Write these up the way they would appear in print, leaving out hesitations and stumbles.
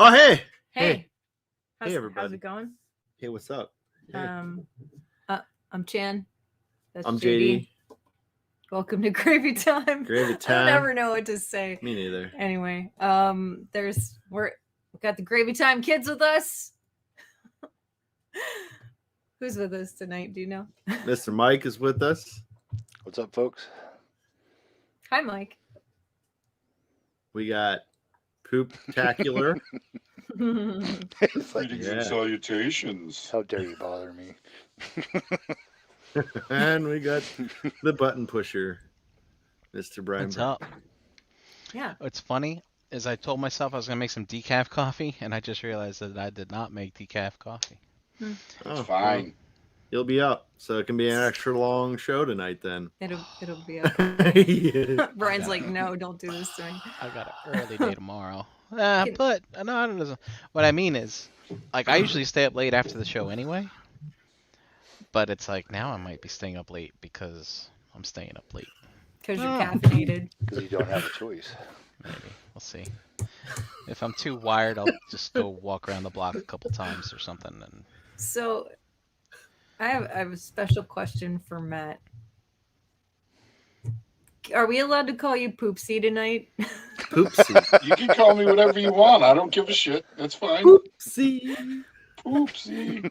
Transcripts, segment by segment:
Oh, hey. Hey. Hey, everybody. How's it going? Hey, what's up? Hey. I'm Chan. That's I'm JD. JD. Welcome to Gravy Time. Gravy I Time. never know what to say. Me neither. Anyway, we've got the Gravy Time kids with us. Who's with us tonight? Do you know? Mr. Mike is with us. What's up, folks? Hi, Mike. We got Pooptacular. It's like, Greetings Yeah. and salutations. how dare you bother me? And we got the button pusher, Mr. Brian. What's up? Yeah. What's funny is I told myself I was gonna make some decaf coffee, and I just realized that I did not make decaf coffee. Oh, It's fine. well, you'll be up, so it can be an extra long show tonight then. It'll be up. Yeah. Brian's like, no, don't do this to me. I've got an early day tomorrow. Can- But no, I don't. What I mean is, like, I usually stay up late after the show anyway. But it's like now I might be staying up late because I'm staying up late. Because you're caffeinated. Because you don't have a choice. Maybe we'll see. If I'm too wired, I'll just go walk around the block a couple times or something. And So, I have a special question for Matt. Are we allowed to call you Poopsie tonight? Poopsie. You can call me whatever you want. I don't give a shit. That's fine. Poopsie. Oopsie.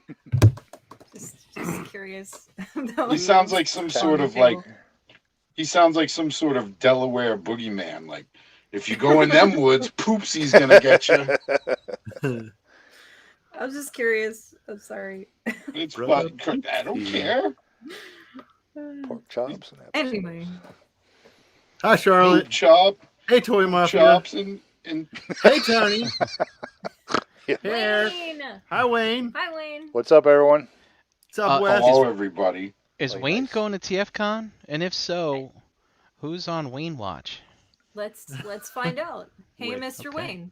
Just curious. He sounds like some sort of like. He sounds like some sort of Delaware boogeyman. Like, if you go in them woods, Poopsie's gonna get you. I was just curious. I'm sorry. It's Brother fun. I don't care. Pork chops. And Anyway, Hi, Charlotte. Poop chop, Hey, Toy Mafia. chops, and Hey, Tony. Yeah. Hey, Eric. Wayne. Hi, Wayne. Hi, Wayne. What's up, everyone? What's up, Wes? hello, everybody. is Like Wayne nice. going to TFCon? And if so, who's on Wayne Watch? Let's find out. Hey, Wait, Mr. okay. Wayne,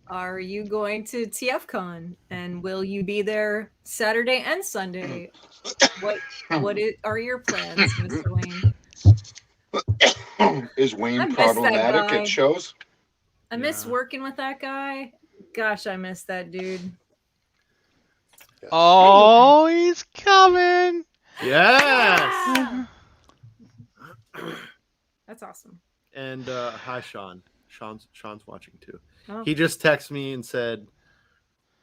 are you going to TFCon and will you be there Saturday and Sunday? Are your plans, Mr. Wayne? Is I Wayne miss that problematic guy. at shows? I miss Yeah. working with that guy. Gosh, I miss that dude. Yes. Oh, he's coming! Yes. That's awesome. And hi, Sean. Sean's watching too. Oh. He just texted me and said,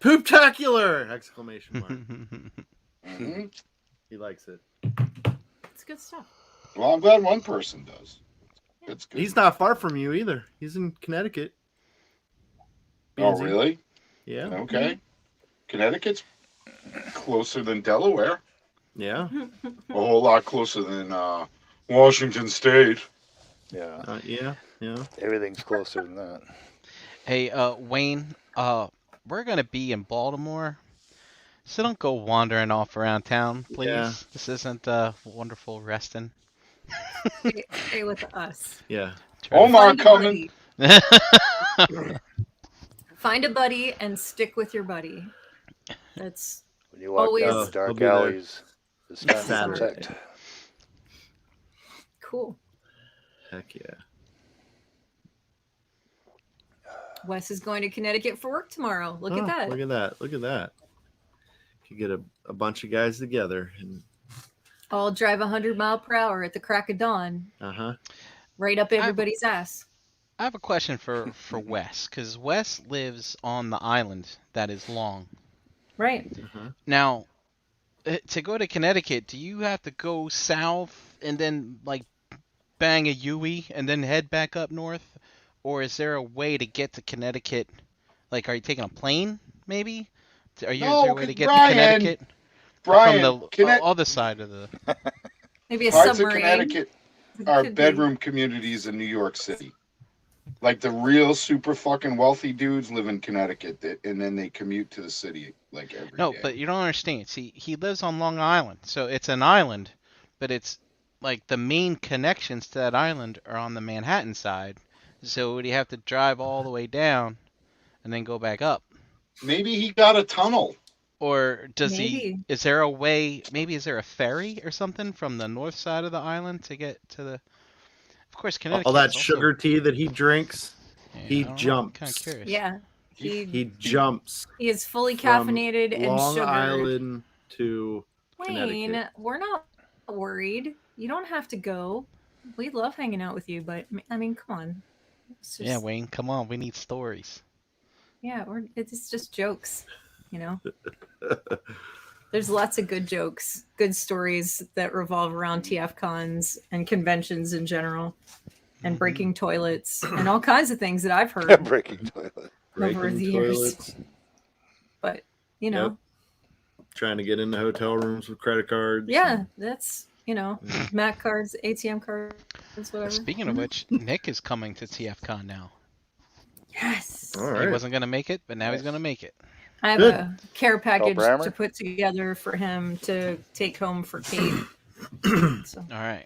"Pooptacular!" Exclamation mark. Mhm. He likes it. It's good stuff. Well, I'm glad one person does. That's good. He's not far from you either. He's in Connecticut. Oh, BNZ. really? Yeah. Okay. Connecticut's closer than Delaware. Yeah. A whole lot closer than Washington State. Yeah. Yeah. Yeah. Everything's closer than that. Hey, Wayne, we're gonna be in Baltimore, so don't go wandering off around town, please. Yeah. This isn't wonderful resting. Stay with us. Yeah. Omar Find a coming. buddy. Find a buddy and stick with your buddy. That's When you walk down Always- the dark I'll be there. alleys, it's time to Saturday. protect. cool. Heck yeah. Wes is going to Connecticut for work tomorrow. Look Oh, at that. Look at that. Look at that. Could get a bunch of guys together and I'll drive 100 mile per hour at the crack of dawn, right up everybody's ass. I have a question for Wes, because Wes lives on the island that is long. Right. Now, to go to Connecticut, do you have to go south and then like bang a U-ey and then head back up north, or is there a way to get to Connecticut? Like, are you taking a plane? Maybe. Is there a way to get to Connecticut Brian, from the other side of the? Maybe a parts of submarine. Connecticut are Could be. bedroom communities in New York City. Like the real super fucking wealthy dudes live in Connecticut, and then they commute to the city like every day. No, but you don't understand. See, he lives on Long Island, so it's an island, but it's like the main connections to that island are on the Manhattan side. So would he have to drive all the way down and then go back up? Maybe he got a tunnel. Or does he? Maybe. Is there a way? Maybe is there a ferry or something from the north side of the island to get to the? Of course, Connecticut. all that sugar tea that he drinks. he Kind of jumps. curious. Yeah. He jumps He is fully from caffeinated and Long sugared. Island to Wayne, Connecticut. we're not worried. You don't have to go. We love hanging out with you, but I mean, come on. It's just, Yeah, Wayne, come on. We need stories. Yeah, it's just jokes, you know. There's lots of good jokes, good stories that revolve around TF cons and conventions in general, and breaking toilets and all kinds of things that I've heard Breaking toilet. over Breaking the years. toilets, But you know, Yep. trying to get into hotel rooms with credit cards. yeah, that's MAC cards, ATM cards, whatever. Speaking of which, Nick is coming to TFCon now. Yes. All He right. wasn't going to make it, but now he's going to make it. I have Good. a care package Brammer? to put together for him to take home for Kate. So, All right.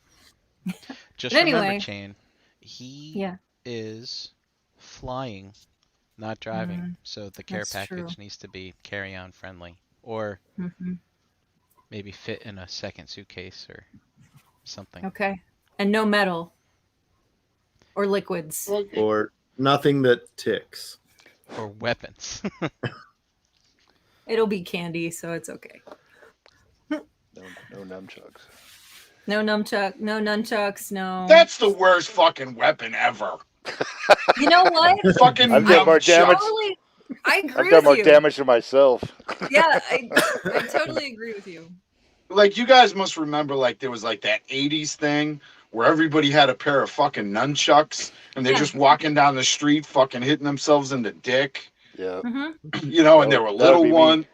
Just But remember, anyway. Chain, he yeah. is flying, not driving. So the care that's package true. needs to be carry-on friendly, or hmm maybe fit in a second suitcase or something. Okay. And no metal or liquids. Or nothing that ticks. Or weapons. It'll be candy, so it's okay. No nunchucks. No nunchucks, no. That's the worst fucking weapon ever. You know what? Fucking I've done more damage. Totally, I agree I've done more with you. damage to myself. Yeah, I totally agree with you. Like, you guys must remember, like, there was like that 80s thing where everybody had a pair of fucking nunchucks and they're Yeah. just walking down the street fucking hitting themselves in the dick, Yeah. hmm you know, and That they were would- that would little be me. one.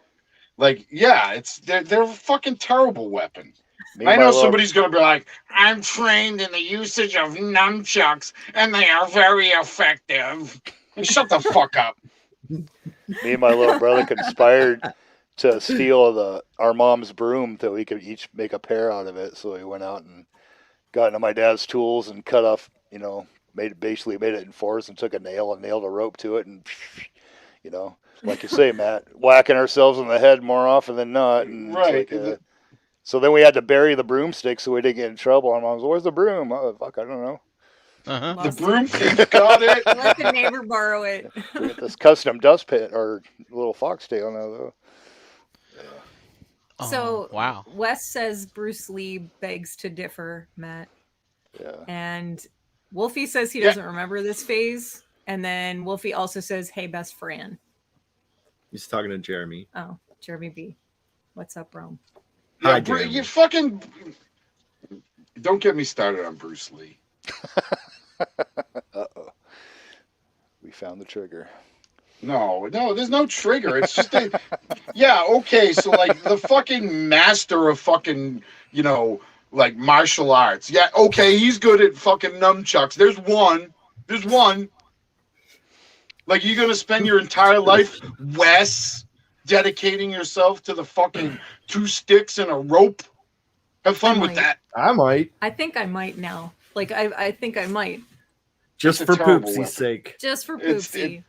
Like, yeah, they're a fucking terrible weapon. Me I and my know little- somebody's gonna be like, I'm trained in the usage of nunchucks and they are very effective. And shut the fuck up. Me and my little brother conspired to steal our mom's broom that we could each make a pair out of it. So we went out and got into my dad's tools and cut off, basically made it in fours and took a nail and nailed a rope to it and, like you say, Matt, whacking ourselves in the head more often than not. And it's Right. like, so then we had to bury the broomstick so we didn't get in trouble. And Mom's, where's the broom? Oh, fuck, I don't know. Uh-huh. The Lost broom it. thief got it. Let the neighbor borrow it. We got this custom dust pit or little foxtail now, though. So wow. Wes says Bruce Lee begs to differ, Matt. Yeah. And Wolfie says he Yeah. doesn't remember this phase. And then Wolfie also says, hey, best Fran. He's talking to Jeremy. Oh, Jeremy B. What's up, Rome? Hi, Yeah, Jeremy. you fucking don't get me started on Bruce Lee. Uh-oh. We found the trigger. No, there's no trigger. It's just okay, so like the fucking master of fucking, like martial arts. Yeah, okay, he's good at fucking nunchucks. There's one. Like, you're gonna spend your entire life, Wes, dedicating yourself to the fucking 2 sticks and a rope? Have fun with Might. that. I might. I think I might now. Like, I think I might. Just It's a for terrible Poopsie's weapon. sake. Just for It's- Poopsie.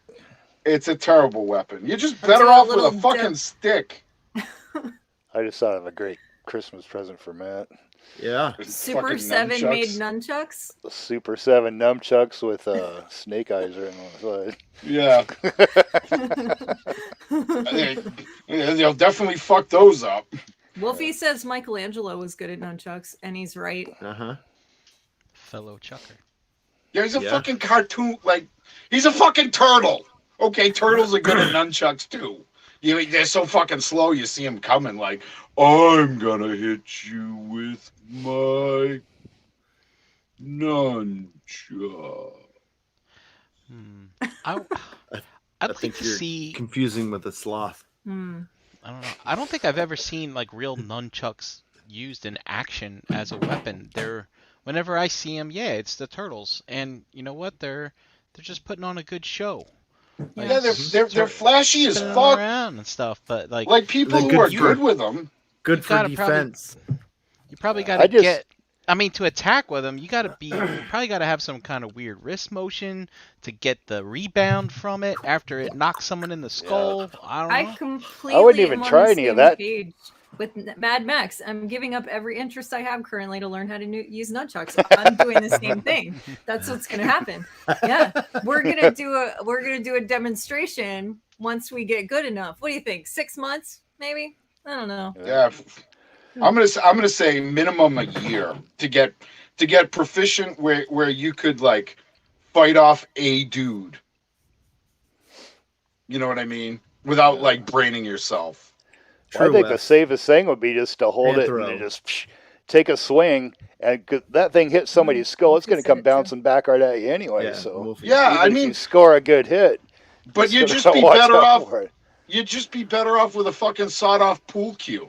It's a terrible weapon. You're just Until better a off with a little fucking dip- stick. I just thought of a great Christmas present for Matt. Yeah. Super Fucking 7 made nunchucks. nunchucks. The Super 7 nunchucks with snake eyes written on the Yeah. They'll definitely fuck those up. Wolfie says Michelangelo was good at nunchucks, and he's right. Uh-huh. Fellow chucker. Yeah, he's a Yeah. fucking cartoon. Like, he's a fucking turtle. Okay, turtles are good at nunchucks too. They're so fucking slow. You see them coming. Like, I'm gonna hit you with my nunchuck. I'd I like think to you're see. confusing with a sloth. Hmm. I don't know. I don't think I've ever seen like real nunchucks used in action as a weapon. Whenever I see them, yeah, it's the turtles, and you know what? They're just putting on a good show. Like, Yeah, they're flashy as spinning fuck. around and stuff, but like People They're who are good good for- with them. Good for gotta probably- defense. you probably I gotta just- get. I mean, to attack with them, you probably gotta have some kind of weird wrist motion to get the rebound from it after it knocks someone in the skull. I don't know. I completely I wouldn't even am on try the any of same that. page. with Mad Max. I'm giving up every interest I have currently to learn how to use nunchucks. I'm doing the same thing. That's what's going to happen. Yeah, we're gonna do a demonstration once we get good enough. What do you think? 6 months, maybe? I don't know. Yeah, I'm gonna say minimum a year to get proficient where you could like fight off a dude. You know what I mean? Without like braining yourself. I think the Wes. safest thing would be just to hold it Panthro. and just take a swing, and 'cause that thing hits somebody's skull, it's going to come bouncing back right at you anyway. Yeah, So Wolfie. Yeah, even I if mean, you score a good hit, but you'd just just be watch better out off. for it. You'd just be better off with a fucking sawed-off pool cue.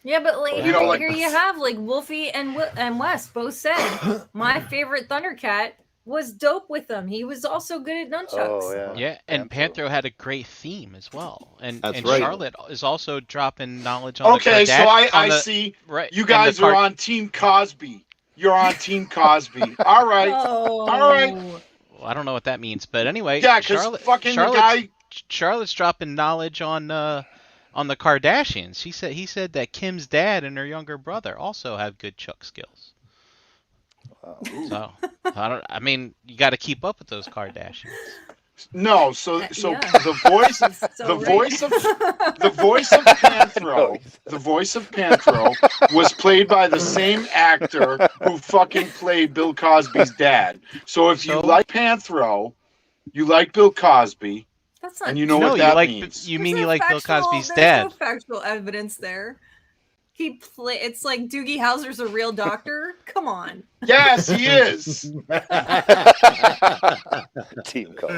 Yeah, but like, You know, like- here you have like Wolfie and Wes both said my favorite Thundercat was dope with them. He was also good at nunchucks. Oh yeah. Yeah, and Panthro. Panthro had a great theme as well, and That's and right. Charlotte is also dropping knowledge on Okay, the so Kardashians. I see Right, you and the guys are on Team Cosby. You're on Team Cosby. All right. Oh, All right. Well, I don't know what that means, but anyway, Yeah, because fucking the guy. Charlotte's dropping knowledge on the Kardashians. He said that Kim's dad and her younger brother also have good chuck skills. So I mean, you got to keep up with those Kardashians. No, so Yeah. the voice He's so the right. voice of the voice of Panthro, the voice of Panthro was played by the same actor who fucking played Bill Cosby's dad. So if you So? like Panthro, you like Bill Cosby, That's not. and you know No, what you that like means. you There's mean no you like Bill factual- Cosby's there's dad? No factual evidence there. It's like Doogie Howser's a real doctor. Come on. Yes, he is. Team call.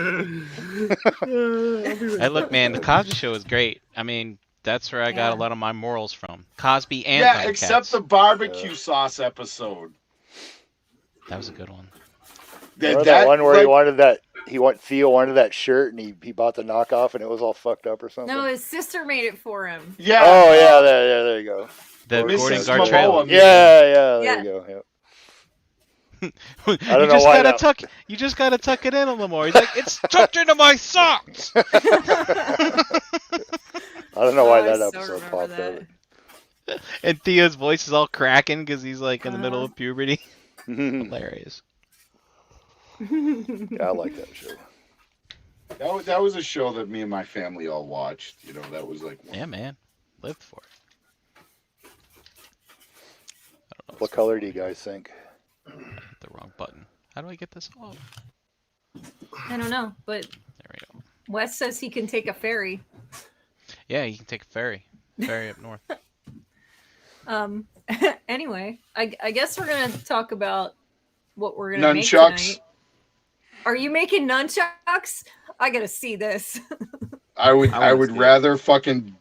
Hey, look, man, the Cosby Show is great. I mean, that's where I got a Yeah. lot of my morals from. Cosby and Yeah, Thundercats. except the barbecue sauce episode. That was a good one. Remember that one where Theo wanted that shirt and he bought the knockoff and it was all fucked up or something? No, his sister made it for him. Yeah. Oh yeah, there you go. The Mrs. Gordon Momoa. Gartrell. Yeah, there Yeah. you go. Yep. You don't know just why gotta that- tuck. You just gotta tuck it in a little more. He's like, it's tucked into my socks. I don't know why Oh, I that so episode remember popped that. up. And Theo's voice is all cracking because he's like in the middle Uh-huh. of puberty. Yeah, Hilarious. I like that show. That was a show that me and my family all watched. You know, that was like Yeah, man. Lived for it. I don't know. What color do you guys think? I hit the wrong button. How do I get this off? I don't know, but There we go. Wes says he can take a ferry. Yeah, you can take a ferry. Ferry up north. Anyway, I guess we're gonna talk about what we're gonna make nunchucks. tonight. Are you making nunchucks? I gotta see this. I would I wanna see it. rather fucking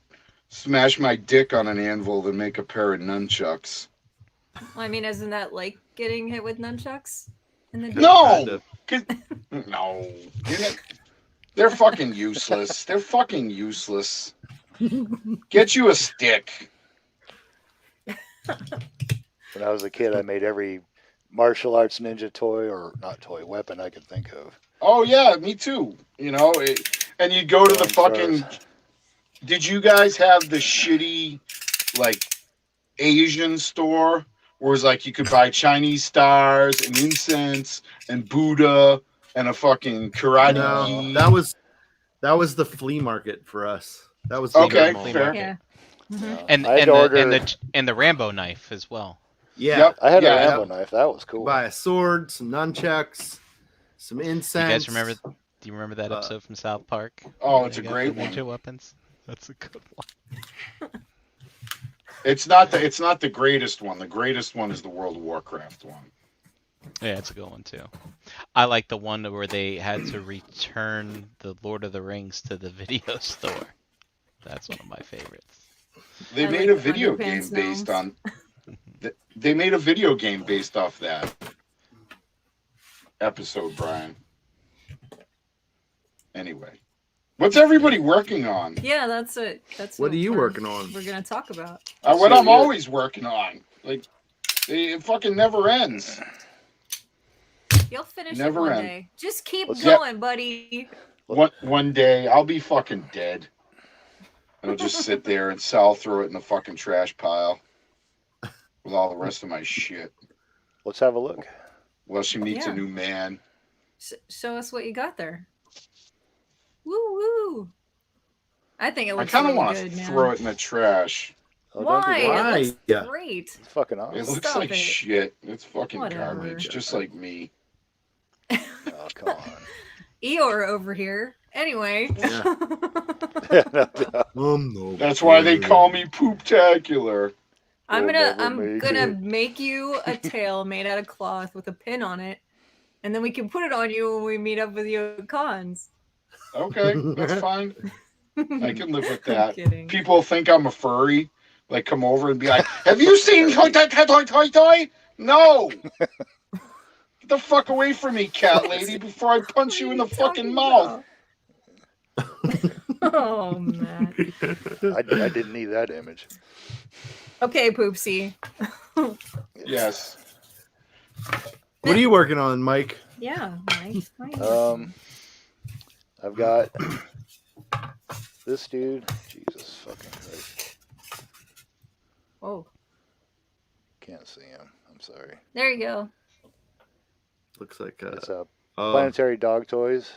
smash my dick on an anvil than make a pair of nunchucks. I mean, isn't that like getting hit with nunchucks? In the No, 'cause- no, they're fucking useless. They're fucking useless. Get you a stick. When I was a kid, I made every martial arts ninja toy or not toy weapon I could think of. Oh yeah, me too. You know, and you'd go to the Throwing fucking. stars. Did you guys have the shitty, like, Asian store where it's like you could buy Chinese stars and incense and Buddha and a fucking karate No, gi? that was the flea market for us. That was the Okay, normal fair. market. Yeah. Yeah. And I had and to the, order. and the Rambo knife as well. Yeah, Yep. I had Yeah, a Rambo knife. That was cool. buy a sword, some nunchucks, some incense. You guys remember? Do you remember that Uh, episode from South Park? Oh, Where it's they a got great the one. ninja weapons. That's a good one. It's not the greatest one. The greatest one is the World of Warcraft one. Yeah, it's a good one too. I like the one where they had to return the Lord of the Rings to the video store. That's one of my favorites. They I made like a video game underpants based gnomes. on. They made a video game based off that episode, Brian. Anyway, what's everybody working on? Yeah, that's it. That's What are you we're- working on? We're gonna talk about. What So I'm you're- always working on. Like, it fucking never ends. You'll finish Never it one end. day. Just keep What's that? going, buddy. One day I'll be fucking dead. It'll just sit there and Sal throw it in the fucking trash pile with all the rest of my shit. Let's have a look. Well, she meets Yeah. a new man. Show us what you got there. Woo woo! I think it I looks kind of really want to good, man. throw it in the trash. Oh, don't do Why? that. Why? It looks Yeah. great. It's fucking awesome. It looks Stop like it. shit. It's fucking Whatever. garbage, just like me. Oh, come on. Eeyore over here. Anyway. Yeah. No doubt. No. That's why they call me Pooptacular. I'm We'll gonna never make gonna it. make you a tail made out of cloth with a pin on it, and then we can put it on you when we meet up with you at cons. Okay, that's fine. I can live with that. I'm kidding. People think I'm a furry. Like, come over and be like, "Have you seen toy toy toy toy toy?" No. Get the fuck away from me, cat lady, before I punch you in the fucking mouth. Oh man. I didn't need that image. Okay, Poopsie. Yes. What are you working on, Mike? Yeah, Mike. I've got this dude. Jesus fucking Christ. Oh, Can't see him. I'm sorry. there you go. Looks like It's a Planetary Dog Toys.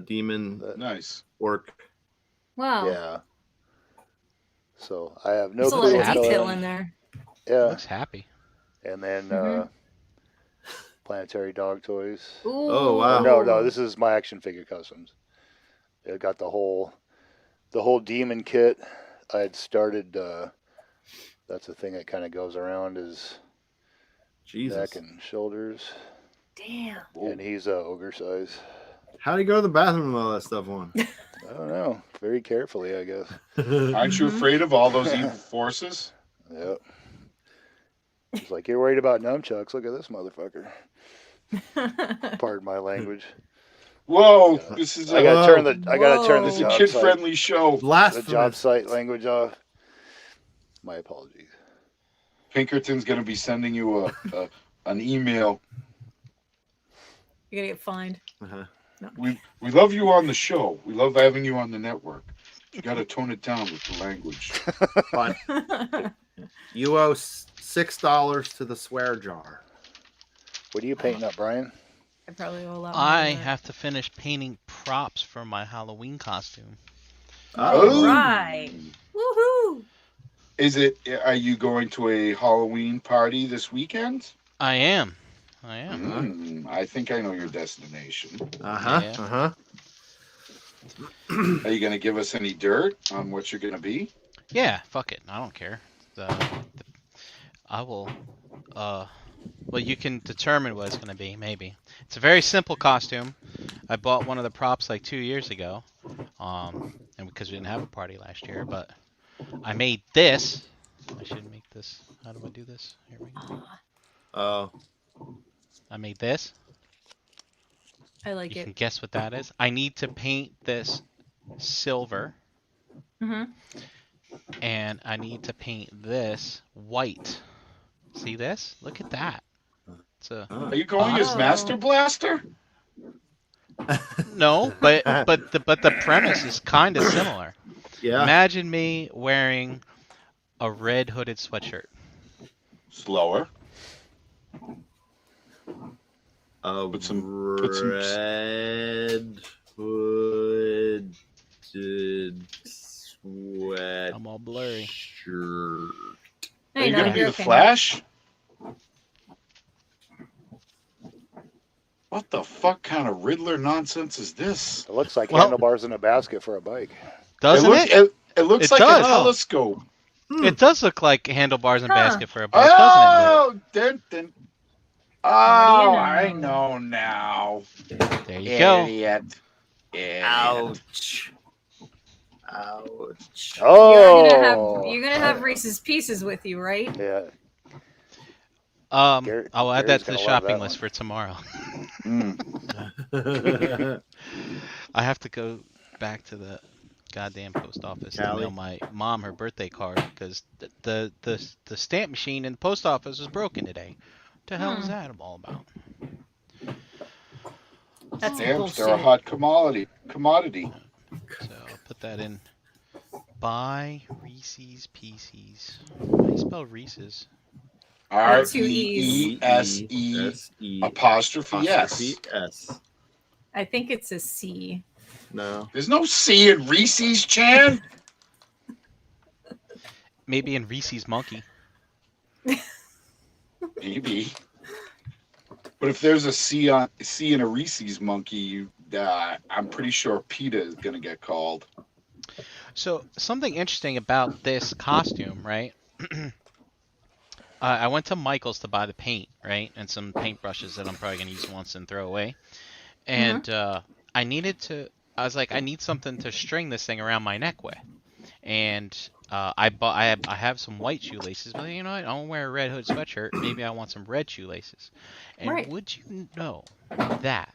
demon Nice. orc. Wow. Yeah. So I have no There's a clue lot of what's going detail on. in there. Yeah. Looks happy. And then Mhm. Planetary Dog Toys. Ooh. Oh, wow. No, this is my action figure customs. It got the whole demon kit. I had started. That's the thing that kind of goes around his Jesus. neck and shoulders, Damn. and he's ogre size. How do you go to the bathroom with all that stuff on? I don't know. Very carefully, I guess. Aren't you afraid of all those evil forces? Yep. It's like, you're worried about nunchucks. Look at this motherfucker. Pardon my language. Whoa, this is I a, gotta turn the this is a job site, kid-friendly show. the job Blasphemous. site language off. My apologies. Pinkerton's gonna be sending you an email. You're gonna get fined. Uh-huh. No. We love you on the show. We love having you on the network. You gotta tone it down with the language. But you owe $6 to the swear jar. What are you painting up, Brian? I probably owe a lot more I than that. have to finish painting props for my Halloween costume. Oh. Right. Woohoo! Are you going to a Halloween party this weekend? I am. I think I know your destination. Uh-huh. Yeah. Uh-huh. Are you gonna give us any dirt on what you're gonna be? Yeah, fuck it. I don't care. I will. Well, you can determine what it's going to be, maybe. It's a very simple costume. I bought one of the props like 2 years ago, and because we didn't have a party last year, but I made this. I should make this. How do I do this? Here we go. Oh. I made this. I like You it. can guess what that is. I need to paint this silver, Mm-hmm. and I need to paint this white. See this? Look at that. It's a Are you going as Oh. Master Blaster? no, but the premise is kind of similar. Yeah. Imagine me wearing a red hooded sweatshirt. Slower. A Put some- red hooded sweat I'm all blurry. shirt. No, Are you you're gonna not. be You're the okay. Flash? What the fuck kind of Riddler nonsense is this? It looks like Well- handlebars in a basket for a bike. Doesn't it? It looks It like does. a telescope. It does look like handlebars and Huh. basket for a bike, doesn't Oh, dun. Oh, know? I know now. it? There you go. Idiot. Ouch. Ouch. Oh! You're gonna have Reese's Pieces with you, right? Yeah. Gary- I'll add Gary's that to the gonna love shopping that list one. for tomorrow. Mm. I have to go back to the goddamn post office to Callie? mail my mom her birthday card because the stamp machine in the post office was broken today. What the hell is that all about? That's Stamps, bullshit. they're a hot commodity. So I'll put that in buy Reese's Pieces. How do you spell Reese's? Two E's. R-E-E-S-E apostrophe S. S. I think it's a C. No. There's no C in Reese's, Chan. Maybe in Reese's Monkey. Maybe. But if there's a C in a Reese's monkey, I'm pretty sure PETA is gonna get called. So something interesting about this costume, right? I went to Michael's to buy the paint, right, and some paintbrushes that I'm probably gonna use once and throw away. And I was like, I need something to string this thing around my neck with. And I have some white shoelaces, but you know what? I don't wear a Red Hood sweatshirt. Maybe I want some red shoelaces. And Right. would you know that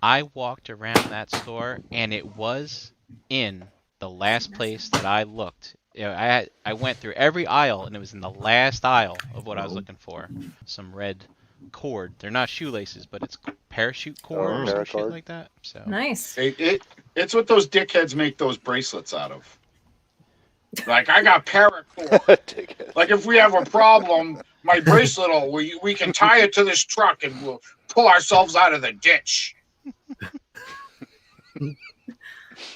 I walked around that store and it was in the last place that I looked. You know, I went through every aisle and it was in the last aisle of what I was looking for. Some red cord. They're not shoelaces, but it's parachute cord or some shit paracord. like that. So Nice. It's what those dickheads make those bracelets out of. Like, I got paracord. Like, if we have a problem, my bracelet we can tie it to this truck and we'll pull ourselves out of the ditch.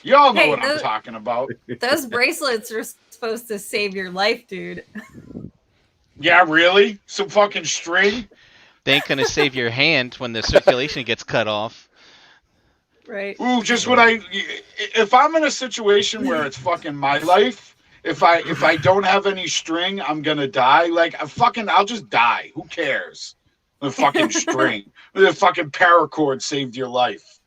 Y'all know Hey, what I'm talking about. Those bracelets are supposed to save your life, dude. Yeah, really? Some fucking string? they ain't gonna save your hand when the circulation gets cut off. Right. Ooh, just when if I'm in a situation where it's fucking my life, if I don't have any string, I'm gonna die. Like, I'll just die. Who cares? The fucking string. The fucking paracord saved your life.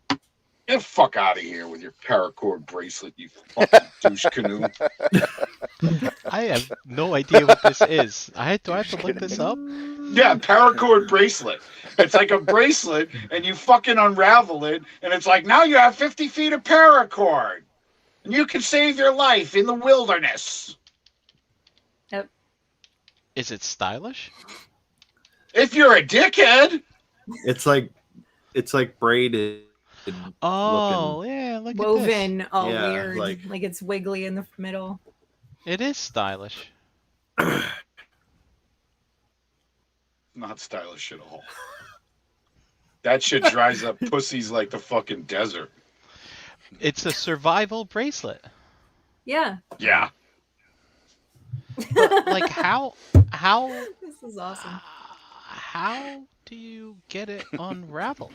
Get the fuck out of here with your paracord bracelet, you fucking douche canoe. I have no idea what this is. Do I have to look this up? Yeah, paracord bracelet. It's like a bracelet, and you fucking unravel it, and it's like, now you have 50 feet of paracord. And you can save your life in the wilderness. Yep. Is it stylish? If you're a dickhead. It's like braided. Oh, yeah, look at this. Woven all Yeah, weird. like- Like it's wiggly in the middle. It is stylish. Not stylish at all. That shit dries up pussies like the fucking desert. It's a survival bracelet. Yeah. Yeah. But, like, how This is awesome. how do you get it unraveled?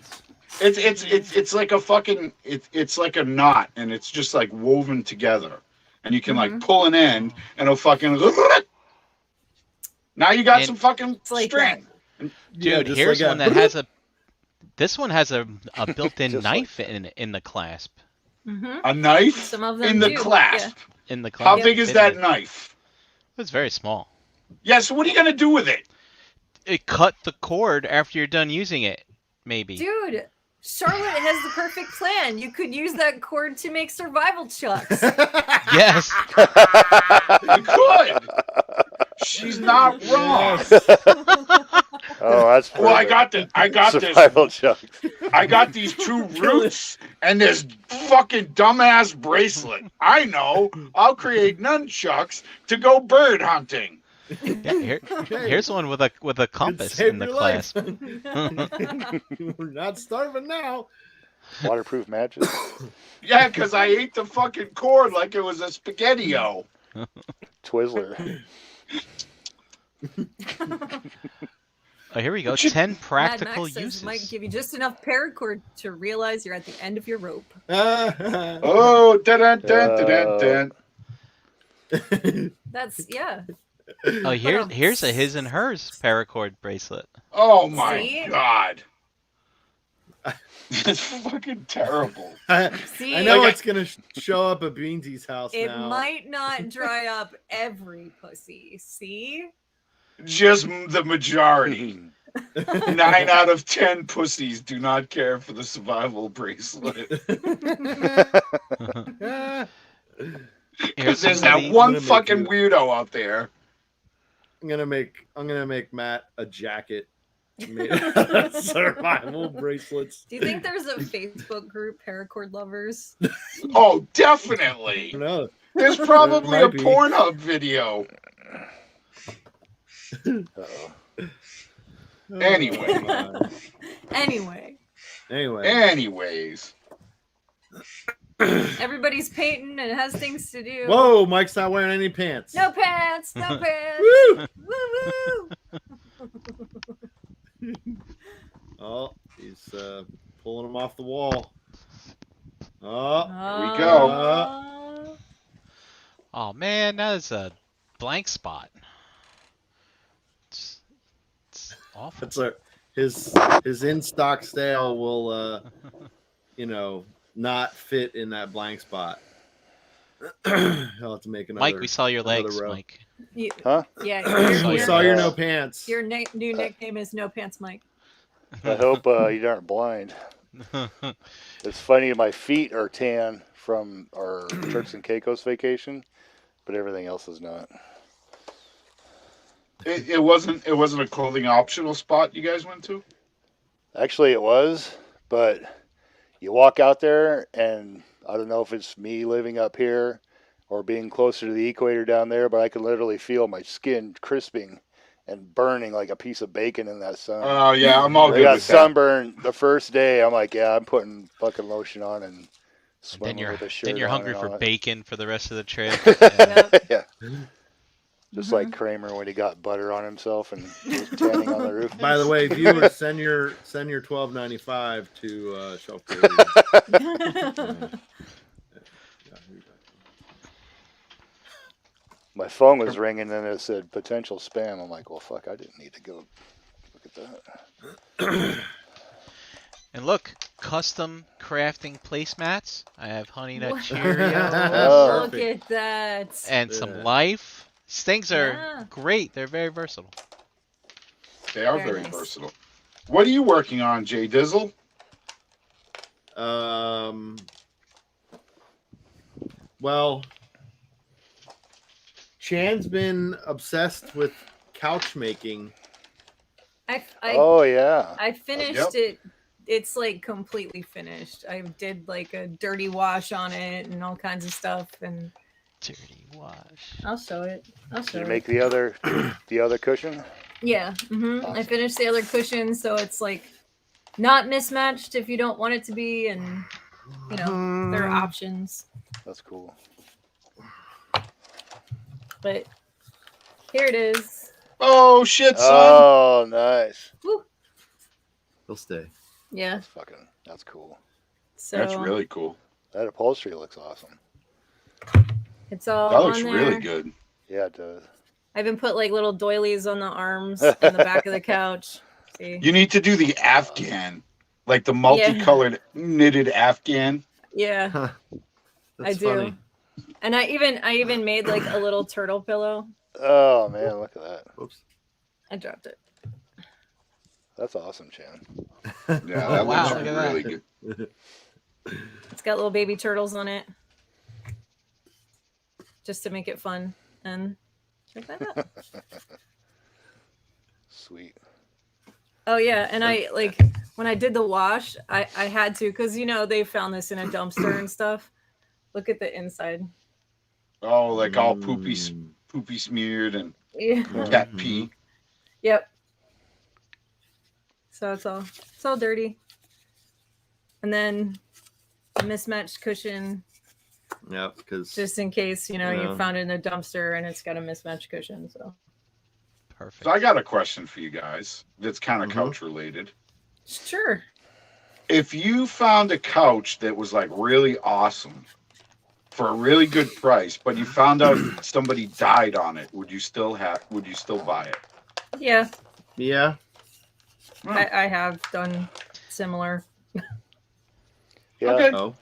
It's like a fucking it's like a knot, and it's just like woven together, and you can like pull an end and it'll fucking now you got And some fucking like string. Dude, just here's like one that has this one has a built-in Just knife in the clasp. Mm-hmm. A knife Some of them in the do, clasp. In the How clasp. big is It that knife? It's very small. Yeah, so what are you gonna do with it? It cut the cord after you're done using it, maybe. Dude, Charlotte has the perfect plan. You could use that cord to make survival chucks. Yes. You could. She's not wrong. Oh, that's perfect. Well, I got this. Survival chucks. I got these two roots and this fucking dumbass bracelet. I know. I'll create nunchucks to go bird hunting. Yeah, here's one with a compass in the clasp. We're not starving now. Waterproof matches. Yeah, because I ate the fucking cord like it was a spaghetti-o. Twizzler. Oh, here we go. 10 practical Mad Max says uses. might give you just enough paracord to realize you're at the end of your rope. Oh, dun-dun-dun-dun-dun. That's yeah. Oh, here's a his and hers paracord bracelet. Oh my See? god. It's fucking terrible. See, I know Like, it's gonna show up at Beansy's house it now. might not dry up every pussy. See? Just the majority. 9 out of 10 pussies do not care for the survival bracelet. Because there's that one I'm gonna make fucking you- weirdo out there. I'm gonna make Matt a jacket made out of survival bracelets. Do you think there's a Facebook group, paracord lovers? Oh, definitely. No, There's probably a might be. Pornhub video. Uh-oh. Anyway. Oh, my. Anyway, Anyway. Anyways. everybody's painting and has things to do. Whoa, Mike's not wearing any pants. No pants, no pants. Woo! Woo woo. Oh, he's pulling them off the wall. Oh, Here we go. Oh. Oh man, that is a blank spot. It's awful. that's his in stock style will not fit in that blank spot. He'll have to make another. Mike, we saw your legs, row. Mike. Huh? Yeah, We saw your no pants. your new nickname is No Pants Mike. I hope you aren't blind. It's funny, my feet are tan from our Turks and Caicos vacation, but everything else is not. It wasn't a clothing optional spot you guys went to? Actually, it was, but you walk out there, and I don't know if it's me living up here or being closer to the equator down there, but I can literally feel my skin crisping and burning like a piece of bacon in that sun. Oh, yeah, I'm all I good got with that. sunburned the first day. I'm like, yeah, I'm putting fucking lotion on and Then swimming with a shirt you're on hungry and for all that. bacon for the rest of the trip. Yeah. Just like Kramer when he got butter on himself and was tanning on the roof. By the way, viewers, send your $12.95 to ShelfGravy. My phone was ringing and it said potential spam. I'm like, well, fuck, I didn't need to go look at that. And look, custom crafting placemats. I have Honey Nut Wow. Cheerios Oh. Look at that. and some Yeah. Life. These things are Yeah. great. They're very versatile. They are Very very nice. versatile. What are you working on, Jay Dizzle? Well, Chan's been obsessed with couch making. I Oh, yeah. I finished Yep. it. It's like completely finished. I did like a dirty wash on it and all kinds of stuff, and Dirty wash. I'll show it. I'll Did show you it. make the other cushion? Yeah. I Awesome. finished the other cushion, so it's like not mismatched if you don't want it to be, and there are options. That's cool. But here it is. Oh, shit, son. Oh, nice. Woo. He'll stay. Yeah. That's cool. So That's really cool. That upholstery looks awesome. it's all That looks on there. really good. Yeah, it does. I even put like little doilies on the arms and the back of the couch. See? You need to do the Afghan, like the multicolored knitted Afghan. Yeah, Huh. That's I do. funny. And I even made like a little turtle pillow. Oh, man, look at that. Oops. I dropped it. That's awesome, Chan. Yeah, Oh, that wow, looks look at that. really good. It's got little baby turtles on it, just to make it fun. And check that out. Sweet. Oh yeah, and I like when I did the wash, I had to because they found this in a dumpster and stuff. Look at the inside. Oh, like all poopy Mm. smeared and Yeah. cat pee. Yep. So it's all dirty. And then a mismatched cushion, Yep, because just in case you Yeah. found it in a dumpster and it's got a mismatched cushion. So Perfect. So I got a question for you guys that's kind of Mhm. couch related. sure. If you found a couch that was like really awesome for a really good price, but you found out somebody died on it, would you still buy it? Yeah, yeah, I have done similar. Yeah. Okay. oh,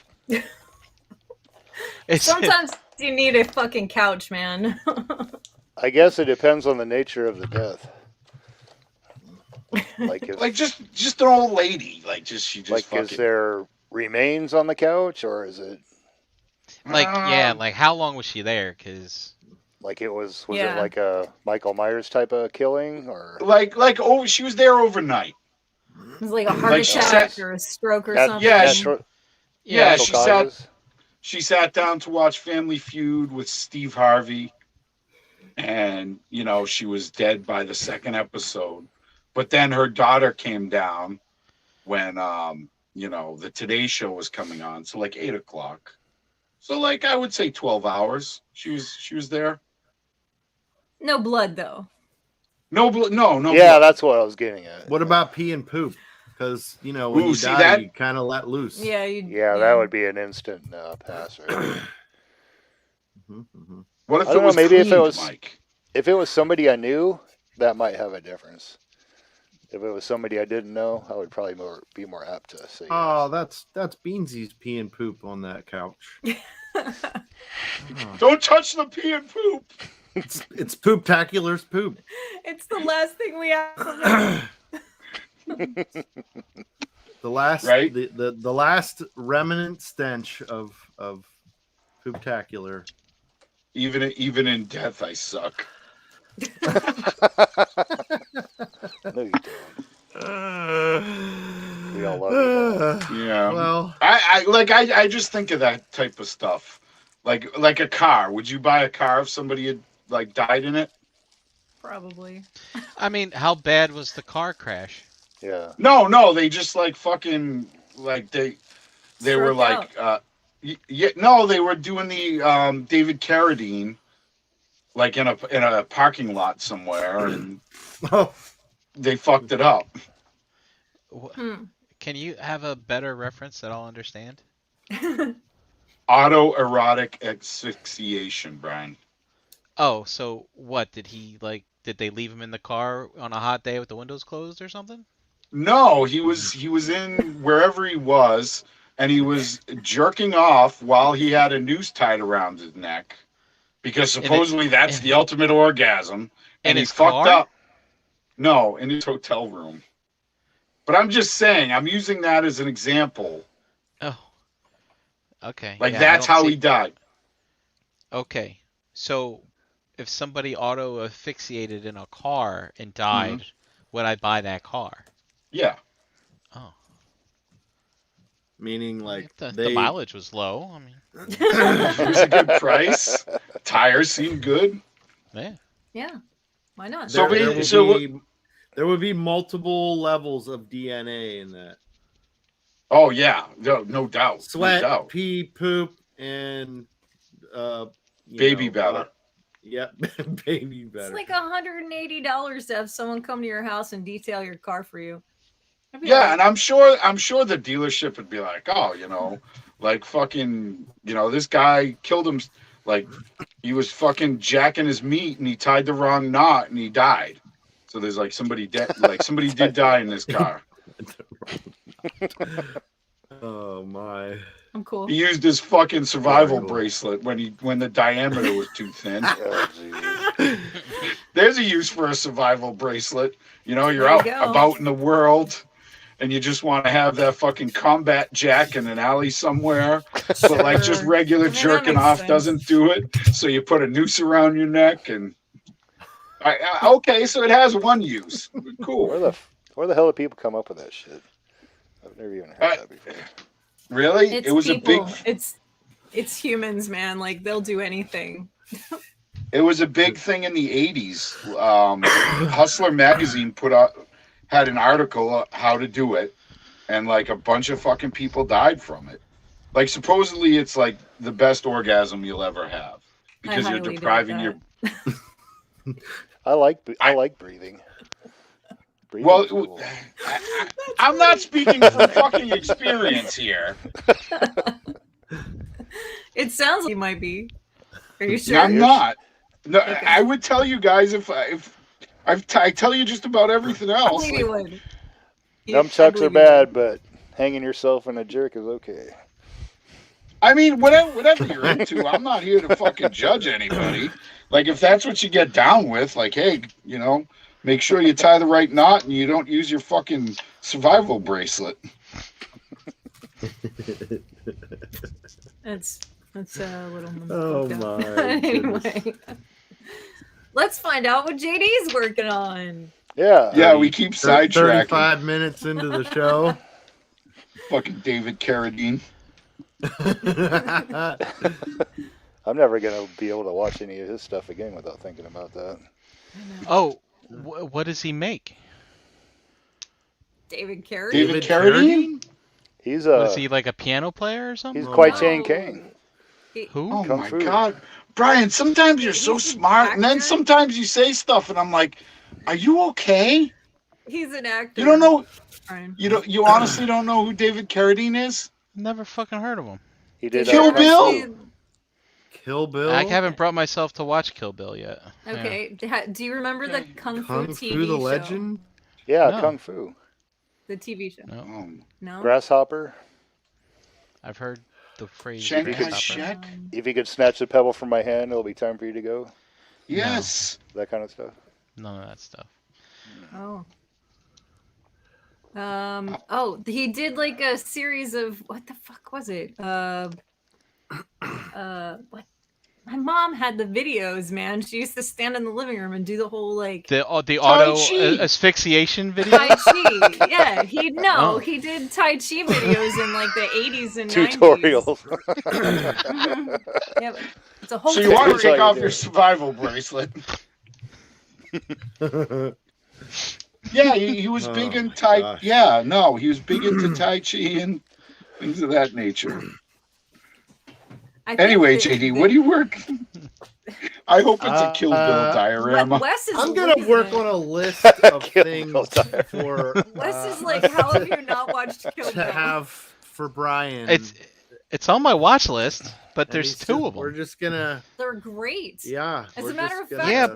It's- Sometimes you need a fucking couch, man. I guess it depends on the nature of the death. Like if Like just an old lady, like she just like is fucking. there remains on the couch, or is it like like how long was she there? Because like it was Yeah. it like a Michael Myers type of killing, or like she was there overnight. It's like a heart Like she attack said- or a stroke or Nat- something. Yeah, natural, Yeah, natural she sat. causes? she sat down to watch Family Feud with Steve Harvey, and she was dead by the second episode. But then her daughter came down when the Today Show was coming on, so like 8:00. So like I would say 12 hours. She was there. No blood though. No blood. No. Yeah, blood. that's what I was getting at. What about pee and poop? Because when Ooh, you see die, that? you kind of let loose. Yeah, Yeah, that would be an instant pass, right? What if I it don't know, was maybe if it cleaned, was- Mike? If it was somebody I knew, that might have a difference. If it was somebody I didn't know, I would probably be more apt to say Oh, yes. that's Beansy's pee and poop on that couch. Oh, Don't touch the pee and poop. it's Pooptacular's poop. It's the last thing we have. The last, Right? the last remnant stench of Pooptacular. Even in death, I suck. No, you don't. We all love you. Yeah. Well, I just think of that type of stuff, like a car. Would you buy a car if somebody had like died in it? Probably. I mean, how bad was the car crash? Yeah. No, they just like fucking like they were Struck like no, they were doing the David Carradine like in a parking lot somewhere, and oh, they fucked it up. Can you have a better reference that I'll understand? Autoerotic asphyxiation, Brian. Oh, so what? Did they leave him in the car on a hot day with the windows closed or something? No, he was in wherever he was, and he was jerking off while he had a noose tied around his neck, because supposedly that's the ultimate orgasm. And he his fucked car? up. No, in his hotel room. But I'm just saying, I'm using that as an example. Oh. Okay. Like yeah, I that's don't how see- he died. Okay. So if somebody auto asphyxiated in a car and died, would I buy that car? Yeah. Oh. meaning like the they mileage was low. I mean, It was a good price. Tires seemed good. yeah. Yeah. Why not? So there would be multiple levels of DNA in that. Oh yeah, no doubt. Sweat, no doubt. pee, poop, and Baby batter. Yep, baby It's batter. like $180 to have someone come to your house and detail your car for you. I'd be Yeah, like, and I'm sure the dealership would be like, oh, like fucking, this guy killed him, like he was fucking jacking his meat and he tied the wrong knot and he died. So there's like somebody dead, like somebody did die in this car. Oh my! I'm cool. He used his fucking survival Very cool. bracelet when the diameter was too thin. Oh, geez. There's a use for a survival bracelet. You're There you out go. about in the world and you just want to have that fucking combat jack in an alley somewhere. But like just Sure. regular Yeah, that jerking makes off sense. doesn't do it. So you put a noose around your neck and okay, so it has one use. Cool. Where the hell do people come up with that shit? I've never even heard that before. Really? It's It was people. a big It's humans, man. Like they'll do anything. It was a big thing in the 80s. Hustler magazine had an article on how to do it, and like a bunch of fucking people died from it. Like supposedly it's like the best orgasm you'll ever have because I you're highly doubt depriving that. your. I like breathing. Breathing's Well, cool. I'm not speaking from fucking experience here. It sounds like you might be. Are you sure? I'm not. No, Okay. I would tell you guys if I tell you just about everything I else. believe you would. Nunchucks I are believe you bad, but hanging yourself in a jerk is okay. I mean, whatever you're into, I'm not here to fucking judge anybody. Like, if that's what you get down with, like, hey, make sure you tie the right knot and you don't use your fucking survival bracelet. That's a little. Oh fucked up. my Anyway, let's find out what JD's working on. Yeah. Yeah, we keep sidetracking. 35 minutes into the show. Fucking David Carradine. I'm never gonna be able to watch any of his stuff again without thinking about that. Oh, what does he make? David Carradine. David Carradine? He's Was he like a piano player or something? he's quite Jane Kane. Who? Oh Kung my Fu. God, Brian! Sometimes you're so He's an smart, and then actor. sometimes you say stuff, and I'm like, "Are you okay? He's an actor. You don't know? Brian. You honestly don't know who David Carradine is? Never fucking heard of him. He did Did you Kill ever Kung Bill? Fu. see- Kill Bill. I haven't brought myself to watch Kill Bill yet. Yeah. Okay. Do you remember the Kung Fu Kung TV Fu the show? Legend. Yeah, No. Kung Fu. The TV show. No, No. Grasshopper. I've heard the phrase. Chiang grasshopper. Kai-shek? If you could snatch the pebble from my hand, it'll be time for you to go. Yes. That kind of stuff. None of that stuff. Oh. Oh, he did like a series of what the fuck was it? What? My mom had the videos, man. She used to stand in the living room and do the whole like The Tai auto Chi. asphyxiation video. Tai Chi. Yeah, he Oh. he did Tai Chi videos in like the 80s and 90s. Tutorials. Yeah, but it's a whole So you want to That's how take you off do your it. survival bracelet? Yeah, he was Oh big in my Tai. gosh. Yeah, no, he was big into Tai Chi and things of that nature. I think Anyway, that- JD, what do you work? I hope it's a Kill Bill Uh, diorama. Wes is I'm gonna losing work it. on a list of Kill things Bill diorama. for Wes is like, how have you not watched Kill to Bill? have for Brian. It's on my watch list, but And there's he said, two of We're them. just gonna, They're great. yeah. As we're a matter just of gonna- fact, Yeah.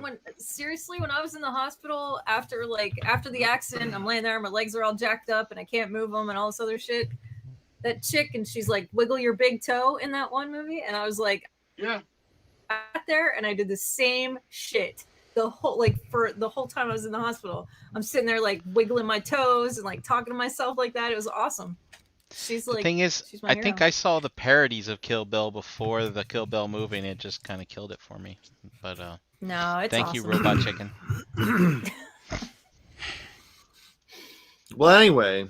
when I was in the hospital after the accident, I'm laying there, my legs are all jacked up, and I can't move them, and all this other shit. That chick, and she's like, "Wiggle your big toe" in that one movie, and I was like, Yeah. I sat there, and I did the same shit for the whole time I was in the hospital. I'm sitting there like wiggling my toes and like talking to myself like that. It was awesome. She's The like, thing is, she's my I think hero. I saw the parodies of Kill Bill before the Kill Bill movie, and it just kind of killed it for me. But no, it's thank awesome. you, Robot Chicken. Well, anyway,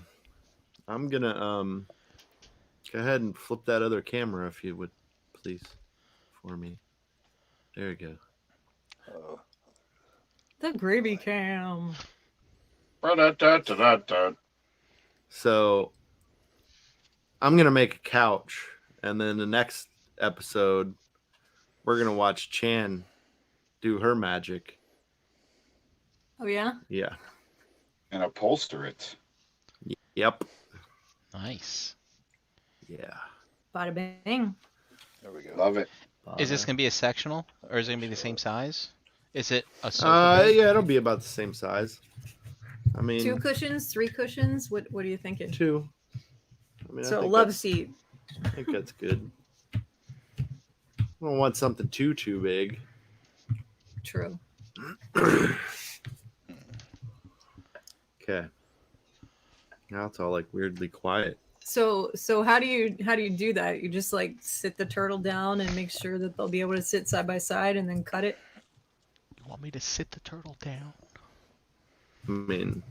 I'm gonna go ahead and flip that other camera if you would, please, for me. There you go. Oh. The gravy cam. Ba-da-da-da-da-da. So I'm gonna make a couch, and then the next episode we're gonna watch Chan do her magic. Oh yeah. Yeah. And upholster it. Yep. Nice. Yeah. Bada bing. There we go. Love it. Is this gonna be a sectional, or is it gonna be the same size? Is it a sofa? bed? Yeah, it'll be about the same size. I mean, 2 cushions, 3 cushions. What are you thinking? 2. I mean, So I think love that's- seat. I think that's good. I don't want something too big. True. Okay. Now it's all like weirdly quiet. So how do you do that? You just like sit the turtle down and make sure that they'll be able to sit side by side and then cut it. You want me to sit the turtle down? I mean,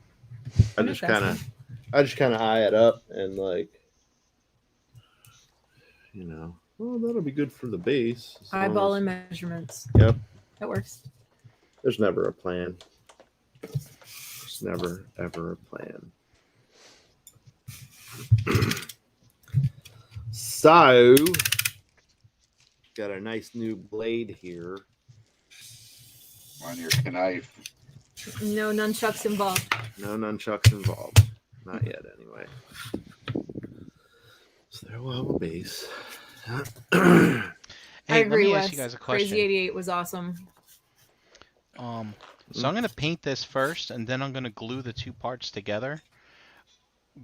I I'm just just kind of eye it up and like, well, that'll be good for the base. as long Eyeball as- and measurements. Yep. That works. There's never a plan. There's never ever a plan. So, got a nice new blade here. On your knife. No nunchucks involved. No nunchucks involved. Not yet, anyway. So there we'll have a base. I Hey, agree, let me Wes. ask you guys a Crazy question. 88 was awesome. So I'm gonna paint this first, and then I'm gonna glue the 2 parts together.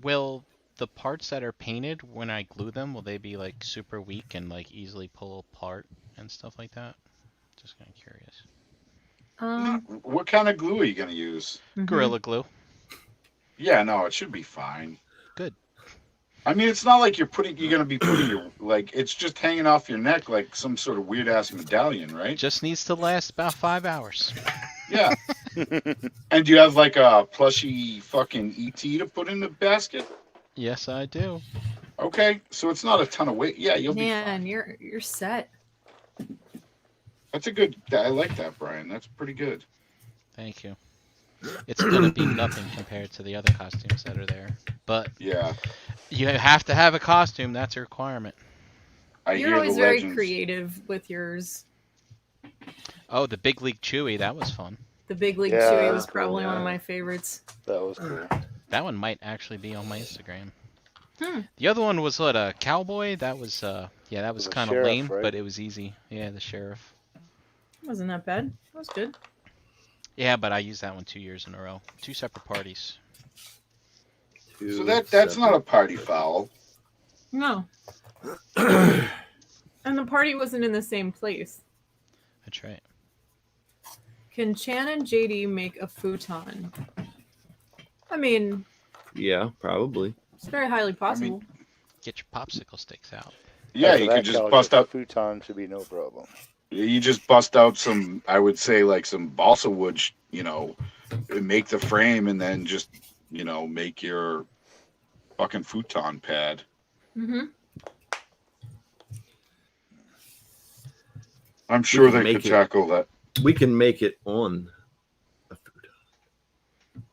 Will the parts that are painted, when I glue them, will they be like super weak and like easily pull apart and stuff like that? Just kind of curious. What kind of glue are you going to use? Mhm. Gorilla Glue. Yeah, no, it should be fine. Good. I mean, it's not like you're going to be putting your, like, it's just hanging off your neck like some sort of weird ass medallion, right? Just needs to last about 5 hours. Yeah. And do you have like a plushy fucking ET to put in the basket? Yes, I do. Okay, so it's not a ton of weight. Yeah, you'll be Man, fine. you're set. That's a good. I like that, Brian. That's pretty good. Thank you. It's gonna be nothing compared to the other costumes that are there, but Yeah, you have to have a costume. That's a requirement. I You're hear always the very legends. creative with yours. Oh, the Big League Chewy, that was fun. The Big League Yeah, Chewy that was was probably cool, one of yeah. my favorites. That was cool. That one might actually be on my Instagram. Hmm. The other one was what, a cowboy? That was yeah, that was The kind of sheriff, lame, right? but it was easy. Yeah, the sheriff. Wasn't that bad. That was good. Yeah, but I used that one 2 years in a row. 2 separate parties. So that's not a party foul. No. And the party wasn't in the same place. That's right. Can Chan and JD make a futon? I mean, Yeah, probably. it's very highly possible. Get your popsicle sticks out. Yeah, After you that could just couch, bust a out. futon should be no problem. You just bust out some. I would say like some balsa wood. Make the frame and then just make your fucking futon pad. Mm-hmm. I'm sure can they make could it. tackle that. We can make it on a futon.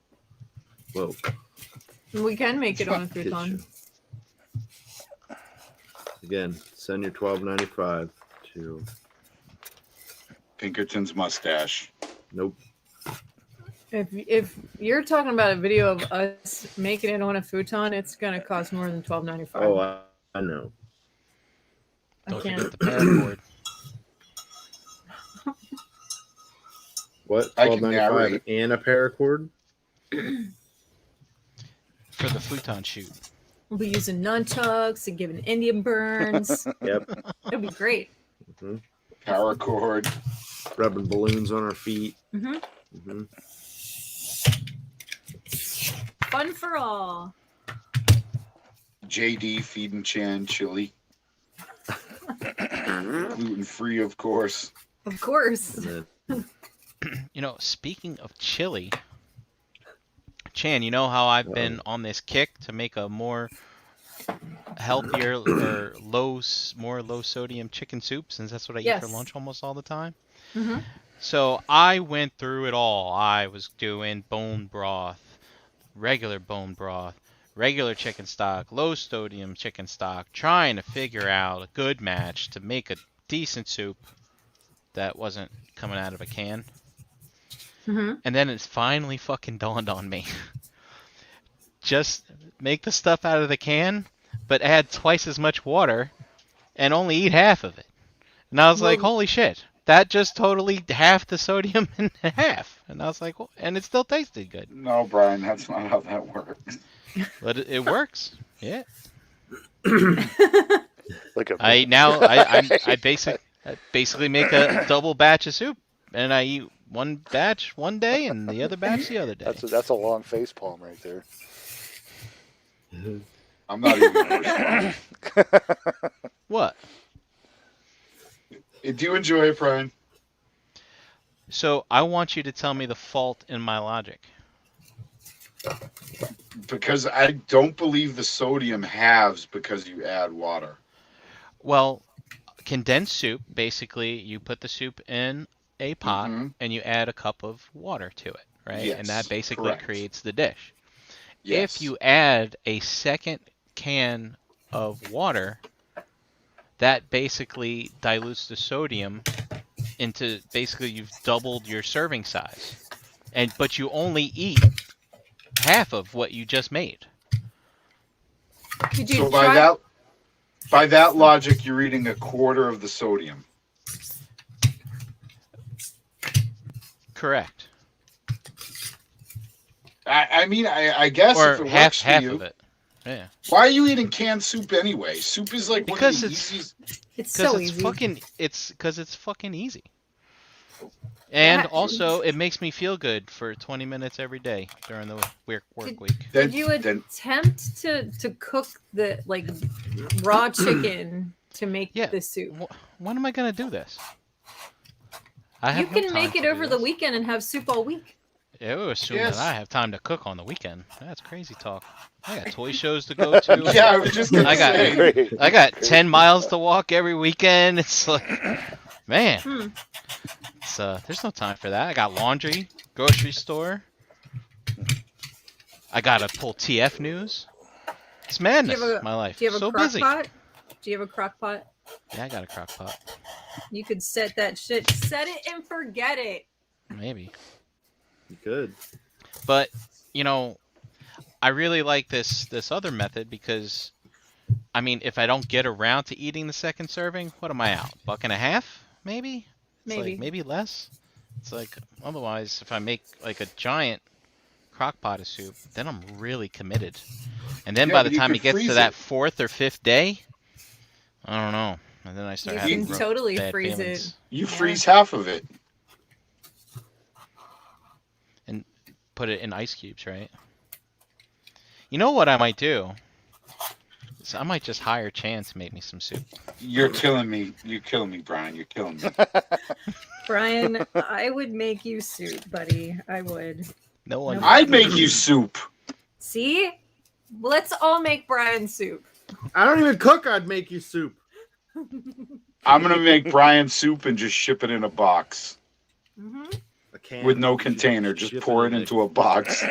Whoa. We can make it on a Kid futon. show. Again, send your $12.95 to. Pinkerton's mustache. Nope. If you're talking about a video of us making it on a futon, it's gonna cost more than $12.95. Oh, I know. I Don't can't. forget the paracord. What? I can $12.95 narrate. and a paracord? For the futon shoot. We'll be using nunchucks and giving Indian burns. Yep. It'll be great. hmm Paracord. Rubbing balloons on our feet. hmm hmm Fun for all. JD feeding Chan chili. Gluten free, of course. Of course. And then, Speaking of chili, Chan, you know how I've been on this kick to make a more healthier or more low sodium chicken soup, since that's what I eat for Yes. lunch almost all the time. hmm So I went through it all. I was doing bone broth, regular bone broth, regular chicken stock, low sodium chicken stock, trying to figure out a good match to make a decent soup that wasn't coming out of a can. hmm And then it finally fucking dawned on me. Just make the stuff out of the can, but add twice as much water and only eat half of it. And I was like, Well- holy shit. That just totally halved the sodium in half. And I was like, well, and it still tasted good. No, Brian, that's not how that works. But it works. Yeah. Like a I basically make a double batch of soup, and I eat one batch one day and the other batch the other day. that's a long face palm right there. I'm not even going to respond. What? Do you enjoy it, Brian? So I want you to tell me the fault in my logic. Because I don't believe the sodium halves because you add water. Well, condensed soup, basically you put the soup in a pot Mhm. and you add a cup of water to it, right? And that Yes, basically correct. creates the dish. Yes. If you add a second can of water, that basically dilutes the sodium into basically you've doubled your serving size. But you only eat half of what you just made. Could you So try? by that logic, you're eating a quarter of the sodium. Correct. I guess Or if it half works for you. of it. Yeah. Why are you eating canned soup anyway? Soup is like one Because of the it's- easiest. It's Because so it's easy. fucking easy. And Yeah. also it makes me feel good for 20 minutes every day during the work week. Did you Then attempt to cook the raw chicken to make Yeah. the soup? When am I gonna do this? I You have no can time make to it do over the this. weekend and have soup all week. You assume Yes. that I have time to cook on the weekend. That's crazy talk. I got toy shows to go to. Yeah, I was just gonna I got- say. Great. I got 10 miles to walk every weekend. It's like, man, Hmm. it's, there's no time for that. I got laundry, grocery store. I gotta pull TF news. It's madness, Do you have my life. Do you have So a crock busy. pot? Do you have a crock pot? Yeah, I got a crock pot. You could set that shit. Set it and forget it. Maybe. Good. But, you know, I really like this other method because, I mean, if I don't get around to eating the second serving, what am I out? $1.50, maybe? It's Maybe. like, maybe less. It's like, otherwise, if I make like a giant crock pot of soup, then I'm really committed. And then Yeah, by the but you time could it gets freeze to that it. 4th or 5th day, I don't know. And then I start You having can totally bad freeze feelings. it. You Yeah. freeze half of it. And put it in ice cubes, right? You know what I might do? So I might just hire Chan to make me some soup. You're killing me. You're killing me, Brian. You're killing me. Brian, I would make you soup, buddy. I would. No one. No. I'd make you soup. See? Let's all make Brian soup. I don't even cook. I'd make you soup. I'm gonna make Brian soup and just ship it in a box Mm-hmm. A can with no container. Just Ship pour it it into a box.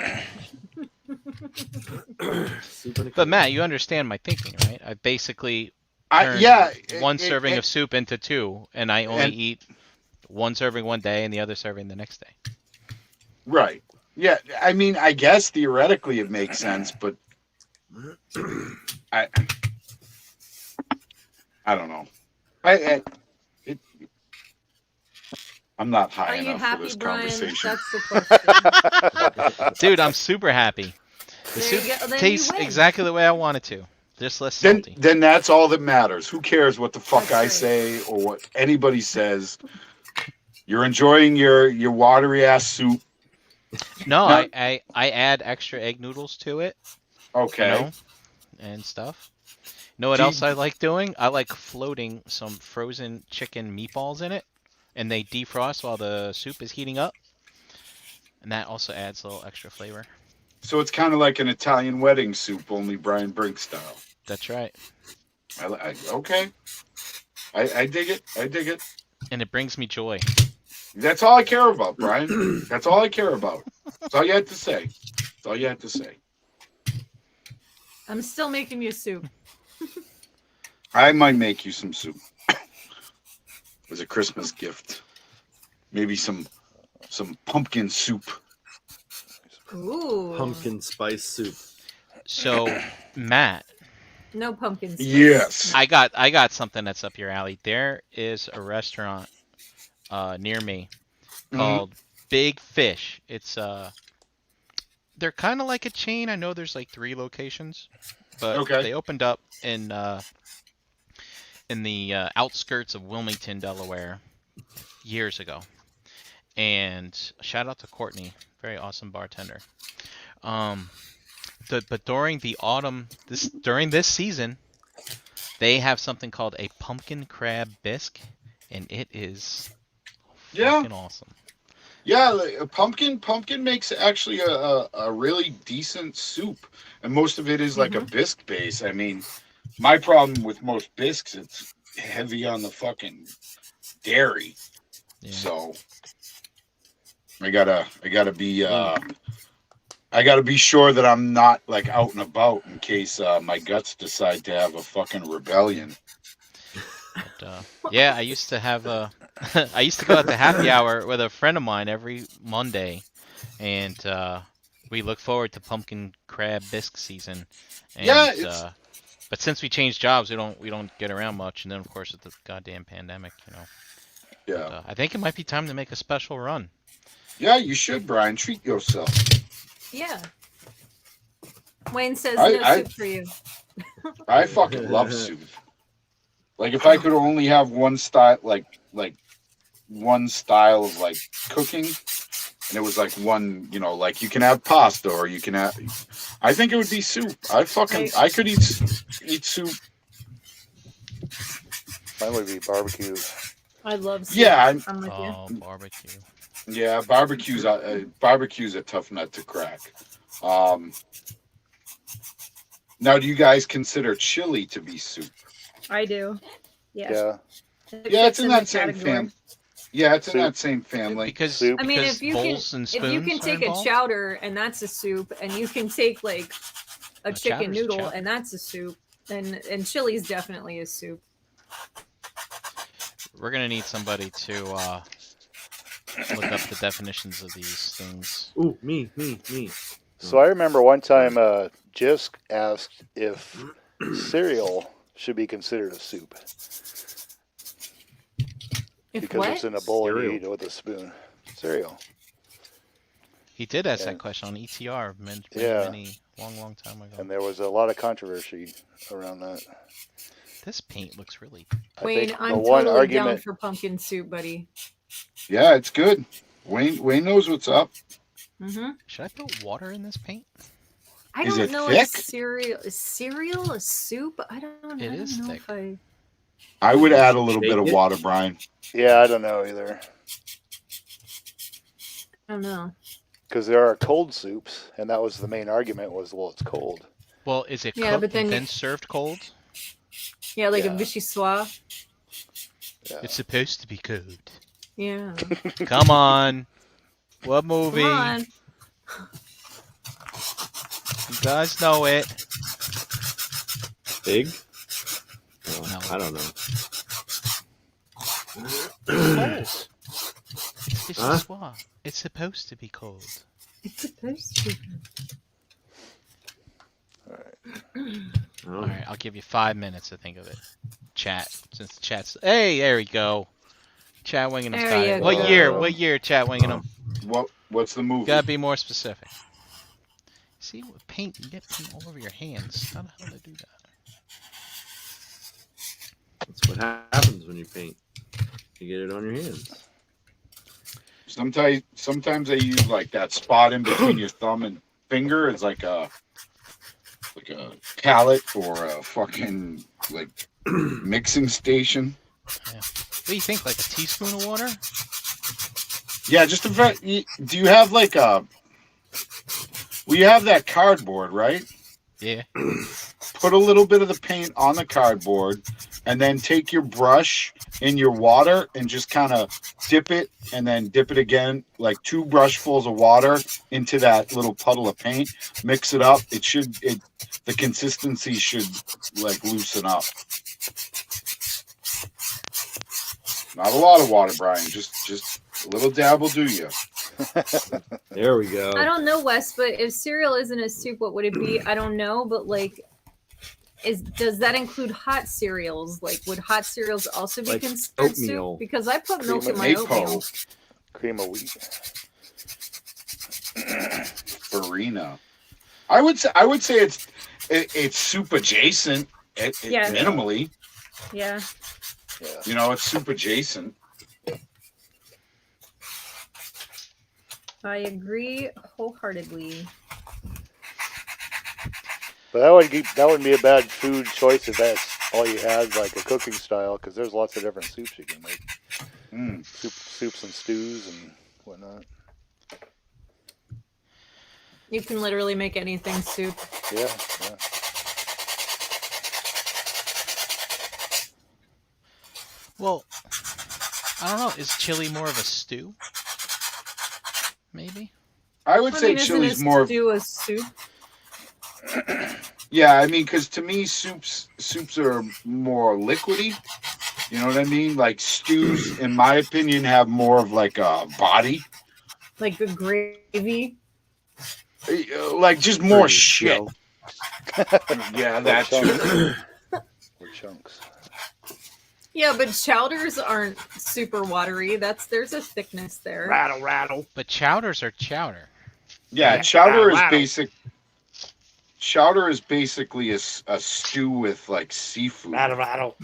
Soup in a But can. Matt, you understand my thinking, right? I basically turn Yeah. one serving of soup into two, and I only eat one serving one day and the other serving the next day. Right. Yeah. I mean, I guess theoretically it makes sense, but I don't know. I'm not high Are you enough for happy, this Brian? conversation. That's the question. Dude, I'm super happy. The There you soup go, then you tastes win. exactly the way I want it to. Just less Then, salty. then that's all that matters. Who cares what the fuck That's I right. say or what anybody says? You're enjoying your watery ass soup. No, No. I add extra egg noodles to it, Okay. you know, and stuff. You know what Do you- else I like doing? I like floating some frozen chicken meatballs in it, and they defrost while the soup is heating up. And that also adds a little extra flavor. So it's kind of like an Italian wedding soup, only Brian Brink style. That's right. Okay. I dig it. I dig it. And it brings me joy. That's all I care about, Brian. That's all I care about. That's all you had to say. That's all you had to say. I'm still making you soup. I might make you some soup as a Christmas gift. Maybe some pumpkin soup. Ooh. Pumpkin spice soup. So, Matt, No pumpkin spice. Yes. I got something that's up your alley. There is a restaurant near me called Big Fish. It's they're kind of like a chain. I know there's like 3 locations, but Okay. they opened up in the outskirts of Wilmington, Delaware, years ago. And shout out to Courtney, very awesome bartender. But during the autumn, during this season, they have something called a pumpkin crab bisque, and it is Yeah. fucking awesome. Yeah, like, a pumpkin makes actually a really decent soup, and most of it is like a bisque base. I mean, my problem with most bisques, it's heavy on the fucking dairy. Yeah. So I gotta be sure that I'm not like out and about in case my guts decide to have a fucking rebellion. But, yeah, I used to have I used to go out to happy hour with a friend of mine every Monday, and we look forward to pumpkin crab bisque season. And, Yeah, it's- but since we changed jobs, we don't get around much, and then of course with the goddamn pandemic, you know. Yeah, But, I think it might be time to make a special run. yeah, you should, Brian. Treat yourself. Yeah. Wayne says I- no I- soup for you. I fucking love soup. Like if I could only have one style, like one style of like cooking, and it was like one, you know, like you can have pasta or you can have. I think it would be soup. I could eat soup. Mine would be barbecue. I love soup. Yeah, I'm with you. Oh, barbecue. Yeah, barbecue's a tough nut to crack. Now, do you guys consider chili to be soup? I do. Yeah. Yeah. It Yeah, it's fits in the that same category. family. Yeah, it's in Soup. that same family. Because Soup. I mean, because if you bowls can, and if spoons you can are take a involved? chowder and that's a soup, and you can take like a chicken chowder's a noodle chowder. and that's a soup, and chili's definitely a soup. We're gonna need somebody to look up the definitions of these things. Ooh, me. So I remember one time Jisk asked if cereal should be considered a soup If because what? it's in a bowl and you Cereal. eat it with a spoon. Cereal. He did ask Yeah. that question on ETR Yeah. many long time ago. And there was a lot of controversy around that. This paint looks really. I Wayne, think I'm the one totally down argument. for pumpkin soup, buddy. Yeah, it's good. Wayne knows what's up. Mm-hmm. Should I put water in this paint? I Is don't it know thick? if cereal a soup. I don't It is know thick. if I. I would add a little Shake bit of it. water, Brian. Yeah, I don't know either. I don't know. Because there are cold soups, and that was the main argument was, well, it's cold. Well, is it Yeah, cooked but then and you- then served cold? Yeah, like Yeah. a vichyssoise. Yeah. It's supposed to be cold. Yeah. Come on. What movie? Come on. You guys know it. Big? No. I don't know. Cold. It's Huh? Vichyssoise. It's supposed to be cold. It's supposed to. Oh. Alright, I'll give you 5 minutes to think of it. Chat. Since the chat's. Hey, there we go. Chat winging him's There got you it. What go. year? What year, chat winging him? What's the movie? Gotta be more specific. See, with paint, you get paint all over your hands. How the hell do I do that? That's what happens when you paint. You get it on your hands. Sometimes I use like that spot in between your thumb and finger as like a palette or a fucking like mixing station. What do you think? Like a teaspoon of water? Yeah, just do you have like a? Well, you have that cardboard, right? Yeah. Put a little bit of the paint on the cardboard, and then take your brush in your water and just kind of dip it, and then dip it again, like 2 brushfuls of water into that little puddle of paint. Mix it up. The consistency should like loosen up. Not a lot of water, Brian. Just a little dab will do you. There we go. I don't know, Wes, but if cereal isn't a soup, what would it be? I don't know, but like, does that include hot cereals? Like, would hot cereals also be Like considered oatmeal. soup? Because I put milk Cream in of my oatmeal. Cream of wheat. Farina. I would say it's soup adjacent. Yeah. Minimally, Yeah. Yeah. it's soup adjacent. I agree wholeheartedly. But that wouldn't be a bad food choice if that's all you had, like a cooking style, because there's lots of different soups you can make. Soups and stews and whatnot. You can literally make anything soup. Yeah. Well, I don't know. Is chili more of a stew? Maybe. I would I say mean, isn't chili's a more. stew a soup? Yeah, I mean, because to me, soups are more liquidy. You know what I mean? Like stews, in my opinion, have more of like a body, Like the gravy? like just more There you shit. go. Yeah, that too. Or chunks. Yeah, but chowders aren't super watery. There's a thickness there. Rattle, rattle. But chowders are chowder. Yeah, chowder is Wow. basic. Chowder is basically a stew with like seafood. Rattle, rattle.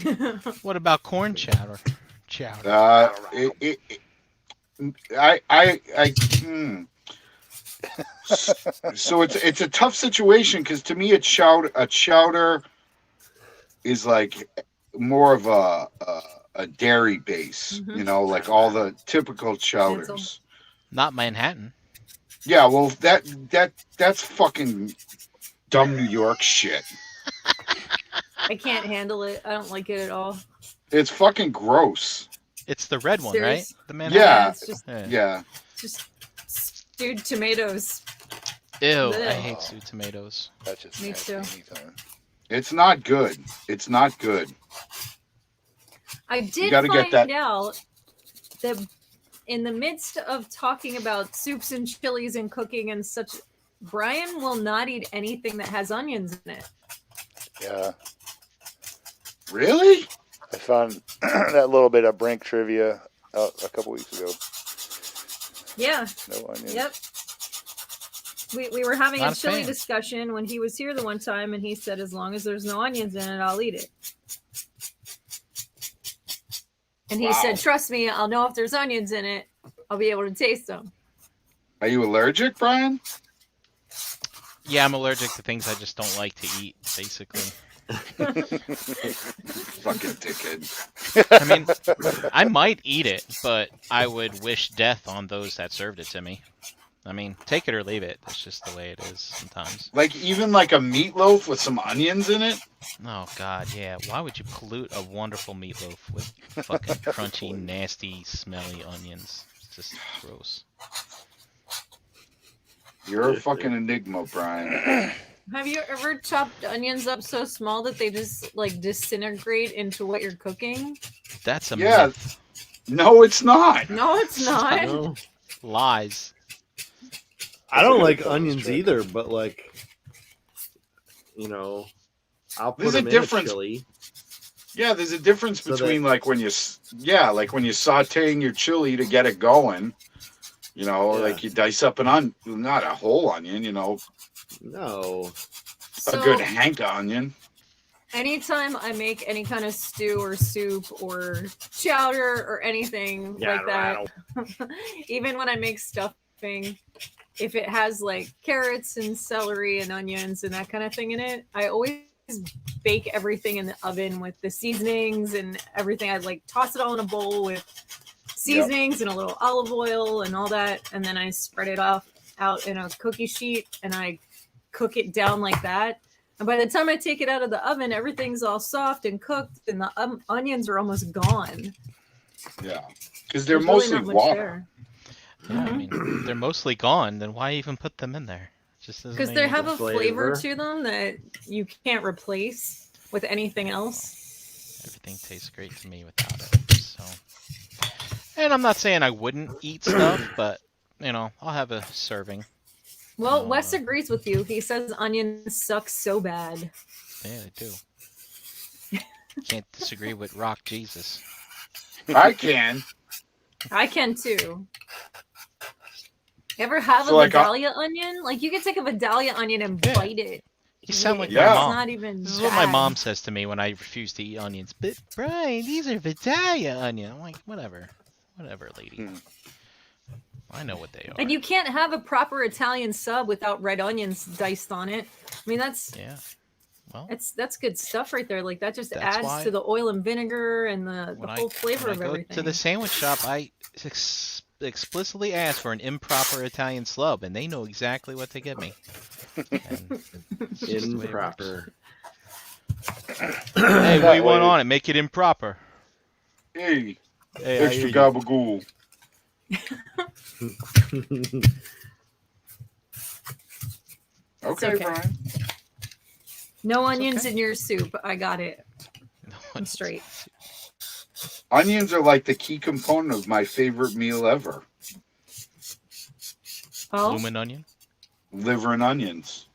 What about corn chowder? Chowder. So it's a tough situation because to me a chowder is like more of a dairy base, Mhm. like all the typical chowders. Not Manhattan. Yeah, well, that's fucking dumb New York shit. I can't handle it. I don't like it at all. It's fucking gross. It's the red one, right? Serious? The Manhattan. Yeah. It's just Yeah. stewed tomatoes. Ew, I Blech. hate stewed tomatoes. That's just Me nasty too. anytime. It's not good. It's not good. I did gotta get find that- out that in the midst of talking about soups and chilies and cooking and such, Brian will not eat anything that has onions in it. Yeah. Really? I found that little bit of Brink trivia out a couple weeks ago. Yeah. No onions. Yep. We were having Not a a chili fan. discussion when he was here the one time, and he said, as long as there's no onions in it, I'll eat it. And he Wow. said, trust me, I'll know if there's onions in it. I'll be able to taste them. Are you allergic, Brian? Yeah, I'm allergic to things I just don't like to eat, basically. Fucking dickhead. I mean, I might eat it, but I would wish death on those that served it to me. I mean, take it or leave it. That's just the way it is sometimes. Like even like a meatloaf with some onions in it? Oh, God, yeah. Why would you pollute a wonderful meatloaf with fucking crunchy, nasty, smelly onions? It's just gross. You're a fucking enigma, Brian. Have you ever chopped onions up so small that they just like disintegrate into what you're cooking? That's a Yeah. myth. No, it's not. No, it's not. No, Lies. I don't That's a like good onions trick. either, but like, I'll put There's a them in difference. a chili. Yeah, there's a difference So that- between like when you sauteing your chili to get it going. You know, Yeah. like you dice up not a whole onion, No, So a good hank onion. anytime I make any kind of stew or soup or chowder or anything Yeah, like that, even when I make stuffing, if it has like carrots and celery and onions and that kind of thing in it, I always bake everything in the oven with the seasonings and everything. I'd like toss it all in a bowl with seasonings and a little olive oil and all that, and then I spread it out in a cookie sheet and I cook it down like that. And by the time I take it out of the oven, everything's all soft and cooked, and the onions are almost gone. Yeah, because they're There's really mostly not much water. there. Yeah, I mean, they're mostly gone. Then why even put them in there? Just doesn't Because make they any have a sense. flavor Flavor. to them that you can't replace with anything else. Everything tastes great to me without it. So, and I'm not saying I wouldn't eat stuff, but I'll have a serving. Well, Wes agrees with you. He says onions suck so bad. Yeah, they do. Can't disagree with Rock Jesus. I can. I can too. Ever have So, a like, Vidalia onion? Like you can take a Vidalia onion and Yeah. bite it. You sound like Yeah. my It's mom. not even. This is what my bad. mom says to me when I refuse to eat onions. But Brian, these are Vidalia onion. I'm like, whatever, lady. Hmm. I know what they are. And you can't have a proper Italian sub without red onions diced on it. I mean, that's Yeah. Well, that's good stuff right there. Like that just That's adds why to the oil and vinegar and the when whole flavor when of I go everything. to the sandwich shop, I explicitly ask for an improper Italian slub, and they know exactly what to give me. And it's just the way it works. improper. Hey, what do you want way- on it? Make it improper. Hey, Hey, I extra hear you. gabagool. Okay, okay. Brian. No onions okay. in your soup. I got it. No I'm one's- straight. Onions are like the key component of my favorite meal ever. Oh, Bloomin' onion. Liver and onions.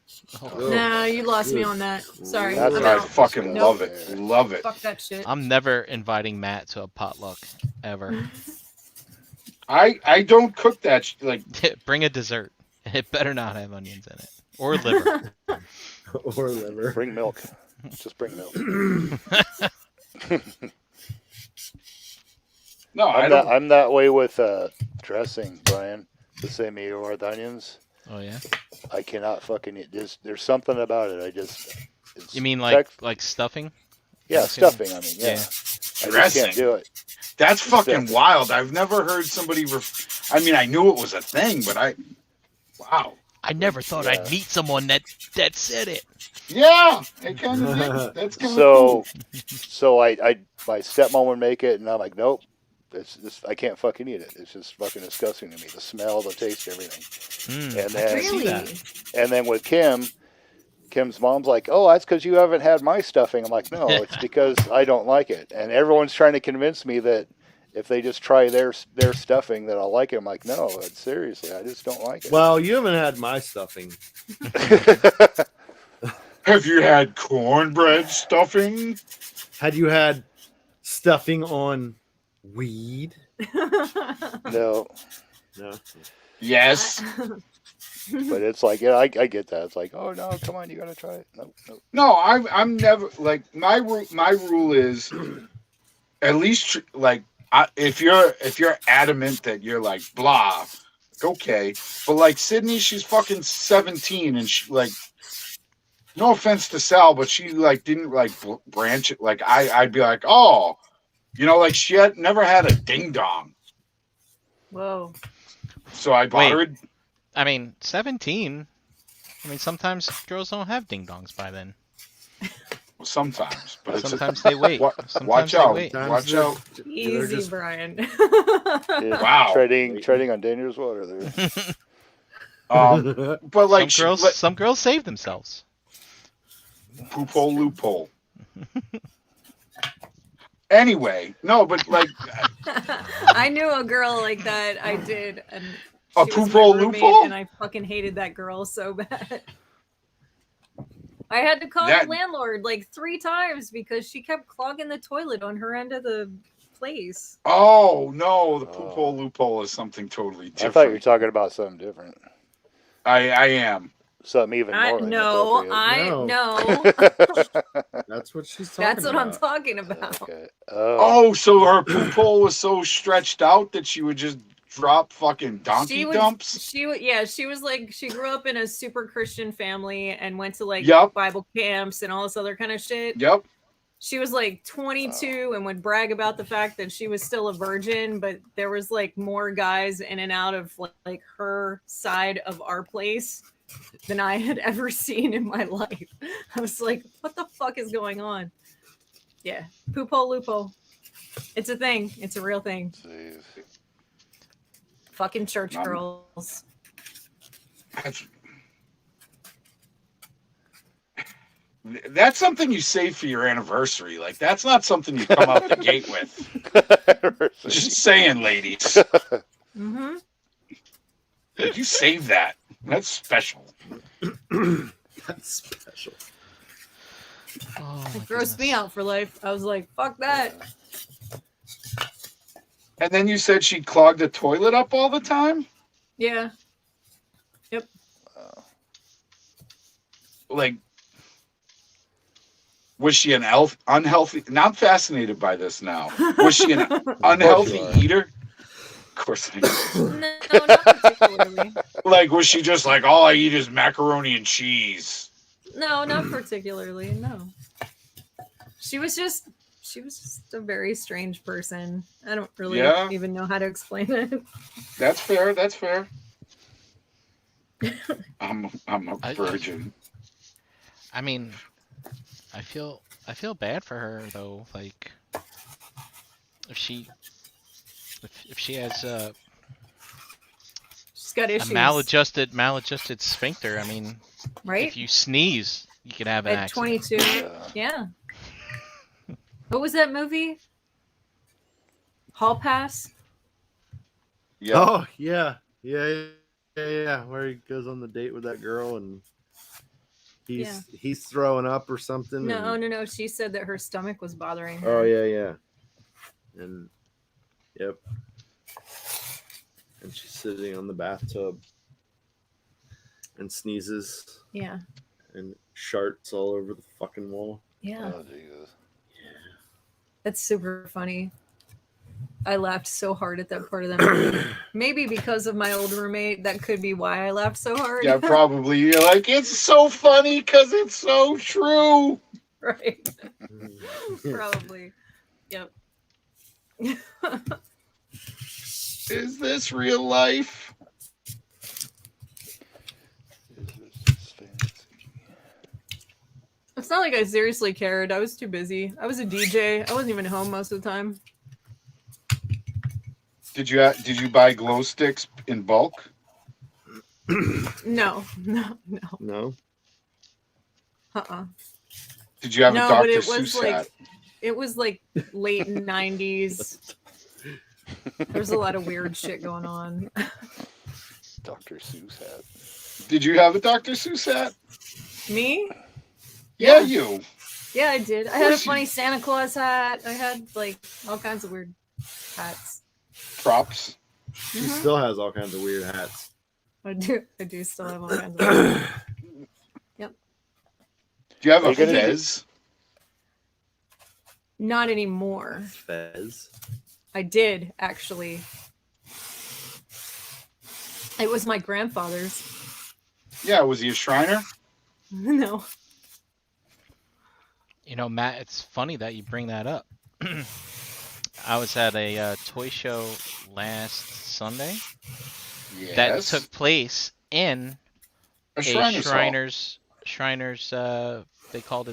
Oh, no, you lost me on that. Sorry. That's I'm I out. fucking Nope. love it. Love it. Fuck that shit. I'm never inviting Matt to a potluck ever. I don't cook that like Bring a dessert. It better not have onions in it or liver. Or liver. Bring milk. Just bring milk. no, I don't. I'm that way with dressing, Brian. The same you are with onions. Oh yeah. I cannot fucking eat. There's something about it. It's You mean like tech- stuffing? yeah, okay. stuffing. I mean, yeah. Yeah. I just Dressing. can't do it. That's fucking Sick. wild. I've never heard somebody. I mean, I knew it was a thing, but wow. I never thought Yeah. I'd meet someone that said it. Yeah, it kind of did. That's kind of So, cool. so my stepmom would make it, and I'm like, nope, I can't fucking eat it. It's just fucking disgusting to me. The smell, the taste, everything. And I then, can see that. Really? and then with Kim's mom's like, oh, that's because you haven't had my stuffing. I'm like, no, it's because I don't like it. And everyone's trying to convince me that if they just try their stuffing, that I'll like it. I'm like, no, seriously, I just don't like it. Well, you haven't had my stuffing. Have you had cornbread stuffing? Had you had stuffing on weed? No, No. Yes. but it's like, yeah, I get that. It's like, oh no, come on, you gotta try it. Nope. No, I'm never like my rule is at least like if you're adamant that you're like blah, okay, but like Sydney, she's fucking 17 and she like, no offense to Sal, but she like didn't like branch it. Like I'd be like, oh, like she had never had a ding dong, Whoa. so I bought her. I mean, 17. I mean, sometimes girls don't have ding dongs by then. Sometimes, but it's Sometimes they wait. Sometimes watch they out. wait. Watch out. Easy, just- Brian. Yeah, Wow. treading on dangerous water there. But like some girls save themselves. Poophole loophole. Anyway, no, but like I knew a girl like that. I did. And a she was my poophole roommate, loophole. and I fucking hated that girl so bad. I had to call That- the landlord like 3 times because she kept clogging the toilet on her end of the place. Oh no, the poophole loophole is something totally different. I thought you were talking about something different. I am. Something even more No, inappropriate. That's what she's talking That's what I'm about. talking about. Okay. Oh, so her poophole was so stretched out that she would just drop fucking donkey dumps. She was like, she grew up in a super Christian family and went to like Yep. Bible camps and all this other kind of shit. Yep. She was like 22 and would brag about the fact that she was still a virgin, but there was like more guys in and out of like her side of our place than I had ever seen in my life. I was like, what the fuck is going on? Yeah. Poophole loophole. It's a thing. It's a real thing. Jeez. Fucking church girls. That's something you save for your anniversary. Like that's not something you come out the gate with. Just saying, ladies. Mm-hmm. You save that. That's special. That's special. Oh, my It grossed me out for life. I was like, fuck that. And then you said she clogged the toilet up all the time? Yeah. Yep. Like, was she an unhealthy? Now I'm fascinated by this now. Was she an unhealthy are. eater? Of course I am. No, not particularly. Like, was she just like, all I eat is macaroni and cheese? No, not particularly. No. She was just a very strange person. I don't really even know how to explain it. That's fair. That's fair. I'm a virgin. I mean, I feel bad for her though. Like, if she has She's got a issues. maladjusted sphincter. I mean, right? if you sneeze, you can have an At accident. 22. Yeah. What was that movie? Hall Pass? Yeah. Oh yeah. Where he goes on the date with that girl and he's throwing up or something. No. She said that her stomach was bothering her. Oh yeah. And yep. And she's sitting on the bathtub and sneezes Yeah. and sharts all over the fucking wall. Yeah. Oh Jesus. That's super funny. I laughed so hard at that part of that movie. Maybe because of my old roommate. That could be why I laughed so hard. Yeah, probably. You're like, it's so funny because it's so true. Right. Probably. Yep. Is this real life? Is this fancy? It's not like I seriously cared. I was too busy. I was a DJ. I wasn't even home most of the time. Did you buy glow sticks in bulk? No. No. Did you have No, a but Dr. it was Seuss like hat? it was like late 90s. There's a lot of weird shit going on. Dr. Seuss hat. Did you have a Dr. Seuss hat? Me? Yeah, Yeah. you. Yeah, I did. I had a course you- funny Santa Claus hat. I had like all kinds of weird hats. Props. She Mhm. still has all kinds of weird hats. I do still have all kinds of weird hats. Do you have Are a you gonna do- fez? Not anymore. Fez. I did actually. It was my grandfather's. Yeah, was he a Shriner? No. You know, Matt, it's funny that you bring that up. I was at a toy show last Sunday Yes. that took place in a a Shriner's Hall. Shriners. They call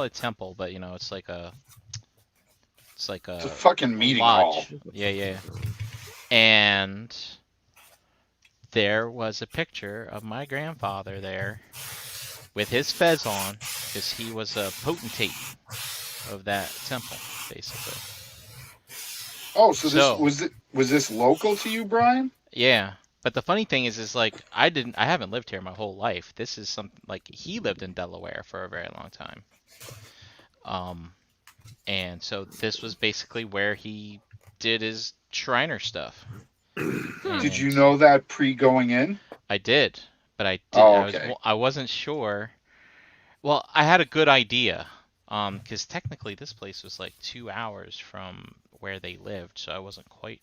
it temple, but you know, it's like a It's a fucking meeting hall. lodge. Yeah. And there was a picture of my grandfather there with his fez on, because he was a potentate of that temple, basically. Oh, so So- was this local to you, Brian? Yeah, but the funny thing is like I haven't lived here my whole life. This is something like he lived in Delaware for a very long time. And so this was basically where he did his Shriner stuff. Did you And know that pre-going in? I did, but I did. Oh, okay. I wasn't sure. Well, I had a good idea, because technically this place was like 2 hours from where they lived, so I wasn't quite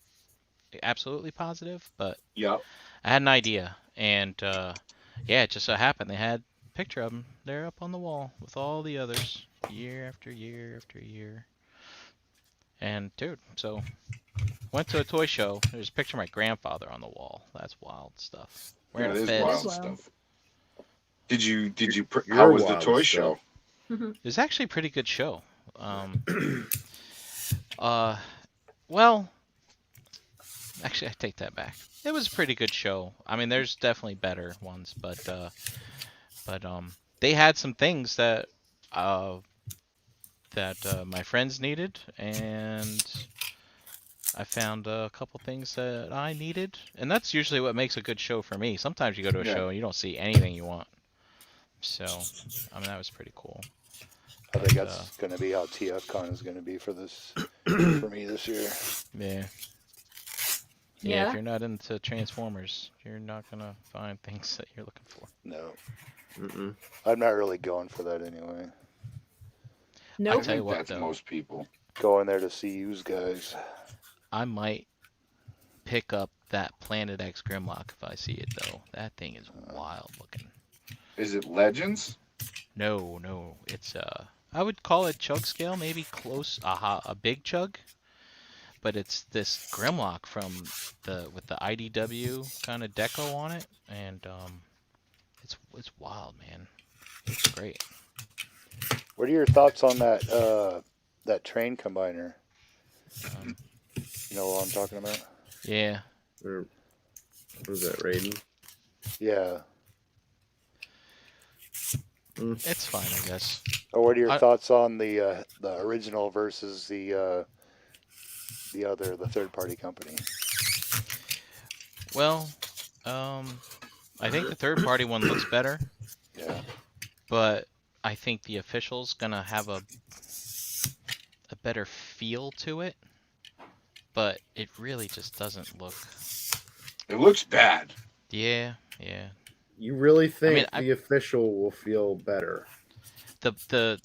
absolutely positive, but Yep. I had an idea, and yeah, it just so happened they had a picture of him there up on the wall with all the others, year after year after year. And dude, so went to a toy show. There's a picture of my grandfather on the wall. That's wild stuff. Yeah, Wearing it a is fez. wild Wow. stuff. Did you You're how was the wild toy stuff. show? It was actually a pretty good show. Well, actually, I take that back. It was a pretty good show. I mean, there's definitely better ones, but they had some things that my friends needed, and I found a couple things that I needed, and that's usually what makes a good show for me. Sometimes you go to a Yeah. show and you don't see anything you want. So, I mean, that was pretty cool. I think But, that's going to be how TFCon is going to be for me this year. Yeah. Yeah, Yeah. if you're not into Transformers, you're not gonna find things that you're looking for. No, Mm-mm. I'm not really going for that anyway. I Nope. tell you think what, that's though. most people. Going there to see you guys. I might pick up that Planet X Grimlock if I see it, though. That thing is wild looking. Is it Legends? No, it's I would call it chug scale, maybe close, a big chug. But it's this Grimlock with the IDW kind of deco on it, and it's wild, man. It's great. What are your thoughts on that train combiner? Um, You know what I'm talking about? yeah, Or what is that, Raiden? Yeah. it's fine, I guess. Or what are your I- thoughts on the original versus the third party company? Well, I think the third party one looks better, Yeah. but I think the official's gonna have a better feel to it. But it really just doesn't look. It looks bad. Yeah. You really think mean, the official will feel better? The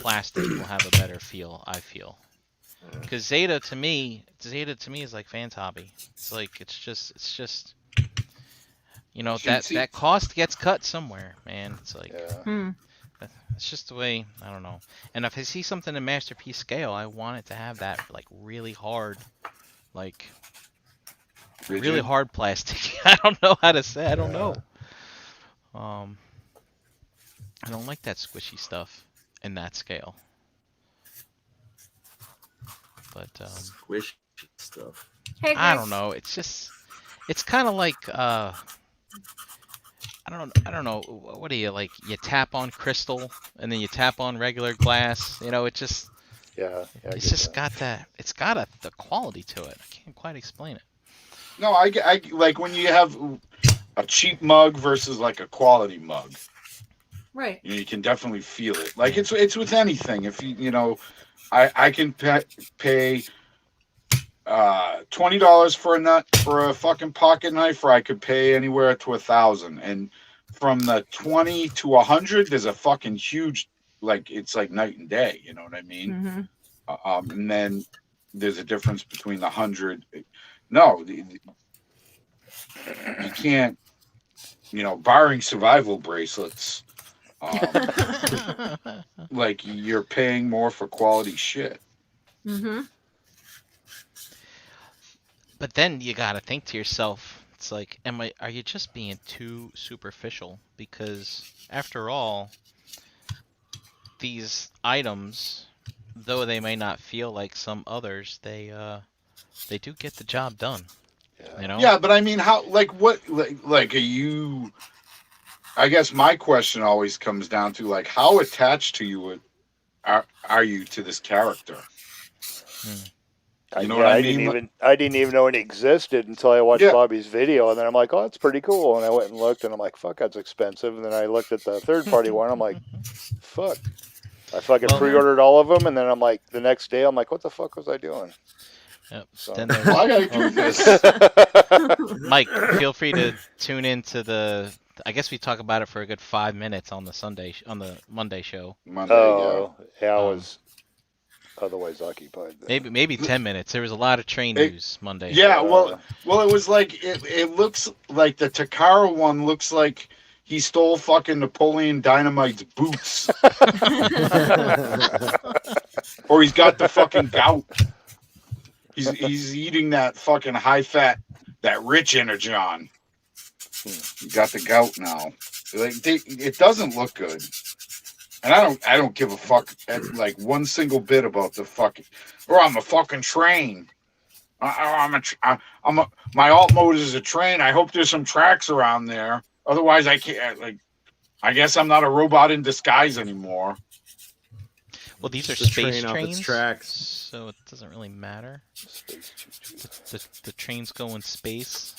plastic will have a better feel, I feel. Because Zeta to me is like fans hobby. It's like it's just you know, Cutesy. that cost gets cut somewhere, man. It's like Yeah. it's just the way, I don't know. And if I see something in masterpiece scale, I want it to have that like really hard, like Did really you? hard plastic. I don't know how to say. I don't know. I don't like that squishy stuff in that scale. But Squish stuff. Hey, I Greg. don't know. It's kind of like I don't know. What do you like? You tap on crystal and then you tap on regular glass. You know, it just Yeah, I it's get just that. got that. It's got the quality to it. I can't quite explain it. No, I like when you have a cheap mug versus like a quality mug. Right. You can definitely feel it. Like it's with anything. If you know, I can pay $20 for a fucking pocket knife, or I could pay anywhere to 1,000. And from the 20 to 100, there's a fucking huge, like it's like night and day. You know what I mean? Mm-hmm. And then there's a difference between the 100. No, you can't. You know, barring survival bracelets, like you're paying more for quality shit. Mm-hmm. But then you gotta think to yourself, it's like, are you just being too superficial? Because after all, these items, though they may not feel like some others, they do get the job done. Yeah. You know? Yeah, but I mean, how? Like, what? Like, are you? I guess my question always comes down to like, how attached to you are you to this character? You know what I mean? I didn't even know it existed until I watched Yeah. Bobby's video, and then I'm like, oh, that's pretty cool. And I went and looked, and I'm like, fuck, that's expensive. And then I looked at the third party one. I'm like, fuck. I fucking Well- pre-ordered all of them, and then I'm like, the next day, I'm like, what the fuck was I doing? Yep. So- Then Why gotta do this? Mike, feel free to tune into the. I guess we talk about it for a good 5 minutes on the Monday show. Monday, Oh, yeah, I Um, was otherwise occupied. Then. Maybe 10 minutes. There was a lot of train It- news Monday. yeah. Well, it was like it looks like the Takara one looks like he stole fucking Napoleon Dynamite's boots, or he's got the fucking gout. He's eating that fucking high fat, that rich energon. He got the gout now. Like it doesn't look good, and I don't give a fuck like one single bit about the fucking. Or I'm a fucking train. My alt mode is a train. I hope there's some tracks around there. Otherwise, I can't. Like, I guess I'm not a robot in disguise anymore. Well, these are It's a train space off its trains, tracks. so it doesn't really matter. The trains go in space.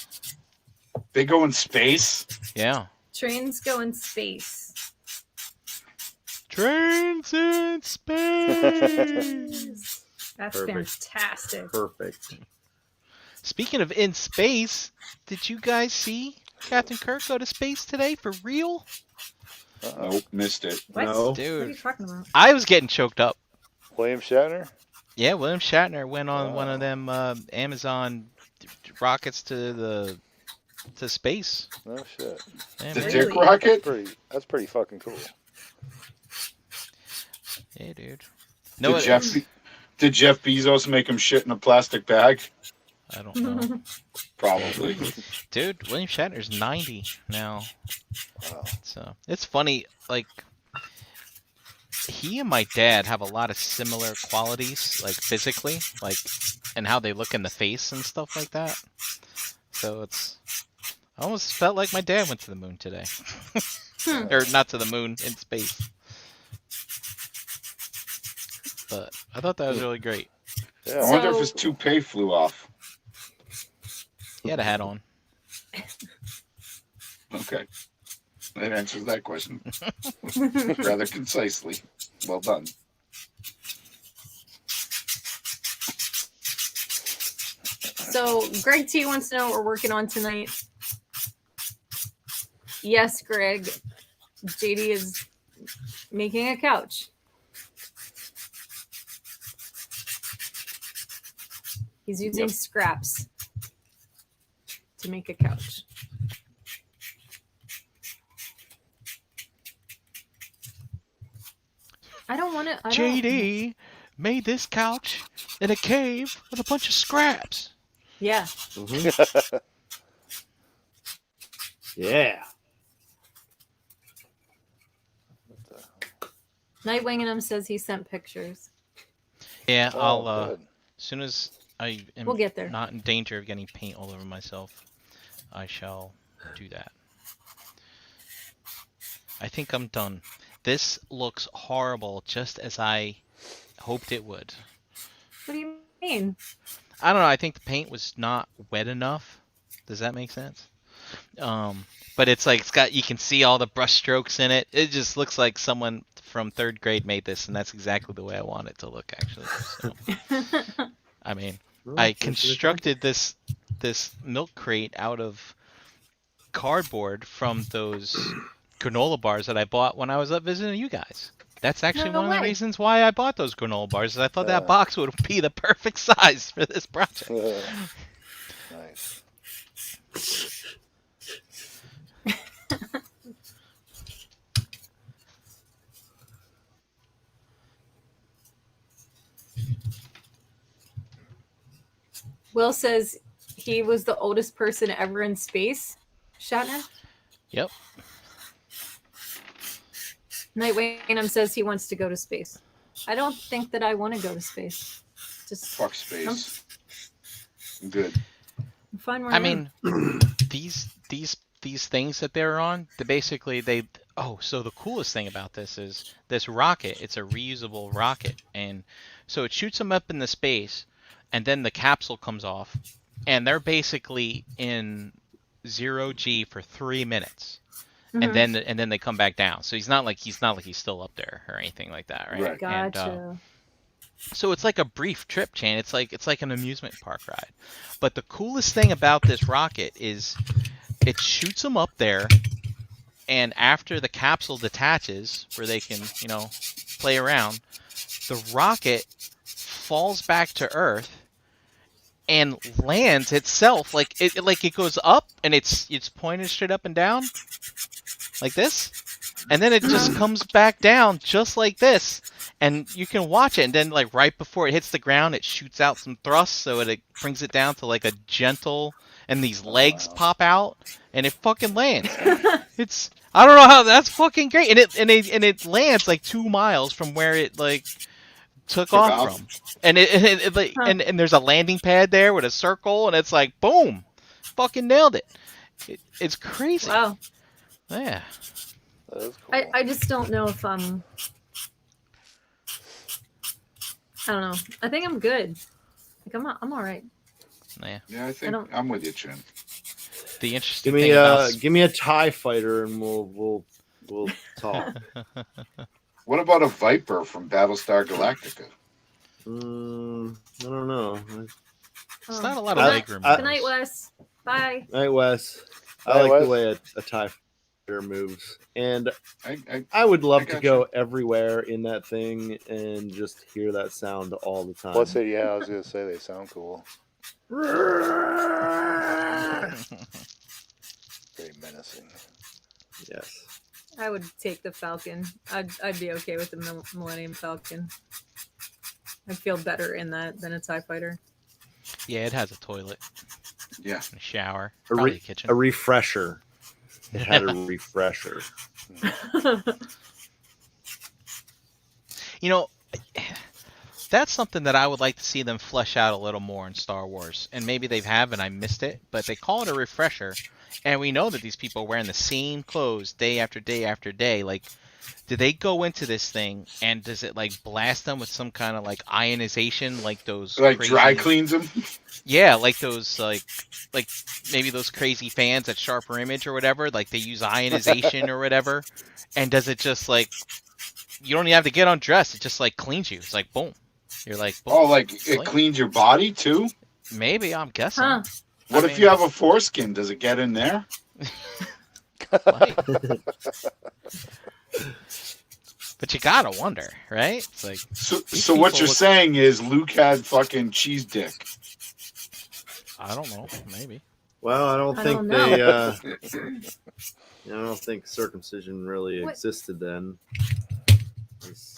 They go in space. Yeah. Trains go in space. Trains in space. That's Perfect. fantastic. Perfect. Speaking of in space, did you guys see Captain Kirk go to space today for real? Nope, missed it. What? No. What are you Dude, talking about? I was getting choked up. William Shatner? Yeah, William Shatner went on one of Wow. them Amazon rockets to space. No shit. Yeah, The man. Really? dick rocket. That's pretty fucking cool. Yeah, dude. No, Did Jeff Bezos make him shit in a plastic bag? I don't know. Probably. Dude, William Shatner's 90 now. Wow. So it's funny, like he and my dad have a lot of similar qualities, like physically, like and how they look in the face and stuff like that. So I almost felt like my dad went to the moon today. Or not to the moon, in space. But I thought that was really great. I Yeah. wonder if So- his toupee flew off. He had a hat on. Okay. That answers that question rather concisely. Well done. So Greg T wants to know what we're working on tonight. Yes, Greg. JD is making a couch. He's using Yep. scraps to make a couch. I don't want to. JD made this couch in a cave with a bunch of scraps. Yeah. Mhm. Yeah. Nightwingingham says he sent pictures. Yeah, Oh, I'll good. as soon as I am We'll get there. not in danger of getting paint all over myself, I shall do that. I think I'm done. This looks horrible, just as I hoped it would. What do you mean? I don't know. I think the paint was not wet enough. Does that make sense? But it's like you can see all the brush strokes in it. It just looks like someone from 3rd grade made this, and that's exactly the way I want it to look, actually. So, I mean, Well, I that's a good constructed this milk crate out of cardboard from those granola bars that I bought when I was up visiting you guys. That's actually No one of the way. reasons why I bought those granola bars. Is I thought Yeah. that box would be the perfect size for this project. Nice. Will says he was the oldest person ever in space. Shatner. Yep. Nightwingham says he wants to go to space. I don't think that I want to go to space. Just Fuck space. I'm good. I'm fine where I I am. mean, these things that they're on, so the coolest thing about this is this rocket. It's a reusable rocket, and so it shoots them up in the space, and then the capsule comes off, and they're basically in 0G for 3 minutes, Mhm. and then they come back down. So he's not like he's still up there or anything like that, right? Right. And, Gotcha. so it's like a brief trip, Chan. It's like an amusement park ride. But the coolest thing about this rocket is it shoots them up there, and after the capsule detaches, where they can, play around, the rocket falls back to Earth and lands itself like it goes up and it's pointed straight up and down like this, and then it just comes back down just like this, and you can watch it, and then like right before it hits the ground it shoots out some thrust, so it brings it down to like a gentle, and these legs wow. pop out and it fucking lands. It's, I don't know how, that's fucking great, and it lands like 2 miles from where it like took off from, and it like, and there's a landing pad there with a circle, and it's like boom, fucking nailed it. It's crazy. Wow. Yeah. That is cool. I just don't know if I don't know. I think I'm good. Like I'm all right. Yeah. Yeah, I think don't- I'm with you, Chin. The interesting Give me thing about give me a TIE fighter and we'll talk. What about a Viper from Battlestar Galactica? I don't know. it's not a lot of I- leg room. I- Good night, Wes. Bye. Night Wes. I Night, like Wes. the way a TIE fighter moves, and I I would love I to gotcha. go everywhere in that thing and just hear that sound all the time. What's it? Yeah, I was gonna say they sound cool. Very menacing. Yes. I would take the Falcon. I'd be okay with the Millennium Falcon. I'd feel better in that than a TIE fighter. Yeah, it has a toilet, yeah. and a shower, A probably a kitchen. A refresher. It had a refresher. You know, that's something that I would like to see them flesh out a little more in Star Wars. And maybe they have and I missed it, but they call it a refresher. And we know that these people are wearing the same clothes day after day after day. Like, do they go into this thing and does it like blast them with some kind of like ionization, like those Like crazy... dry cleans them? Yeah, like those like maybe those crazy fans at Sharper Image or whatever, like they use ionization or whatever. And does it just like, you don't even have to get undressed, it just like cleans you. It's like boom. You're like boom. Oh, like it Clean. cleans your body too? Maybe, I'm guessing. Huh. What I if mean- you have a foreskin? Does it get in there? Like, but you gotta wonder, right? It's like, So These what people you're look- saying is Luke had fucking cheese dick. I don't know, maybe. Well, I don't I think don't they. know. I don't think circumcision really What? existed then.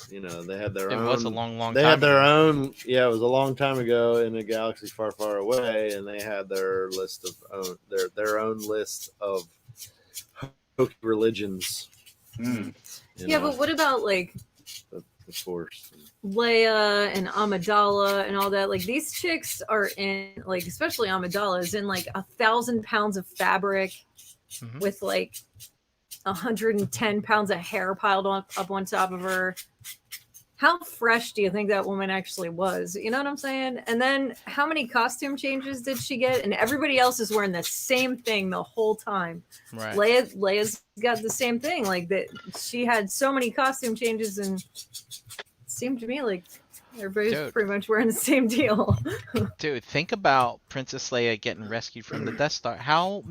They had their It own. was a long They time had their ago. own. Yeah, it was a long time ago in a galaxy far, far away, and they had their list of their own list of hokey religions. Mm. Yeah, but what about like the Force? Leia and Amidala and all that? Like these chicks are in, like, especially Amidala is in like 1,000 pounds of fabric Mhm. with like 110 pounds of hair piled up on top of her. How fresh do you think that woman actually was? You know what I'm saying? And then how many costume changes did she get? And everybody else is wearing the same thing the whole time. Right. Leia's got the same thing. Like that, she had so many costume changes, and it seemed to me like everybody's Dude. pretty much wearing the same deal. Dude, think about Princess Leia getting rescued from the Death Star. How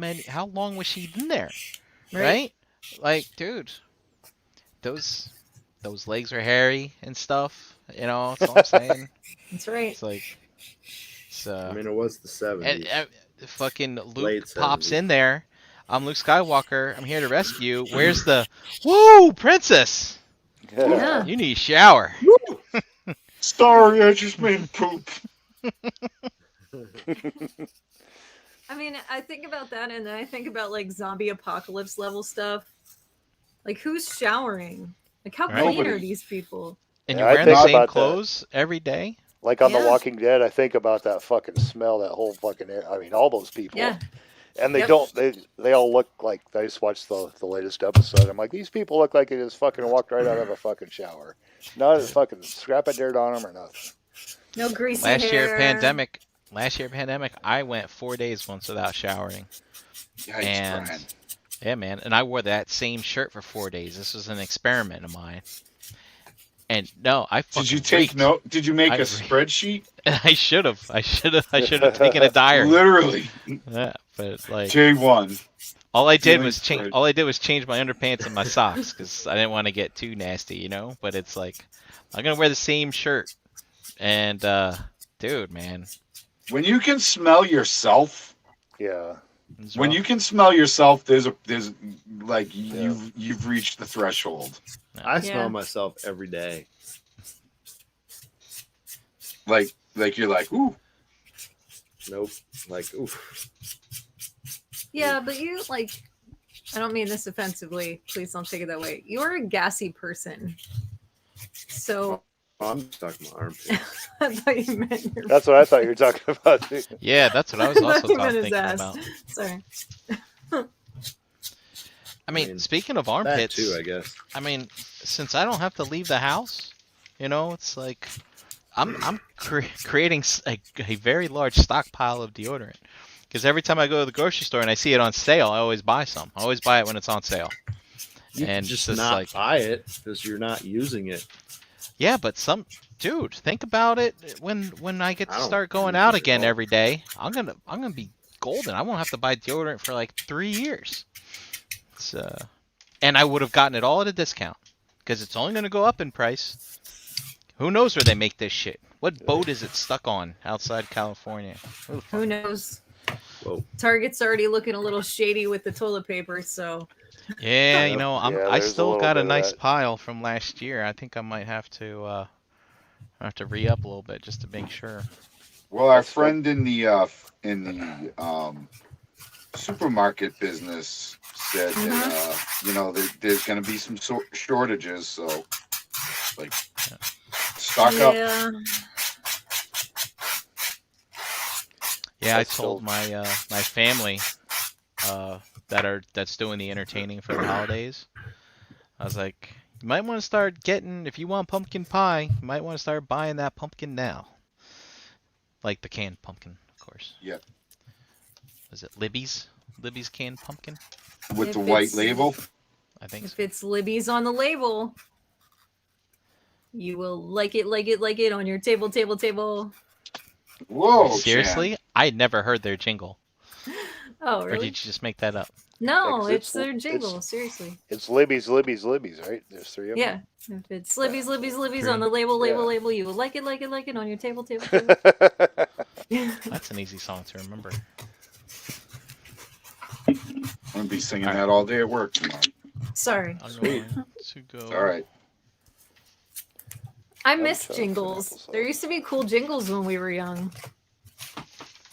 long was she in there? Right? Like, dude, those legs are hairy and stuff. You know, that's all I'm saying. That's right. It's like, I mean, it was the 70s. fucking Luke Late pops 70s. in there. I'm Luke Skywalker. I'm here to rescue. Where's the woo, princess? Yeah. You need a shower. Sorry, I just made poop. I mean, I think about that, and then I think about like zombie apocalypse level stuff. Like, who's showering? Like, how Right. clean are Nobody. these people? And Yeah, you're I wearing the think same about that. clothes every day. Like on The Yeah. Walking Dead, I think about that fucking smell, that whole fucking air. I mean, all those people. Yeah. And they Yep. don't. They all look like. I just watched the latest episode. I'm like, these people look like they just fucking walked right out of a fucking shower. Not a fucking scrap of dirt on them or nothing. No greasy Last hair. year pandemic, I went 4 days once without showering. Yikes, And Brian. yeah, man, and I wore that same shirt for 4 days. This was an experiment of mine. And no, I fucking Did you take reeked. note? Did you make I a reeked. spreadsheet? I should have taken a diary. Literally. Yeah, but like J1. all I did feeling was spread. change my underpants and my socks because I didn't want to get too nasty, you know. But it's like I'm gonna wear the same shirt, and dude, man, When you can smell yourself, Yeah. it's when rough. you can smell yourself, there's like Yeah. you've reached the threshold. I Yeah. smell myself every day. Like you're like, ooh, Nope. Like, oof. Yeah, but you, like, I don't mean this offensively. Please don't take it that way. You're a gassy person. So Oh, I'm just talking about armpits. I thought you meant your. That's what I thought you were talking about. Too. Yeah, that's what I was I thought also you meant his thinking ass. about. Sorry. I mean, mean, speaking of That armpits, too, I guess. I mean, since I don't have to leave the house, you know, it's like I'm creating a very large stockpile of deodorant because every time I go to the grocery store and I see it on sale, I always buy some. I always buy it when it's on sale. You And can just it's not like- buy it because you're not using it. Yeah, but dude, think about it. When I get I to don't start going use out it at again all. every day, I'm gonna be golden. I won't have to buy deodorant for like 3 years. It's and I would have gotten it all at a discount because it's only gonna go up in price. Who knows where they make this shit? What boat is it stuck on outside California? Who knows? Whoa. Target's already looking a little shady with the toilet paper, so Yeah, you Yep. know, Yeah, I there's a still little got bit a of nice that. pile from last year. I think I might have to re-up a little bit just to make sure. well, our That's good. friend in the supermarket business said that there's going to be some shortages, so like stock up. yeah. Yeah, I That's told still- my family that's doing the entertaining for the holidays. I was like, you might want to start getting, if you want pumpkin pie, you might want to start buying that pumpkin now. Like the canned pumpkin, of course. Yep. Is it Libby's? Libby's canned pumpkin? With If the white it's- label. I think so. If it's Libby's on the label, you will like it on your table. Whoa, Seriously? I had never heard their jingle. Oh, Or really? did you just make that up? No, 'cause it's it's- their it's- jingle. Seriously. It's Libby's, right? There's 3 of them. Yeah. If it's Libby's on the label, you will like it on your table. That's an easy song to remember. I'm gonna be singing that all day at work tomorrow. Sorry. I'm going to go. All right. I Lamb miss chop and jingles. applesauce. There used to be cool jingles when we were young.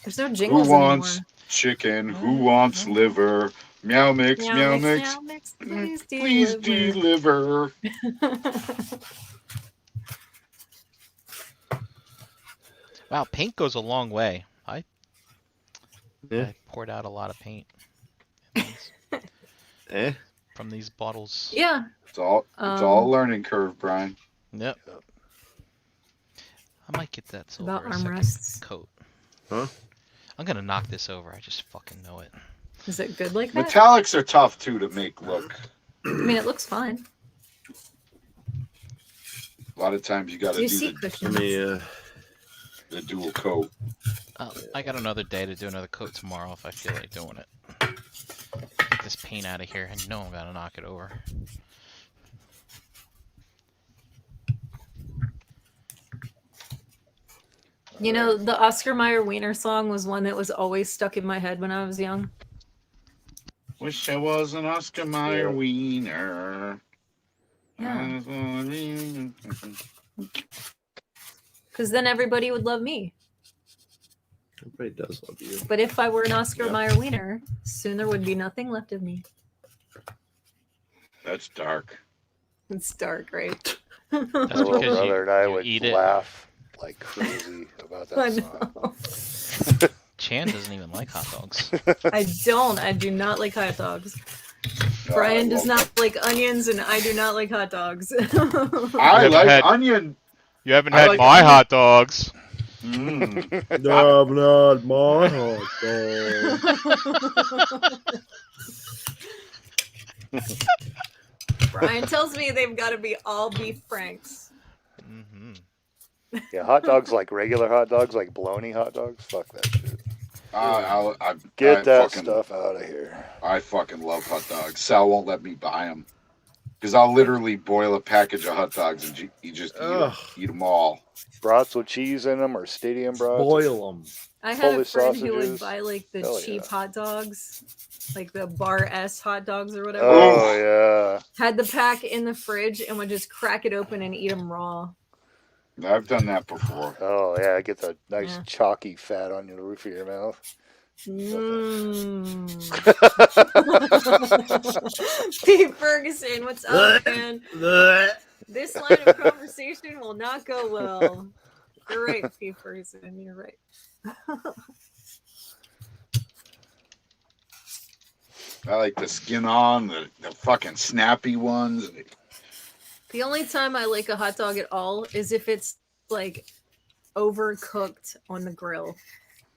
There's no Who jingles wants anymore. chicken? Who wants liver? Meow mix, meow mix. Meow mix, please Please deliver. deliver. Wow, paint goes a long way. Yeah. I poured out a lot of paint in these- from these bottles. Yeah. It's all a learning curve, Brian. Yep. I might get that silver About a second armrests. coat. Huh? I'm gonna knock this over. I just fucking know it. Is it good like that? Metallics are tough too to make look. I mean, it looks fine. A lot of times you got to You do see Let cushions. me the dual coat. I got another day to do another coat tomorrow if I feel like doing it. Get this paint out of here. I know I'm gonna knock it over. You know, the Oscar Mayer Wiener song was one that was always stuck in my head when I was young. Wish I was an Oscar Mayer Yeah. wiener. Yeah. Because then everybody would love me. everybody does love you. But if I were an Oscar Yeah. Mayer Wiener, soon there would be nothing left of me. That's dark. It's dark, right? My That's little because brother and I you would eat it. laugh like crazy about I that song. know. Chan doesn't even like hot dogs. I don't. I do not like hot dogs. Brian I does love not like onions, and I do not like hot dogs. I haven't like had- onion. You haven't I had like my onion. hot dogs. Mm. I'm not my hot dog. Brian tells me they've got to be all beef franks. Mm-hmm. Yeah, hot dogs like regular hot dogs, like bologna hot dogs. Fuck that shit. I Get that fucking, stuff out of here. I fucking love hot dogs. Sal won't let me buy them because I'll literally boil a package of hot dogs and you just Ugh. eat them all. Brats with cheese in them or stadium brats. Boil them. I had a Polish friend who would sausages. buy like the Hell cheap yeah. hot dogs, like the Bar S hot dogs or whatever. Oh yeah. Had the pack in the fridge and would just crack it open and eat them raw. I've done that before. Oh yeah. Get the nice Yeah. chalky fat on the roof of your mouth. Mm. Pete Ferguson, what's up, man? This line of conversation will not go well. You're right, Pete Ferguson. You're right. I like the skin on, the fucking snappy ones. The only time I like a hot dog at all is if it's like overcooked on the grill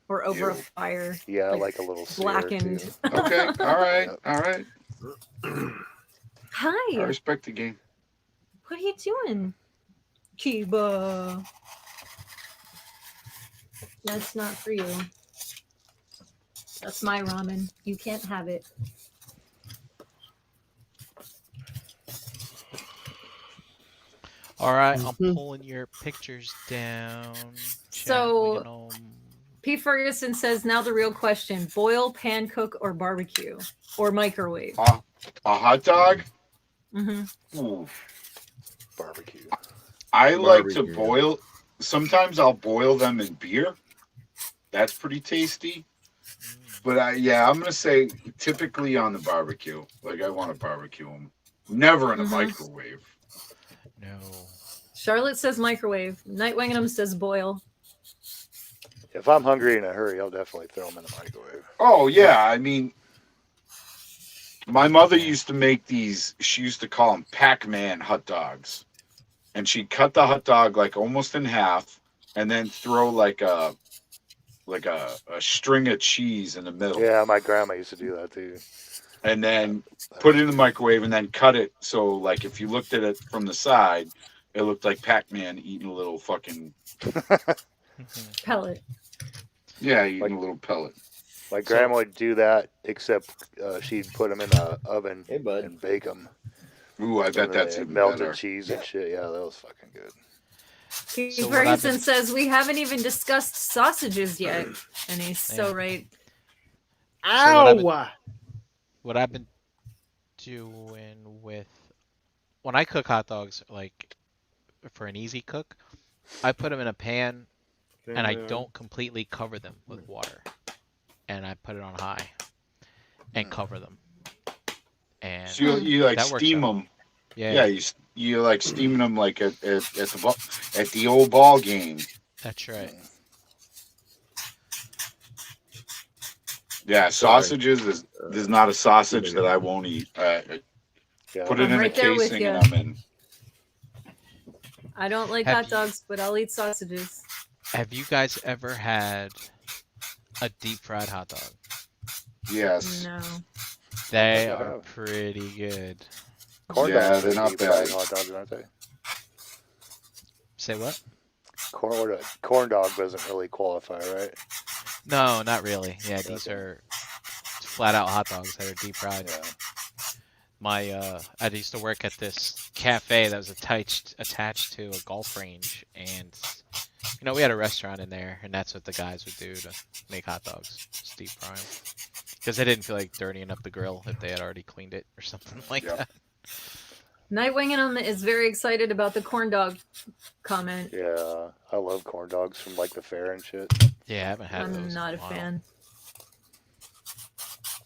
or over a Ew. fire. Yeah, I Like like a little sear, blackened. too. Okay, all right, Yep. all right. Hi, I respect the game. what are you doing? Kiba. That's not for you. That's my ramen. You can't have it. All right, I'm Mhm. pulling your pictures down. Chat, So- we can, Pete Ferguson says, now the real question: boil, pan cook, or barbecue, or microwave? A hot dog? Mm-hmm. Ooh. Barbecue. I like to Barbecue. boil. Sometimes I'll boil them in beer. That's pretty tasty. But I'm gonna say typically on the barbecue. Like I want to barbecue them. Never in a Mhm. microwave. no. Charlotte says microwave. Night Wingham says boil. If I'm hungry in a hurry, I'll definitely throw them in the microwave. Oh yeah, I mean, my mother used to make these. She used to call them Pac-Man hot dogs, and she'd cut the hot dog like almost in half, and then throw like a string of cheese in the middle, Yeah, my grandma used to do that too. and then put it in the microwave, and then cut it so like if you looked at it from the side, it looked like Pac-Man eating a little fucking Pellet. eating a little pellet. My grandma would do that, except she'd put them in the oven Hey, bud. and bake them. Ooh, I bet that's even melted better. cheese and shit. Yeah, that was fucking good. Pete So what I've Ferguson been- says we haven't even discussed sausages yet, and he's so Yeah. right. Ow! What I've been doing with when I cook hot dogs, like for an easy cook, I put them in a pan and I don't completely cover them with water, and I put it on high and cover them. And So you like that works steam out. them. Yeah, Yeah, you like steaming them like at the old ball game. that's right. Yeah, Sorry. sausages is there's not a sausage that I won't eat. Yeah. Put it I'm in right a there with casing you. and I'm in. I don't like Have hot you- dogs, but I'll eat sausages. Have you guys ever had a deep fried hot dog? Yes. No. They I are have. pretty good. Corn Yeah, dogs they're are not deep fried bad. hot dogs, aren't they? Say what? Corn dog doesn't really qualify, right? No, not really. Yeah, these Okay. are flat out hot dogs that are deep fried. Yeah. I used to work at this cafe that was attached to a golf range, and we had a restaurant in there, and that's what the guys would do to make hot dogs, just deep fry 'em. Because they didn't feel like dirtying up the grill if they had already cleaned it or something like Yep. that. Nightwing and is very excited about the corn dog comment. Yeah, I love corn dogs from like the fair and shit. Yeah, I haven't had those. I'm in not a while. fan.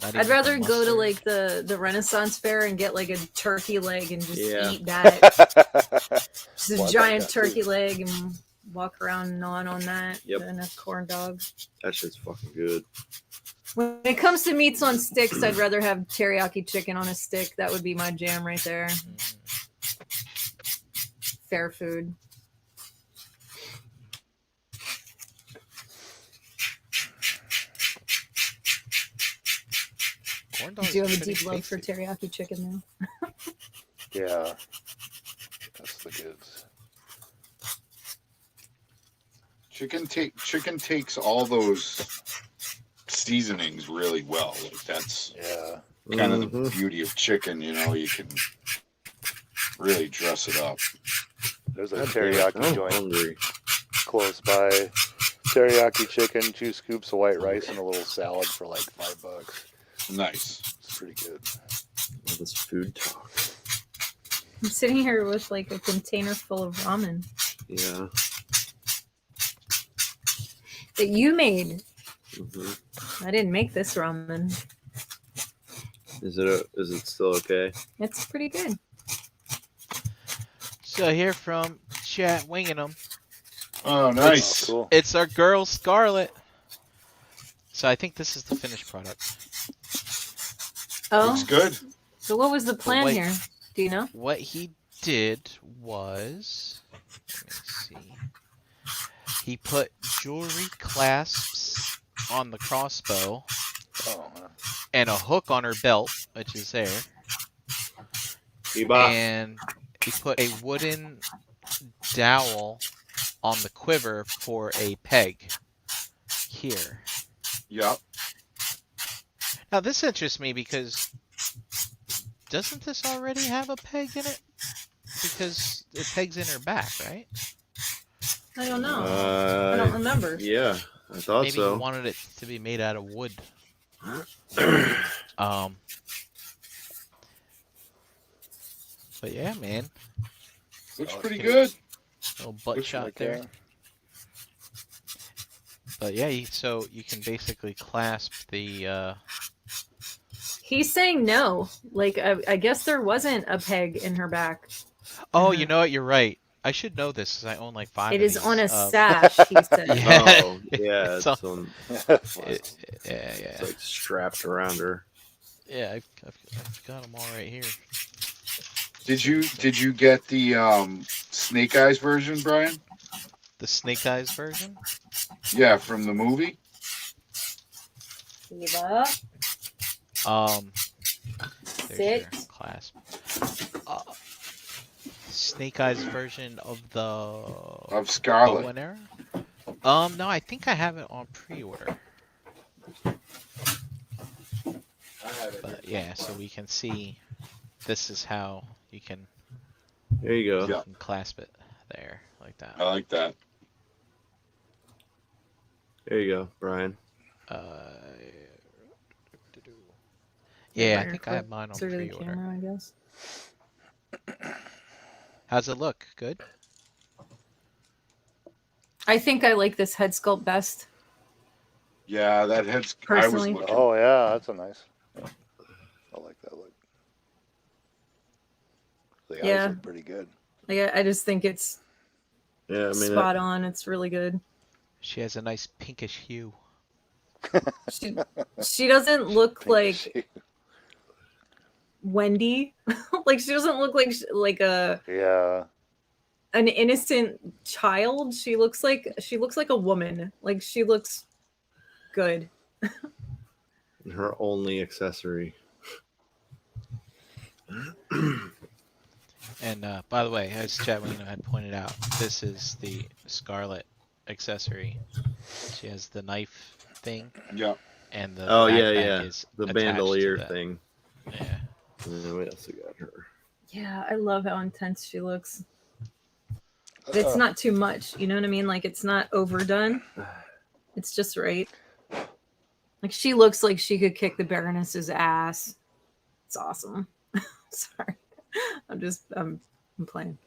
Not I'd even rather for go to mustard? like the Renaissance fair and get like a turkey leg and just Yeah. eat that. Just a Well, I like giant that, too. turkey leg and walk around gnawing on that Yep. than a corn dog. That shit's fucking good. When it comes to meats on sticks, I'd rather have teriyaki chicken on a stick. That would be my jam right there. Mm. Fair food. Corn I dogs do have are a pretty deep love for tasty. teriyaki chicken though. Yeah, that's the goods. Chicken takes all those seasonings really well. Like that's Yeah, kind of the Mhm. beauty of chicken. You can really dress it up. there's a God damn it, teriyaki I'm joint hungry. close by. Teriyaki chicken, 2 scoops of white rice, and a little salad for like $5. Nice. It's pretty good. All this food talk. I'm sitting here with like a container full of ramen Yeah. that you made. Hmm. I didn't make this ramen. Is it still okay? It's pretty good. So here from chat winging them. Oh, nice. Oh, cool. It's our girl Scarlet. So I think this is the finished product. Oh, Looks good. so what was the plan wait. here? Do you know? What he did was, let me see. He put jewelry clasps on the crossbow Oh, huh. and a hook on her belt, which is there. Eba. And he put a wooden dowel on the quiver for a peg here. Yep. Now this interests me because doesn't this already have a peg in it? Because the peg's in her back, right? I don't know. I don't remember. Yeah, I thought Maybe so. you wanted it to be made out of wood. But yeah, man, Looks Oh, pretty okay. good. little butt Looks shot Like there. that. But yeah, so you can basically clasp the. He's saying no. Like I guess there wasn't a peg in her back. Oh, Mhm. you know what? You're right. I should know this because I own like 5. It of is these. on a sash. He said. Yeah. Oh, yeah, So- it's on. Yeah. It's like strapped around her. Yeah, I've got them all right here. Did you get the Snake Eyes version, Brian? The Snake Eyes version. Yeah, from the movie. Eva, There's sit. your clasp. Snake Eyes version of the Of bow Scarlet. and arrow? No, I think I have it on pre-order. But yeah, so we can see. This is how you can, There you go. Yeah. clasp it there like that. I like that. There you go, Brian. Yeah, I Better think I have mine on closer to the pre-order. camera, I guess. How's it look? Good? I think I like this head sculpt best. Yeah, that head's. Personally. I was looking. Oh yeah, that's a nice. Yeah. I like that look. The eyes Yeah. look pretty good. Like, I just think it's Yeah, I mean, spot on. It's really good. She has a nice pinkish hue. She doesn't look like Pinkish. Wendy. Like she doesn't look like Yeah. an innocent child. She looks like a woman. Like she looks good. her only accessory. And by the way, as Chatwino had pointed out, this is the Scarlet accessory. She has the knife thing, Yeah. and the Oh yeah, backpack yeah, is the attached to bandolier that. thing. Yeah. And then what else we got her? Yeah, I love how intense she looks. But it's not too much. You know what I mean? Like it's not overdone. It's just right. Like she looks like she could kick the Baroness's ass. It's awesome. Sorry. I'm playing.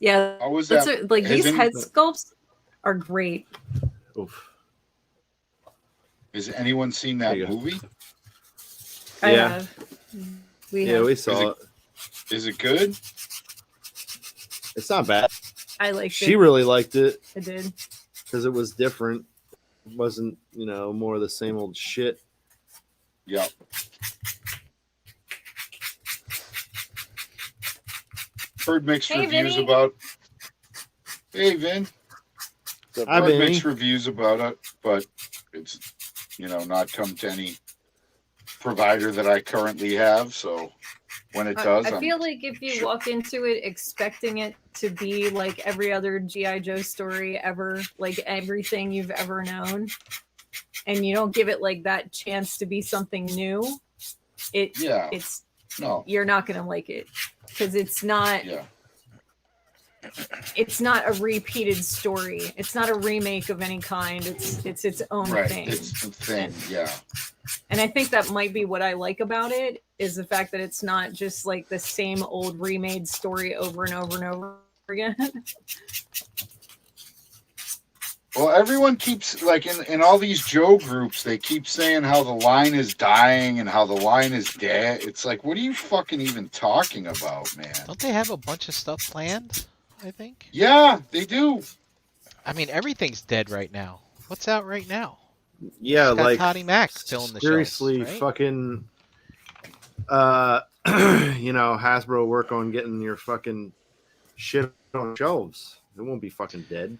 Yeah. How was That's that? like Has these head sculpts are great. Oof. Has anyone seen that There you go. movie? I Yeah. have. We Yeah, have. we saw it. Is it good? It's not bad. I liked She it. really liked it I did. because it was different. It wasn't, more of the same old shit. Yeah. Heard mixed Hey, reviews Vinny. about. Hey, Vin. Hi, Heard Vinny. mixed reviews about it, but it's not come to any provider that I currently have. So when it does, I feel like if you walk into it expecting it to be like every other G.I. Joe story ever, like everything you've ever known, and you don't give it like that chance to be something new, it's no, you're not gonna like it because it's not yeah, it's not a repeated story. It's not a remake of any kind. It's its own right. thing. It's the thing, yeah. And I think that might be what I like about it is the fact that it's not just like the same old remade story over and over and over again. Well, everyone keeps like in all these Joe groups, they keep saying how the line is dying and how the line is dead. It's like, what are you fucking even talking about, man? Don't they have a bunch of stuff planned? I think. Yeah, they do. I mean, everything's dead right now. What's out right now? Yeah, It's got like Toddy Mac filling the seriously, shelves, right? fucking, Hasbro work on getting your fucking shit on shelves. It won't be fucking dead.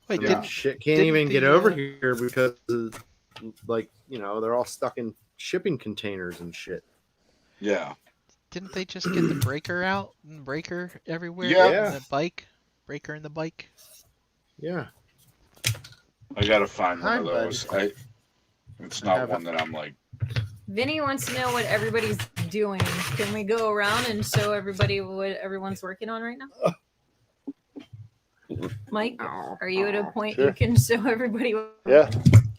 Wait, I mean, Yeah. shit can't didn't even get the, over here because, they're all stuck in shipping containers and shit. Yeah. didn't they just get the breaker out and breaker everywhere? Yeah. And the bike, breaker and the bike. Yeah. I gotta find one Hi, of bud. those. It's not have one that I'm like. Vinny wants to know what everybody's doing. Can we go around and show everybody what everyone's working on right now? Mike, are you at a point Sure. you can show everybody? Yeah.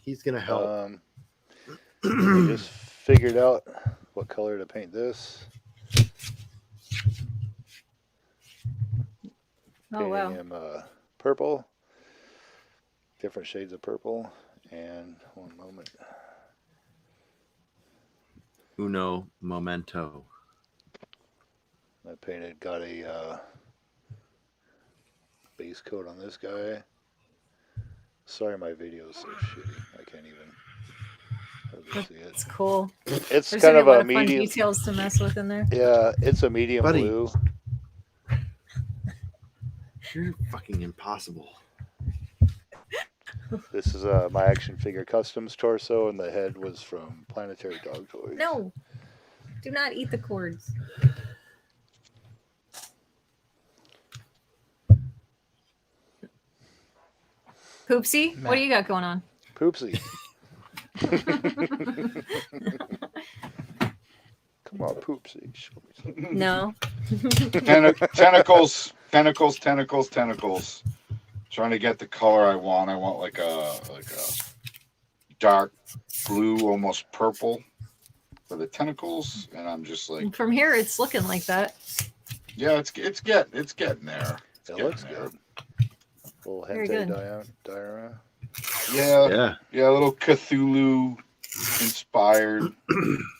He's gonna help. We just figured out what color to paint this. Oh Painting wow! him purple. Different shades of purple. And one moment. Uno momento. I got a base coat on this guy. Sorry, my video is so shitty. I can't even hardly see it. It's cool. It's There's kind gonna of be a lot a of fun medium. details to mess with in there. Yeah, it's a medium Buddy. blue. You're fucking impossible. This is my action figure customs torso, and the head was from Planetary Dog Toys. No, do not eat the cords. Poopsie, what do you got going on? Poopsie. Come on, Poopsie. Show me something. No. Tentacles. Trying to get the color I want. I want like a dark blue, almost purple for the tentacles, and I'm just like, From here, it's looking like that. yeah, it's getting there. It's It getting looks there. good. Little Very hentai good. diorama. Yeah, Yeah. a little Cthulhu inspired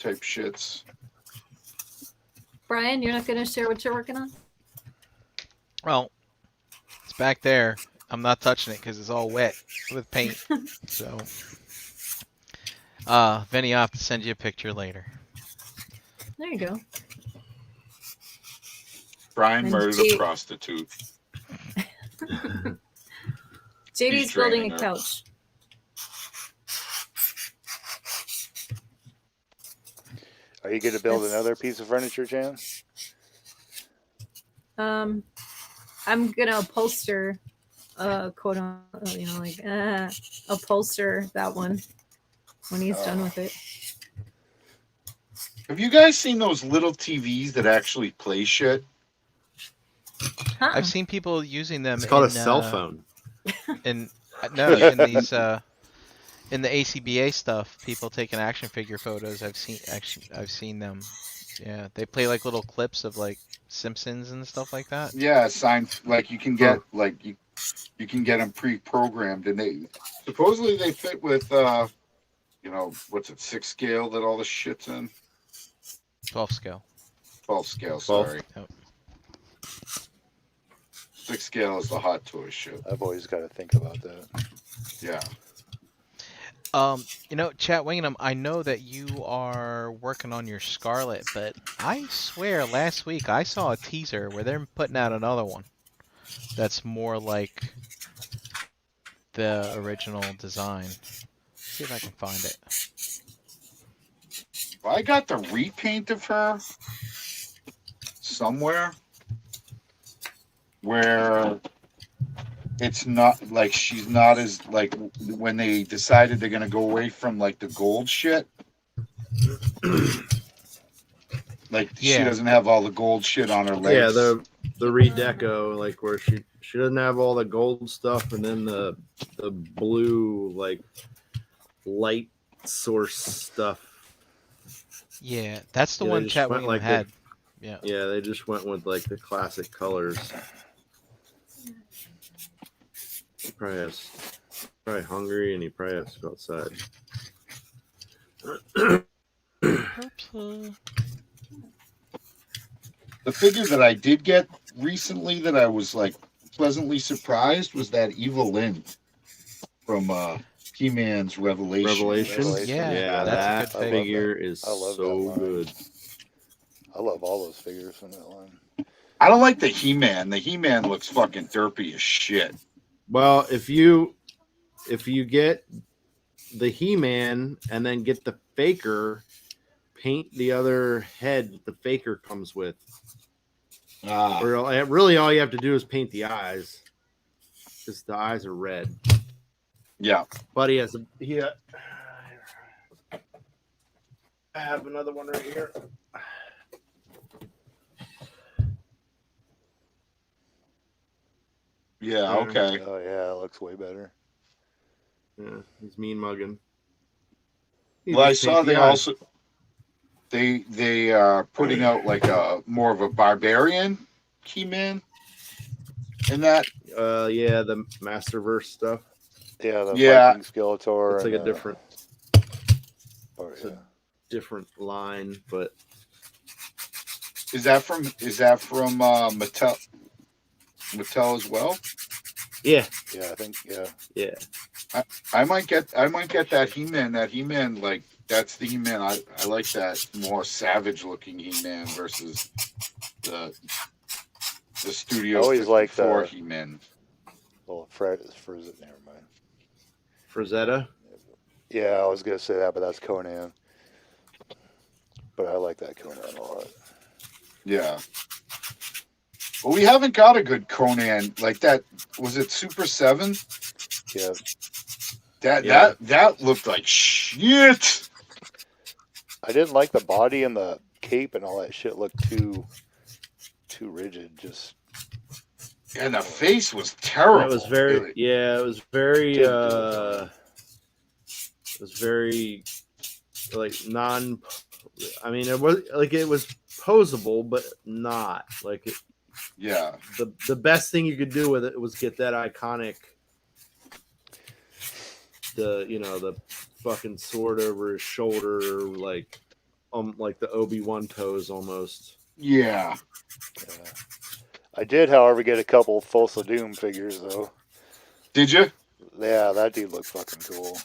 type shits. Brian, you're not going to share what you're working on? Well, it's back there. I'm not touching it because it's all wet with paint. So, Vinny, I'll have to send you a picture later. There you go. Brian And murdered a prostitute. JD's building training a her. couch. Are you going to build That's- another piece of furniture, Jan? I'm gonna upholster, quote on, upholster that one when he's done with it. Have you guys seen those little TVs that actually play shit? Huh. I've seen people using them. It's called in, a cell phone. In these in the ACBA stuff, people taking action figure photos. I've seen them. Yeah, they play like little clips of like Simpsons and stuff like that. Yeah, like you can get you can get them pre-programmed, and they supposedly they fit with what's it, 6 scale that all the shit's in. 12 scale. 12 scale, 12. sorry. Yep. 6 scale is the hot toy shit. I've always got to think about that. Yeah. Chat Wingham, I know that you are working on your Scarlet, but I swear last week I saw a teaser where they're putting out another one that's more like the original design. Let's see if I can find it. Well, I got the repaint of her somewhere where it's not like she's not as like when they decided they're gonna go away from like the gold shit. Like she Yeah. doesn't have all the gold shit on her legs. Yeah, the redeco, like where she doesn't have all the gold stuff, and then the blue like light source stuff. Yeah, that's the Yeah, they one just Chat went Wingham like had. Yeah. Yeah, they just went with like the classic colors. He probably hungry, and he probably has to go outside. Oops. The figure that I did get recently that I was like pleasantly surprised was that Evil Lynn from He-Man's Revelation. Yeah, that's a good figure is I love that so line. good. I love all those figures in that line. I don't like the He-Man. The He-Man looks fucking derpy as shit. Well, if you get the He-Man and then get the Faker, paint the other head the Faker comes with. Or really, all you have to do is paint the eyes, because the eyes are red. Yeah. But I have another one right here. Yeah, okay. Oh yeah, it looks way better. Yeah, he's mean mugging. Well, I saw they also they are putting out like a more of a barbarian He-Man in that. Yeah, the Masterverse stuff. Yeah, the Yeah. Viking Skeletor. It's like a and, different It's a different line, but Is that from Mattel as well? yeah, Yeah, I think yeah. I might get that He-Man. That He-Man, like that's the He-Man. I like that more savage looking He-Man versus the Studio I always like 54 the- He-Man. well, Fred is Frizz. Never mind. Frazetta. Yeah, I was gonna say that, but that's Conan. But I like that Conan a lot. Yeah. Well, we haven't got a good Conan like that. Was it Super 7? Yeah, That looked like shit. I didn't like the body and the cape and all that shit. Looked too rigid. Just And the face was terrible. It was very, Really. yeah, it was very, Didn't do it was very, like, I mean, it was, like, it was posable, but not. Like, Yeah. The best thing you could do with it was get that iconic, the fucking sword over his shoulder, like the Obi-Wan pose almost. Yeah. Yeah. I did, however, get a couple Thulsa Doom figures though. Did you? Yeah, that dude looked fucking cool.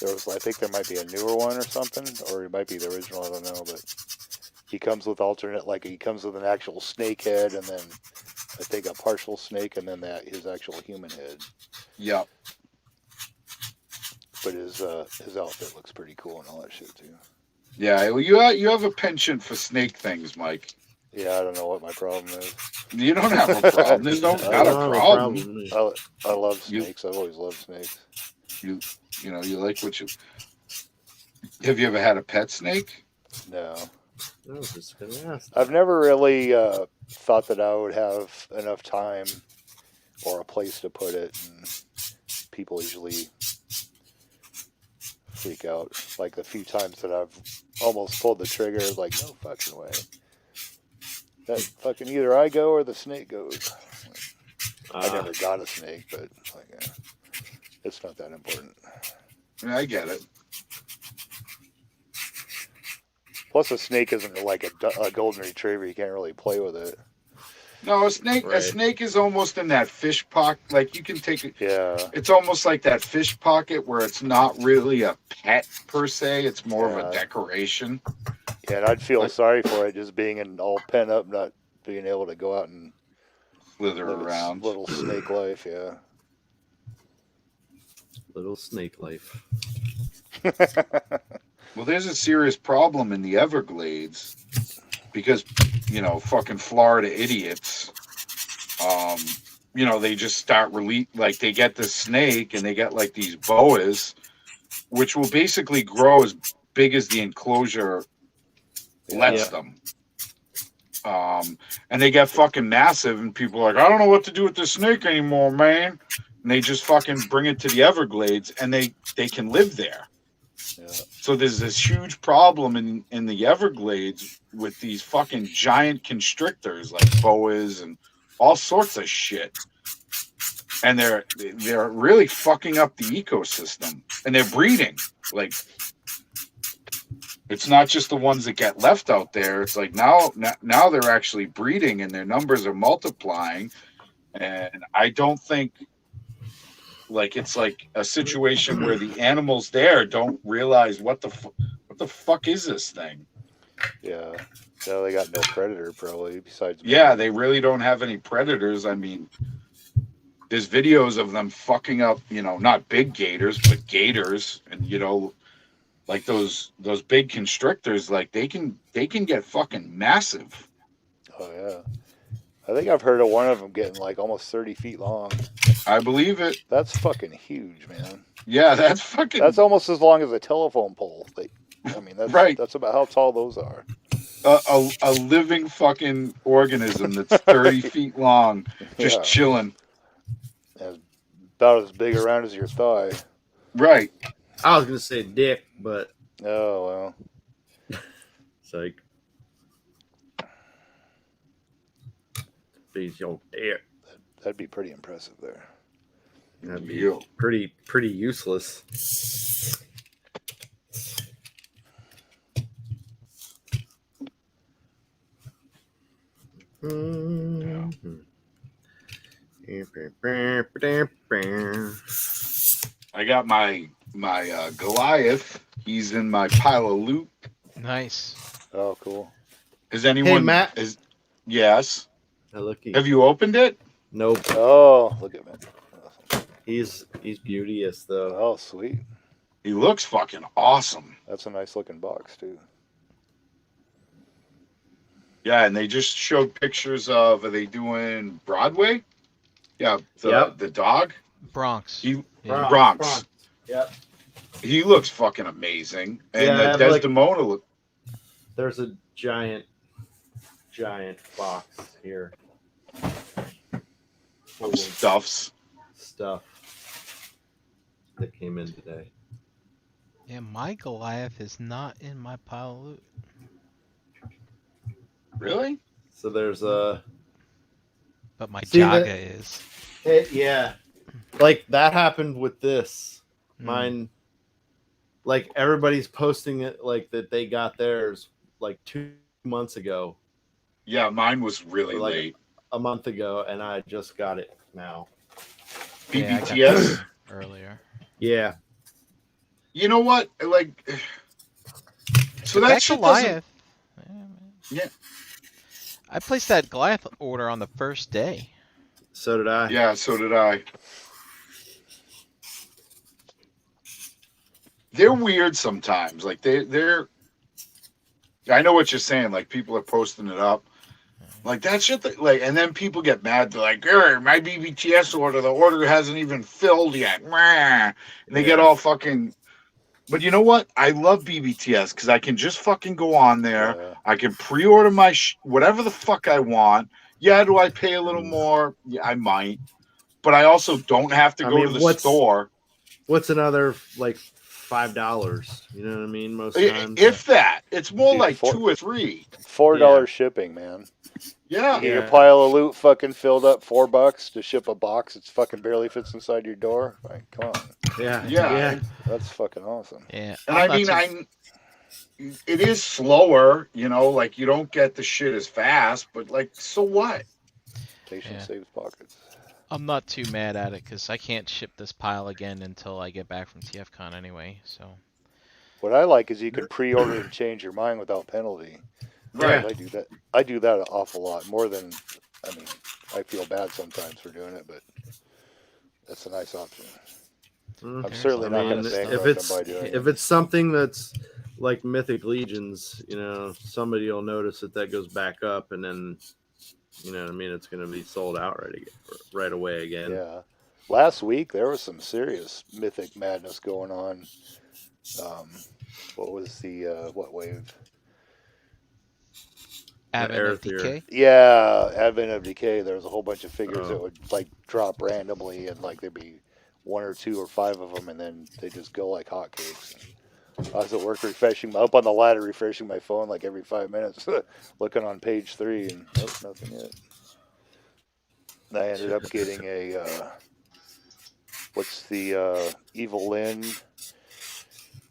I think there might be a newer one or something, or it might be the original. I don't know, but he comes with he comes with an actual snake head, and then I think a partial snake, and then his actual human head. Yep. But his outfit looks pretty cool and all that shit too. Yeah. Well, you have a penchant for snake things, Mike. Yeah, I don't know what my problem is. You don't have a problem. There's not a problem. I love snakes. I've always loved snakes. You like what you. Have you ever had a pet snake? No. I was just gonna ask. I've never really thought that I would have enough time or a place to put it, and people usually freak out. Like the few times that I've almost pulled the trigger, it's like, no fucking way. That fucking either I go or the snake goes. I never got a snake, but it's not that important. Yeah, I get it. Plus, a snake isn't like a golden retriever. You can't really play with it. No, a snake. Right. A snake is almost in that fish pocket. Like you can take it. Yeah. It's almost like that fish pocket where it's not really a pet per se. It's more of a decoration. Yeah, and I'd feel sorry for it just being all pent up, not being able to go out and Slither live around. Little snake life, yeah. Little snake life. Well, there's a serious problem in the Everglades because, fucking Florida idiots, they just start like they get the snake and they get like these boas, which will basically grow as big as the enclosure lets them. And they get fucking massive and people are like, I don't know what to do with this snake anymore, man. And they just fucking bring it to the Everglades and they can live there. Yeah. So there's this huge problem in the Everglades with these fucking giant constrictors like boas and all sorts of shit. And they're really fucking up the ecosystem. And they're breeding. Like, it's not just the ones that get left out there. It's like now they're actually breeding and their numbers are multiplying. And I don't think it's like a situation where the animals there don't realize what the fuck is this thing. Yeah. No, they got no predator probably besides. Yeah, they really don't have any predators. I mean, there's videos of them fucking up, not big gators, but gators, and like those big constrictors, like they can get fucking massive. Oh yeah. I think I've heard of one of them getting like almost 30 feet long. I believe it. That's fucking huge, man. Yeah, that's fucking. That's almost as long as a telephone pole. That's right. That's about how tall those are. A living fucking organism that's 30 feet long, just chilling. It's about as big around as your thigh. Right. I was gonna say dick, but Oh well. it's like these your dick. That'd be pretty impressive there. That'd be pretty useless. I got my Goliath. He's in my pile of loot. Nice. Oh, cool. Is anyone? Hey, Matt. Yes. Looky. Have you opened it? Nope. Oh, look at me. He's beauteous though. Oh, sweet. He looks fucking awesome. That's a nice looking box too. Yeah, and they just showed pictures of. Are they doing Broadway? Yeah, the dog. Bronx. Bronx. Yep. He looks fucking amazing, and Yeah, the Desdemona. There's a giant box here. Full of Stuff that came in today. Yeah, my Goliath is not in my pile of loot. Really? So there's a but my See, Jaga is. Yeah, like that happened with this. Mm. Mine, like everybody's posting it like that they got theirs like 2 months ago, Yeah, mine was really or like late. a month ago, and I just got it now. Yeah, I got BBTS. that earlier. Yeah, You know what? Like, so But that shit doesn't. Goliath. Yeah. I placed that Goliath order on the first day. so did I. Yeah, so did I. They're weird sometimes. Like they're. I know what you're saying. Like people are posting it up. Like that shit. Like, and then people get mad. They're like, "Hey, my BBTS order. The order hasn't even filled yet." And they get Yeah. all fucking. But you know what? I love BBTS because I can just fucking go on there. Yeah. I can pre-order my whatever the fuck I want. Yeah, do I pay a little more? Yeah, I might. But I also don't have to I go mean, to the what's- store. What's another like $5? You know what I mean? Most times, If that, it's more Dude, like 2 or 3. $4 shipping, man. Yeah. You get Yeah. your pile of loot fucking filled up, $4 to ship a box. It's fucking barely fits inside your door. Like, come on, yeah. that's fucking awesome. Yeah. And I mean, it is slower, you know, like you don't get the shit as fast, but like, so what? Patience Yeah. saves pockets. I'm not too mad at it because I can't ship this pile again until I get back from TFCon anyway. So What I like is you can pre-order and change your mind without penalty. Right. I do that. I do that an awful lot more than. I mean, I feel bad sometimes for doing it, but that's a nice option. Mm. I'm certainly I not going mean, to if bankrupt it's them by doing if it. it's something that's like Mythic Legions, you know, somebody will notice that goes back up, and then you know what I mean. It's going to be sold out right away again. Yeah. Last week there was some serious mythic madness going on. What was the what wave? Advent of Aether. Decay. Yeah, Advent of Decay. There was a whole bunch of figures that Oh. would like drop randomly, and like there'd be 1 or 2 or 5 of them, and then they just go like hotcakes. I was at work up on the ladder, refreshing my phone like every 5 minutes, looking on page 3, and nope, nothing yet. And I ended up getting a what's the Evil Lyn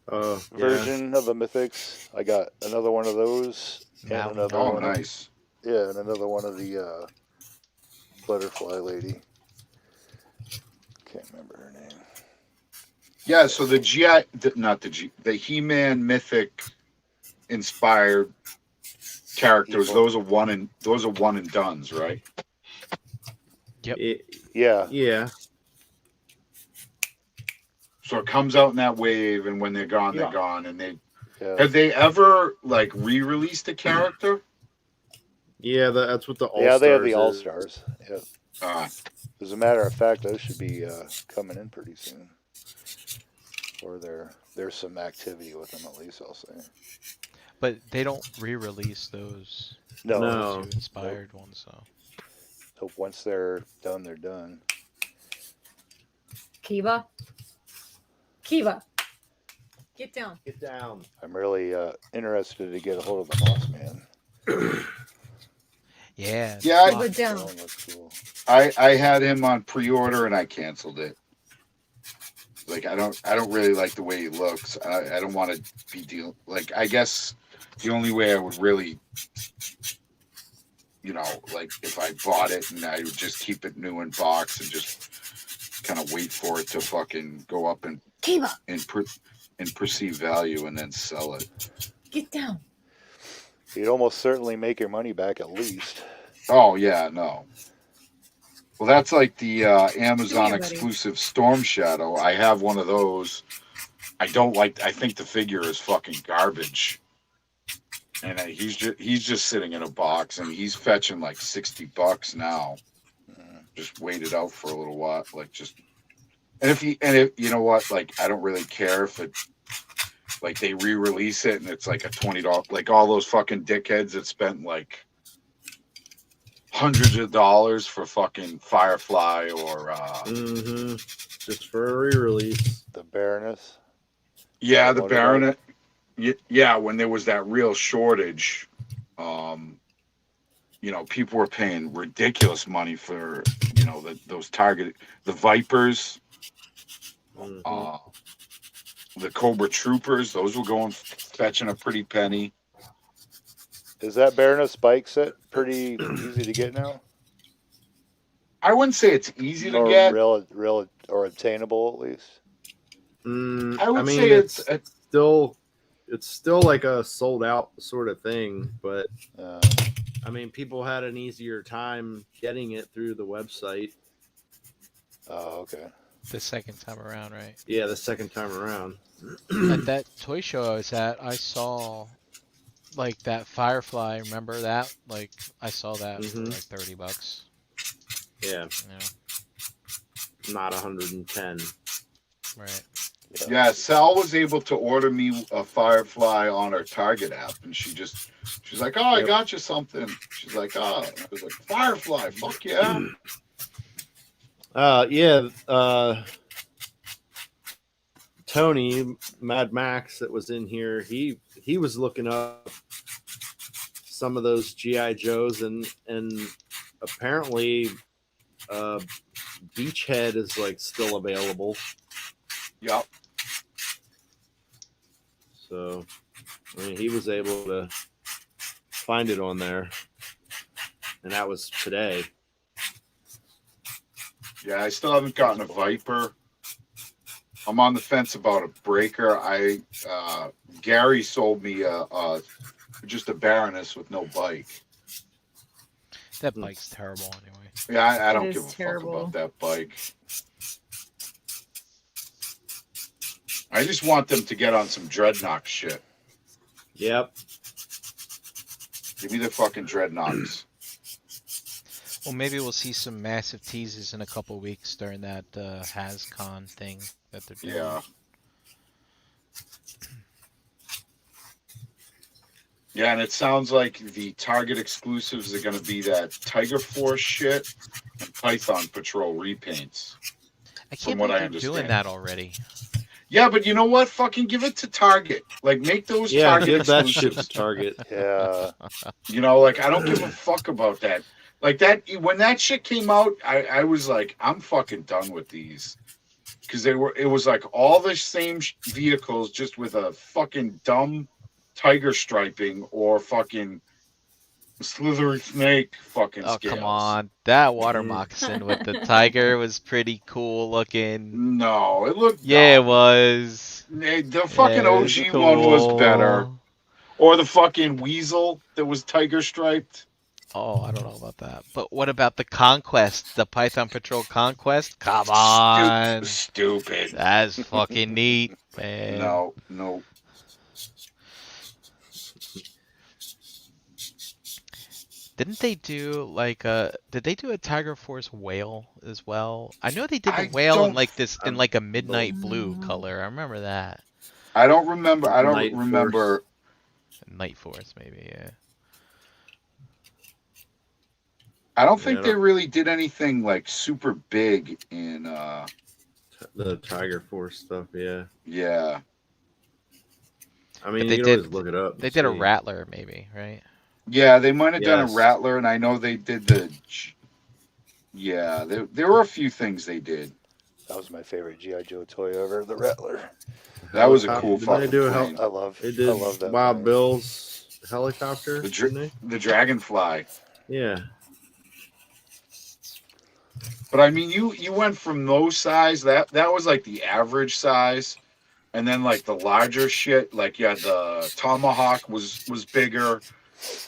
version of the Mythics. I got another one of those, Wow. and another Oh, one. nice. And another one of the butterfly lady. Can't remember her name. Yeah, so the the He-Man Mythic inspired characters, Evil. those are one and dones, right? Yep. Yeah. Yeah. So it comes out in that wave, and when they're gone, they're gone. And Yeah. have they ever like re-released a character? Yeah, that's what the All Yeah, Stars they have the is. All Stars. Yeah. Uh, As a matter of fact, those should be coming in pretty soon. Or there's some activity with them, at least, I'll say. But they don't re-release those No. No. two inspired ones, so. So once they're done, they're done. Kiba, get down. Get down. I'm really interested to get a hold of the Moss Man. Yeah. Yeah, Kiba That down. one looks cool. I had him on pre-order and I canceled it. Like I don't really like the way he looks. I don't want to be like I guess the only way I would really, you know, like if I bought it and I would just keep it new in box and just kind of wait for it to fucking go up and Kiba, and perceive value and then sell it. get down. You'd almost certainly make your money back at least. Oh yeah, no. Well, that's like the Amazon Come here, buddy. exclusive Storm Shadow. I have one of those. I think the figure is fucking garbage. And he's just sitting in a box, and he's fetching like $60 now. Just wait it out for a little while, like just. And if you know what, like I don't really care if it, like they re-release it and it's like a $20, like all those fucking dickheads that spent like hundreds of dollars for fucking Firefly or Just for a re-release. The Baroness. yeah, the $100. Baronet. Yeah, when there was that real shortage, people were paying ridiculous money for, those the Vipers, Mhm. the Cobra Troopers. Those were going fetching a pretty penny. Is that Baroness bike set pretty easy to get now? I wouldn't say it's easy to Or get. real or obtainable at least? I would mean, say it's still like a sold out sort of thing, but I mean, people had an easier time getting it through the website. Oh, okay. The second time around, right? Yeah, the second time around. At that toy show I was at, I saw like that Firefly. Remember that? Like I saw that for Mhm. like $30. Yeah, You know, not 110. right? Yeah, Sal was able to order me a Firefly on her Target app, and she's like, "Oh, I Yep. got you something." She's like, "Oh," I was like, "Firefly, fuck yeah." Tony Mad Max that was in here, he was looking up some of those GI Joes, and apparently Beachhead is like still available. Yep. So I mean, he was able to find it on there, and that was today. Yeah, I still haven't gotten a Viper. I'm on the fence about a Breaker. Gary sold me just a Baroness with no bike. That bike's terrible anyway. Yeah, I don't is give a terrible. fuck about that bike. I just want them to get on some Dreadnought shit. Yep. Give me the fucking Dreadnoughts. Well, maybe we'll see some massive teases in a couple weeks during that HasCon thing that they're doing. Yeah. Yeah, and it sounds like the Target exclusives are going to be that Tiger Force shit and Python Patrol repaints. I From can't what believe I they're doing understand. that already. Yeah, but you know what? Fucking give it to Target. Like, make those Yeah, Target give that shit exclusives. to Target. Yeah. Like, I don't give a fuck about that. Like, that when that shit came out, I was like, I'm fucking done with these. Because it was like all the same vehicles, just with a fucking dumb tiger striping or fucking slithery snake fucking Oh, scales. come on. That water Mhm. moccasin with the tiger was pretty cool looking. No, it looked Yeah, it dumb. was. The fucking Yeah, it was OG one was better. cool. Or the fucking weasel that was tiger striped. Oh, I don't know about that. But what about the Conquest? The Python Patrol Conquest? Come on. Stupid. That's fucking neat, man. No. Didn't they do like did they do a Tiger Force whale as well? I know they did the I whale in don't- like this in like a midnight blue color. I remember that. I don't remember. I don't Night remember. Night Force maybe, yeah. I don't Yeah, think I they don't- really did anything like super big in. The Tiger Force stuff. Yeah. Yeah. I mean, they you can did- always look it up. They and did a see. Rattler maybe, right? Yeah, they might have done a Yes. Rattler, and I know they did the. Yeah, there were a few things they did. That was my favorite G.I. Joe toy ever, the Rattler. That was a cool Didn't they fucking do a plane. I love that. Wild thing. Bill's helicopter? The Didn't they? The Dragonfly. Yeah. But I mean, you went from those size that was like the average size, and then like the larger shit, like you had the Tomahawk was bigger,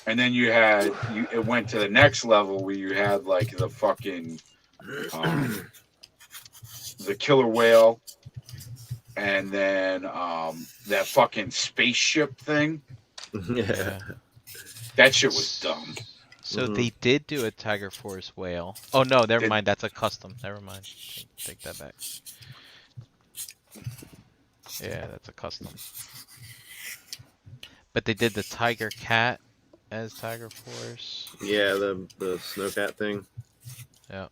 and then it went to the next level where you had like the fucking the killer whale, and then that fucking spaceship thing. Yeah. That shit was dumb. So Mhm. they did do a Tiger Force whale. Oh no, never Did- mind. That's a custom. Never mind. Take that back. Yeah, that's a custom. But they did the Tiger Cat as Tiger Force. Yeah, the snowcat thing. Yeah.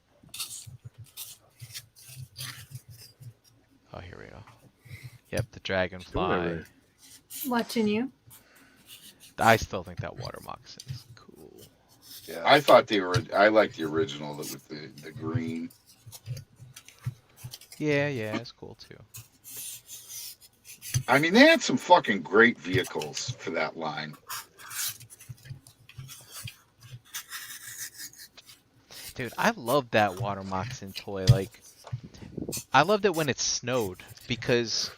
Oh, here we go. Yep, the Dragonfly. Whatever. Watching you. I still think that water moccasin is cool. Yeah. I thought I liked the original with the green. Yeah, it's cool too. I mean, they had some fucking great vehicles for that line. Dude, I love that water moccasin toy. Like, I loved it when it snowed because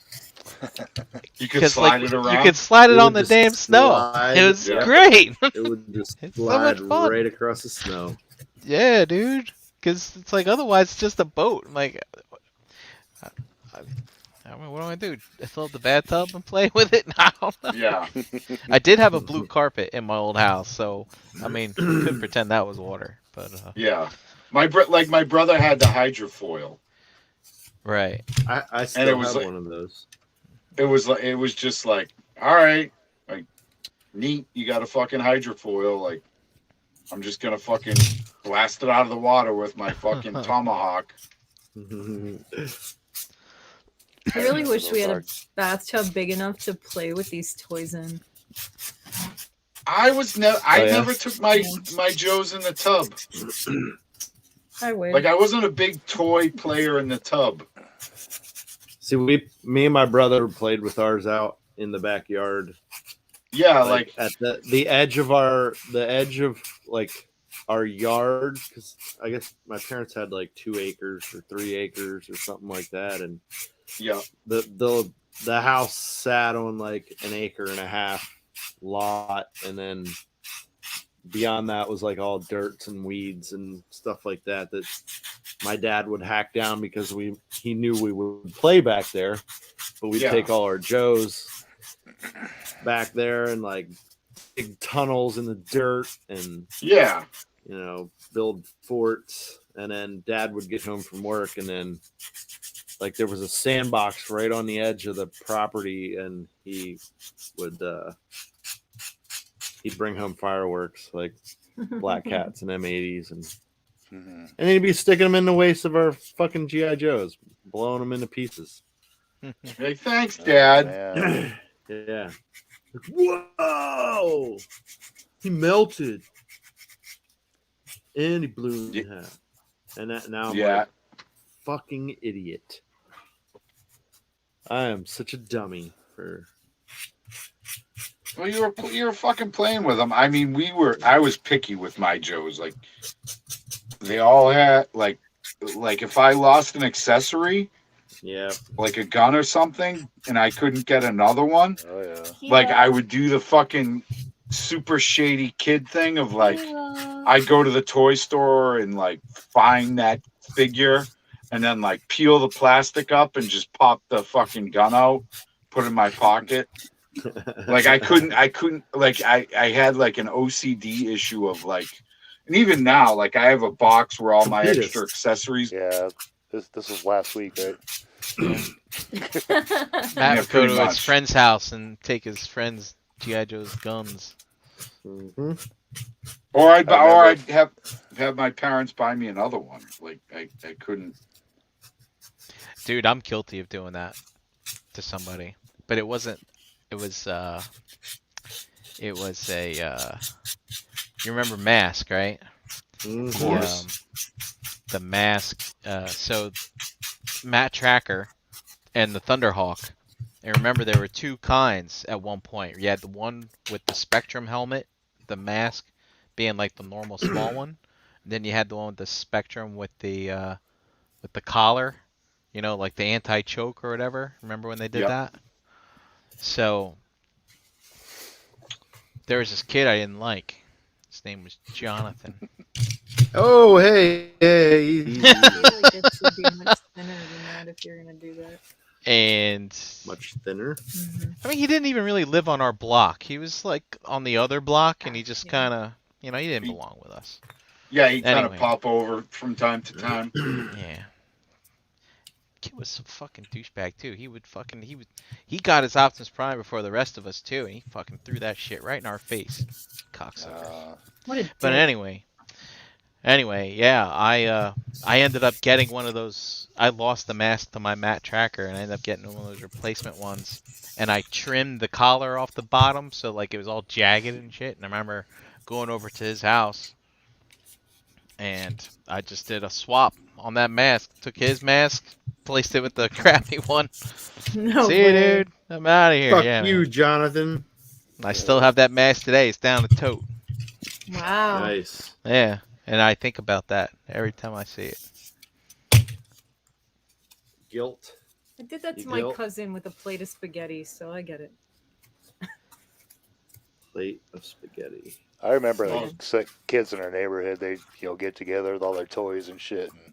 You could slide it you around. could slide it It on would the just damn snow. slide, It was yeah. great. It would just It's so much slide fun. right across the snow. Yeah, dude. Because it's like otherwise it's just a boat. I'm like, I mean, what do I do? I fill up the bathtub and play with it? I don't know. Yeah. I did have a blue carpet in my old house, so I mean, could pretend that was water, but Yeah. My brother had the hydrofoil. right. I still it was have like- one of those. It was just like, all right, like, neat. You got a fucking hydrofoil. Like, I'm just gonna fucking blast it out of the water with my fucking tomahawk. I really wish we had a Dark. bathtub big enough to play with these toys in. I yeah? never took my Joes in the tub. I would. Like, I wasn't a big toy player in the tub. See, me and my brother played with ours out in the backyard, Yeah, like at the edge of like our yard, because I guess my parents had like 2 acres or 3 acres or something like that, and yeah. the house sat on like an acre and a half lot, and then beyond that was like all dirts and weeds and stuff like that my dad would hack down because he knew we would play back there, but we'd Yeah. take all our Joes back there and like big tunnels in the dirt and Yeah. build forts. And then dad would get home from work, and then like there was a sandbox right on the edge of the property, and he would he'd bring home fireworks like Black Cats and M80s, and Mhm. then he'd be sticking them in the waist of our fucking GI Joes, blowing them into pieces. Hey, thanks, Oh, Dad. man. Yeah. Whoa! He melted, and he blew in half. And now I'm Yeah. like, fucking idiot. I am such a dummy for. Well, you were fucking playing with them. I mean, I was picky with my Joes. Like, they all had like if I lost an accessory, Yeah. like a gun or something, and I couldn't get another one, Oh yeah. like I would do the fucking super shady kid thing of like, I go to the toy store and like find that figure, and then like peel the plastic up and just pop the fucking gun out, put it in my pocket. Like I couldn't like I had like an OCD issue of like, and even now like I have a box where all my Completist. extra accessories. Yeah. This was last week, right? Matt Yeah, would go pretty to his much. friend's house and take his friend's GI Joe's guns. Mhm. Or I'd I remember. have my parents buy me another one. Like I couldn't. Dude, I'm guilty of doing that to somebody, but it wasn't. It was a. You remember Mask, right? Mhm. Of course. The Mask. So Matt Tracker and the Thunderhawk. And remember, there were 2 kinds at one point. You had the one with the Spectrum helmet, the Mask being like the normal small one. And then you had the one with the Spectrum with the collar, like the anti-choke or whatever. Remember when they did Yep. that? So there was this kid I didn't like. His name was Jonathan. Oh, hey. I feel like it should be much thinner than that if you're gonna do that. And Much thinner. I mean, he didn't even really live on our block. He was like on the other block, and he just Yeah. kind of, he didn't belong with us. Yeah, he kind of Anyway. pop over from time to time. Yeah. Kid was some fucking douchebag too. He got his Optimus Prime before the rest of us too, and he fucking threw that shit right in our face. Cocksucker. What a But dick. anyway, yeah, I ended up getting one of those. I lost the Mask to my Matt Tracker, and I ended up getting one of those replacement ones. And I trimmed the collar off the bottom, so like it was all jagged and shit. And I remember going over to his house, and I just did a swap on that mask. Took his mask, placed it with the crappy one. No See you, way. dude. I'm out of here. Fuck yeah, you, man. Jonathan. I still have that mask today. It's down the tote. Wow. Nice. Yeah, and I think about that every time I see it. Guilt. I did that to You my guilt? cousin with a plate of spaghetti, so I get it. Plate of spaghetti. I remember Yeah. like sick kids in our neighborhood. They get together with all their toys and shit and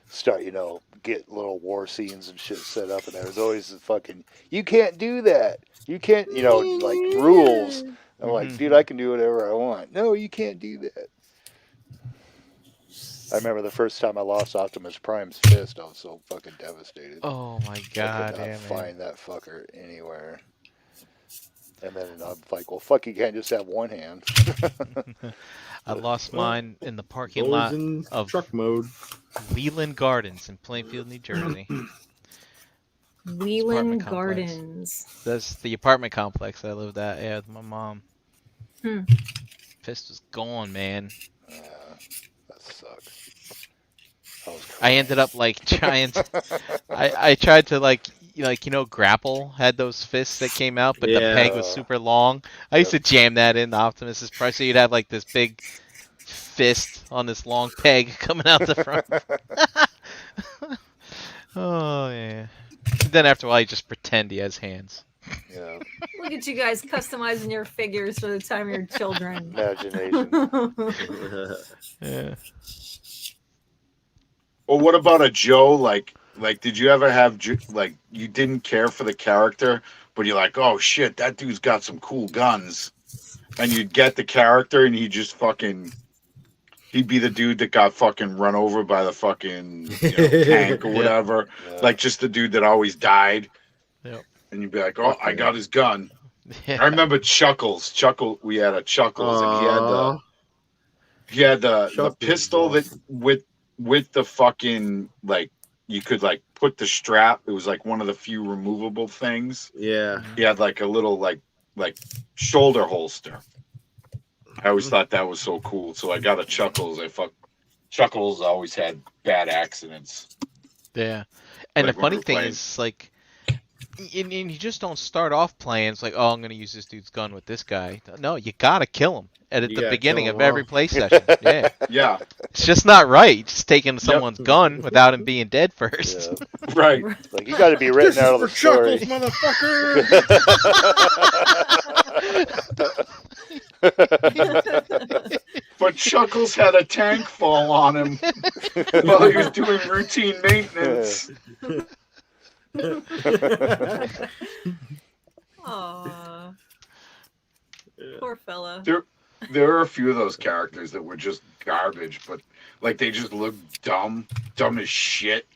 start get little war scenes and shit set up. And there was always the fucking you can't do that. You can't like rules. I'm like, dude, I can do whatever I want. No, you can't do that. I remember the first time I lost Optimus Prime's fist, I was so fucking devastated. Oh my I god, could not yeah, man. find that fucker anywhere. And then I'm like, well, fuck, you can't just have one hand. I lost mine in the parking Always lot in of truck mode. Leland Gardens in Plainfield, New Jersey. Wheelan apartment complex. Gardens. That's the apartment complex I lived at, yeah, with my mom. Hmm. Fist was gone, man. Yeah, that sucks. I was I ended up like trying. I tried to grapple. Had those fists that came out, but the Yeah. peg was super long. I used to jam that into Optimus's price, so you'd have like this big fist on this long peg coming out the front. Oh yeah. Then after a while, you just pretend he has hands. Yeah, Look at you guys customizing your figures for the time of your children. imagination. Yeah. Or what about a Joe? Like, did you ever have like you didn't care for the character, but you're like, oh shit, that dude's got some cool guns, and you'd get the character, and he'd be the dude that got fucking run over by the fucking tank or Yeah. whatever, Yeah. like just the dude that always died. Yep. And you'd be like, oh, I got his gun. Yeah. I remember Chuckles. We had a Chuckles, and Aw. he had the Chuckles, pistol that with the fucking like you could like put the strap. It was like one of the few removable things. Yeah. He had like a little like shoulder holster. I always thought that was so cool. So I got a Chuckles. Chuckles always had bad accidents. Yeah. And Like the when funny we're thing playing. is, like, and you just don't start off playing. It's like, oh, I'm gonna use this dude's gun with this guy. No, you gotta kill him at You the gotta beginning kill of him every off. play session. Yeah, Yeah, it's just not right. Just taking someone's gun without him being dead first. Yeah. right. Like, you got to be written This out is of the for story. Chuckles, motherfucker. But Chuckles had a tank fall on him while he was doing routine maintenance. Aw. Poor fella. There are a few of those characters that were just garbage, but like they just looked dumb as shit.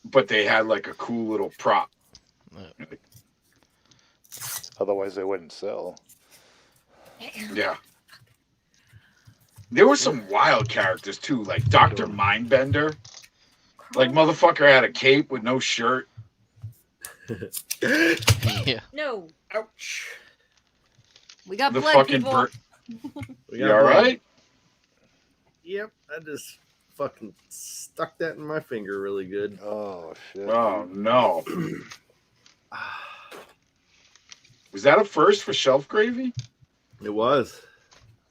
But they had like a cool little prop. Otherwise, they wouldn't sell. Yeah. There were some wild characters too, like Dr. Mindbender. Like motherfucker had a cape with no shirt. Yeah. No. Ouch. We got The blood, fucking people. We You got all blood. right? Yep, I just fucking stuck that in my finger really good. Oh, shit. Oh no. Was that a first for ShelfGravy? It was.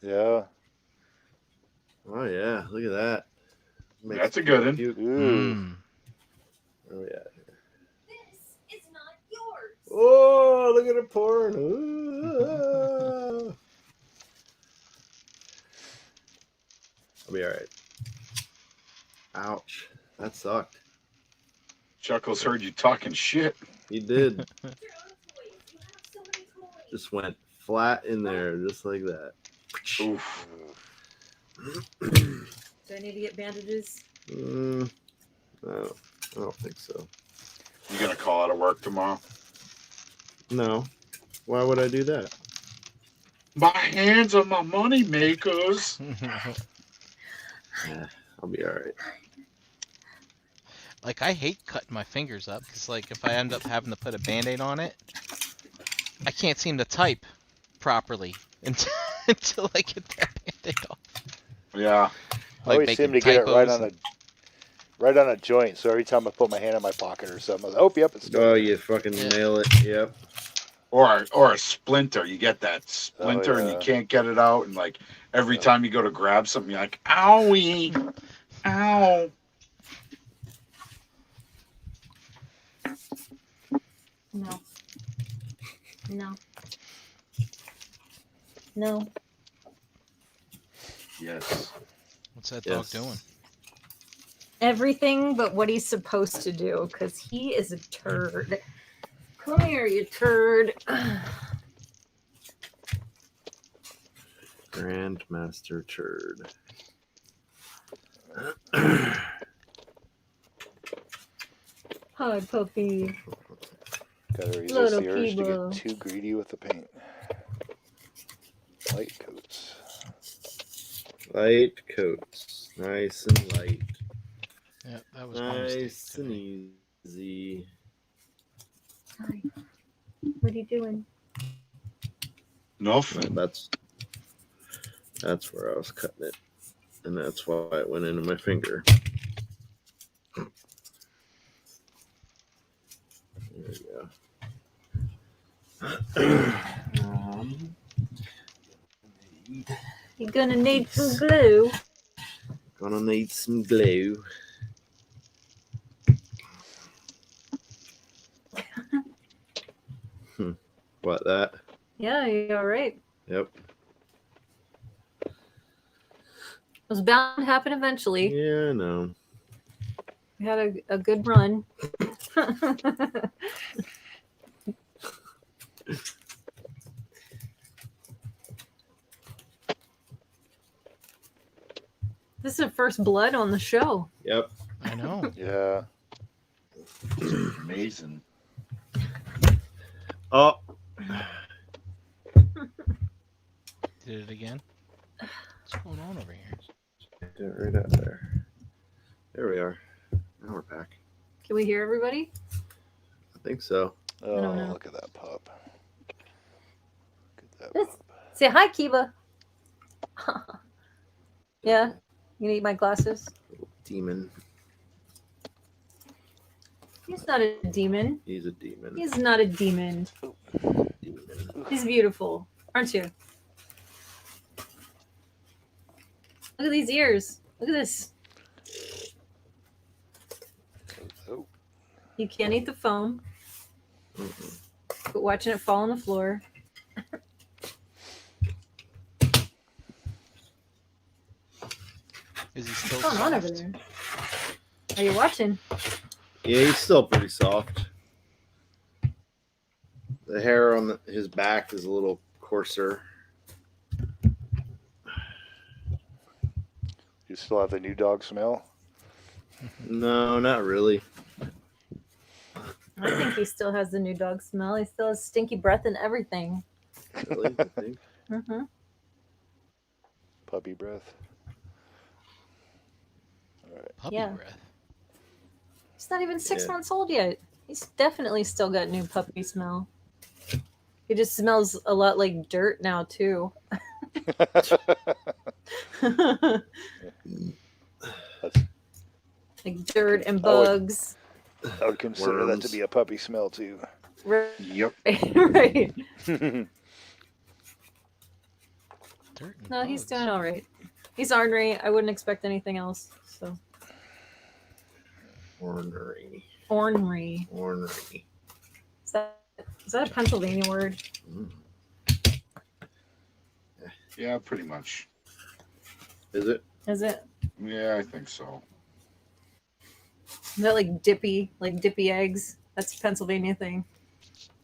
Yeah. Oh yeah, look at that. Makes That's a it good one. cute. Ooh. Mm. Oh yeah. This is not yours. Oh, look at it pouring. Ooh. I'll be all right. Ouch, that sucked. Chuckles heard you talking shit. He did. Just went flat in there, just like that. Oof. Do I need to get bandages? No, I don't think so. You gonna call out of work tomorrow? No. Why would I do that? My hands are my money makers. Yeah, I'll be all right. Like, I hate cutting my fingers up because, like, if I end up having to put a Band-Aid on it, I can't seem to type properly until I get that Band-Aid off. Yeah. I always seem to get it right typos. on a joint. So every time I put my hand in my pocket or something, I'm like, oh, yep, it's still Oh, there. you fucking Yeah. nail it. Yep. Or a splinter. You get that splinter and you yeah. can't get it out, and like every time you go to grab something, you're like, owie, ow. No. No. No. Yes. What's that Yes. dog doing? Everything but what he's supposed to do, because he is a turd. Come here, you turd. Grandmaster turd. Hi, puppy. Gotta resist Little the urge to Kibble. get too greedy with the paint. Light coats. Light coats. Nice and light. Yeah, that was my mistake Nice and today. easy. Hi. What are you doing? Well, Nothing. that's where I was cutting it. And that's why it went into my finger. There we go. You're gonna need some glue. Gonna need some glue. What, that? Yeah, you're all right. Yep. It was bound to happen eventually. Yeah, I know. We had a good run. This is the first blood on the show. Yep. I know. Yeah. Amazing. Oh, Did it again. What's going on over here? did it right up there. There we are. Now we're back. Can we hear everybody? I think so. Oh, don't know. look at that pup. Look at that This- pup. Say hi, Kiba. Yeah, you need my glasses. Demon. He's not a demon. He's a demon. He's not a demon. Demon. He's beautiful, aren't you? Look at these ears. Look at this. Oh, You can't eat the foam, Mm-mm. but watching it fall on the floor. Is he still What's going on over soft? there? Are you watching? Yeah, he's still pretty soft. The hair on his back is a little coarser. you still have the new dog smell? No, not really. I think he still has the new dog smell. He still has stinky breath and everything. Really, I think. Mm-hmm. Puppy breath. Puppy Yeah. breath. He's not even 6 Yeah. months old yet. He's definitely still got new puppy smell. He just smells a lot like dirt now too. Like dirt and bugs. I would consider that to Worms. be a puppy smell too. Right. Yep. Right. Dirt and No, he's bugs. doing all right. He's ornery. I wouldn't expect anything else. So Ornery. ornery. Ornery. Is that a Pennsylvania word? Mm. Yeah, pretty much. Is it? Is it? Yeah, I think so. Is that like dippy eggs? That's a Pennsylvania thing.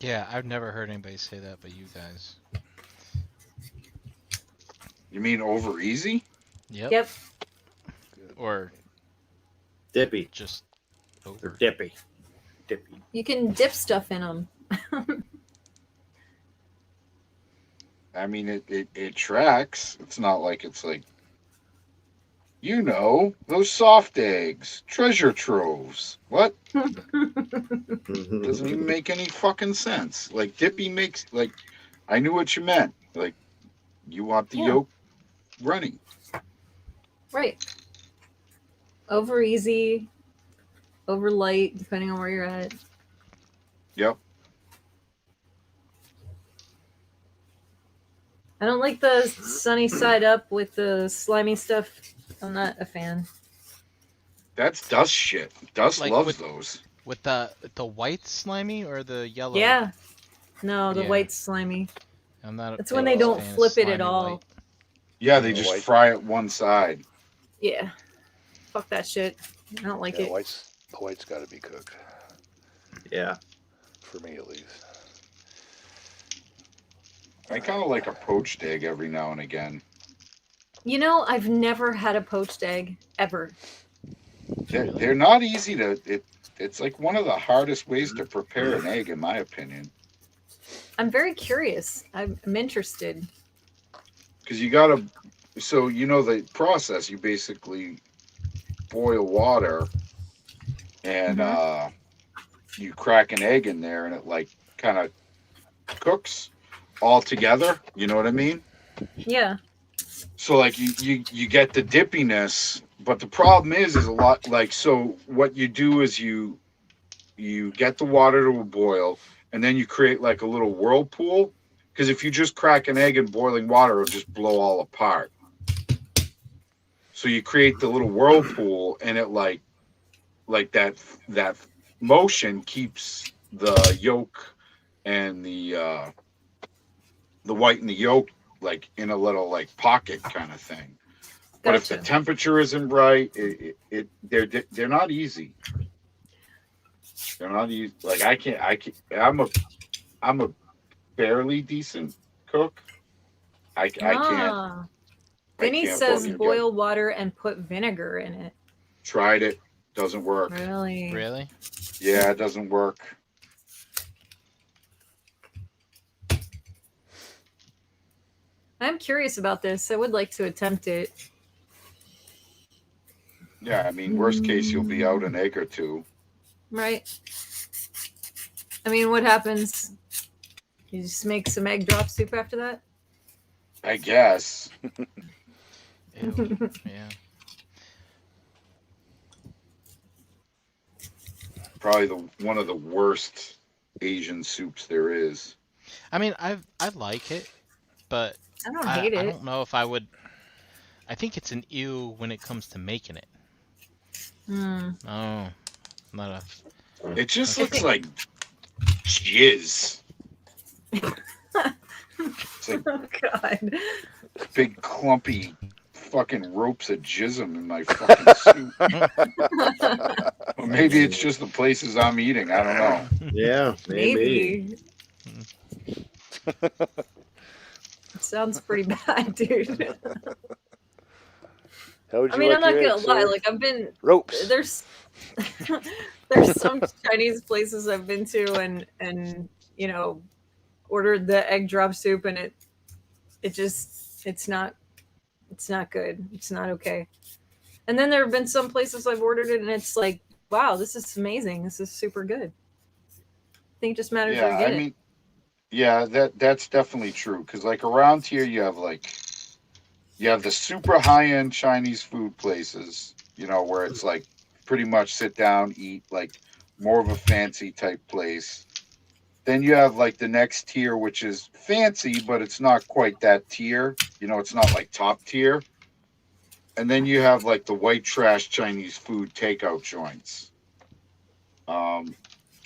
Yeah, I've never heard anybody say that but you guys. You mean over easy? Yep. Yep. Or Dippy. just Or over. dippy. Dippy. You can dip stuff in them. I mean, it tracks. It's not like it's like, you know, those soft eggs, treasure troves. What? Doesn't even make any fucking sense. Like, dippy makes, like, I knew what you meant. Like, you want the Yeah. yolk running. Right. Over easy, over light, depending on where you're at. Yep. I don't like the sunny side up with the slimy stuff. I'm not a fan. That's Dust shit. Dust Like loves with- those. With the white slimy or the yellow? Yeah. No, the Yeah. white slimy. I'm not. That's when they don't fan of flip it at slimy all. white. Yeah, they The just white- fry it one side. Yeah. Fuck that shit. I don't like Yeah, it. the white's got to be cooked, Yeah. for me at least. I kind of like a poached egg every now and again. You know, I've never had a poached egg ever. They're not easy to. It's like one of the hardest ways to prepare an egg, in my opinion. I'm very curious. I'm interested. Because you gotta. So you know the process. You basically boil water, and you crack an egg in there, and it like kind of cooks all together. You know what I mean? Yeah. So like you get the dippiness, but the problem is a lot like, so what you do is you get the water to a boil, and then you create like a little whirlpool, because if you just crack an egg in boiling water, it'll just blow all apart. So you create the little whirlpool, and it like that motion keeps the yolk and the white and the yolk like in a little like pocket kind of thing. But if the Gotcha. temperature isn't right, they're not easy. They're not easy. Like I'm a fairly decent cook. I can't. Ah. Vinny can't says fucking boil water and put vinegar in it. Tried it, doesn't work. Really? Really? Yeah, it doesn't work. I'm curious about this. I would like to attempt it. Yeah, I mean, worst case, you'll be out an egg or two. Right? I mean, what happens? You just make some egg drop soup after that? I guess. Ew. Yeah. Probably one of the worst Asian soups there is. I mean, I like it, but I don't hate it. I don't know if I would. I think it's an ew when it comes to making it. Hmm. Oh, not a. It just looks like jizz. It's like Oh, God. big clumpy fucking ropes of jism in my fucking soup. Or maybe it's just the places I'm eating. I don't know. Yeah, maybe. Maybe. It sounds pretty bad, dude. How would you I mean, like I'm not your gonna eggs lie. served? Like, I've been Ropes. there's some Chinese places I've been to, and you know, ordered the egg drop soup, and it's not good. It's not okay. And then there have been some places I've ordered it, and it's like, wow, this is amazing. This is super good. I think it just matters where you Yeah, get I it. mean, yeah, that's definitely true. Because like around here, you have the super high end Chinese food places, you know, where it's like pretty much sit down, eat, like more of a fancy type place. Then you have like the next tier, which is fancy, but it's not quite that tier. You know, it's not like top tier. And then you have like the white trash Chinese food takeout joints.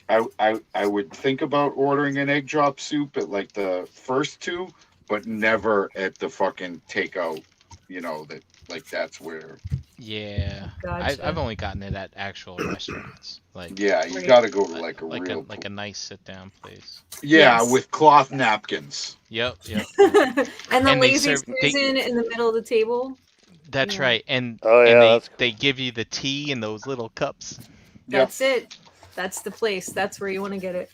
I would think about ordering an egg drop soup at like the first two, but never at the fucking takeout. You know, that like that's where. Yeah. Gotcha. I've only gotten it at actual restaurants. Like. Yeah, you Right. got to go to like a like real. a nice sit down place. Yeah, Yes. with cloth napkins. Yep. and the And they lazy serve- they- Susan in the middle of the table. That's Yeah. right. And Oh, yeah, and that's cool. they give you the tea in those little cups. That's it. That's the place. That's where you want to get it.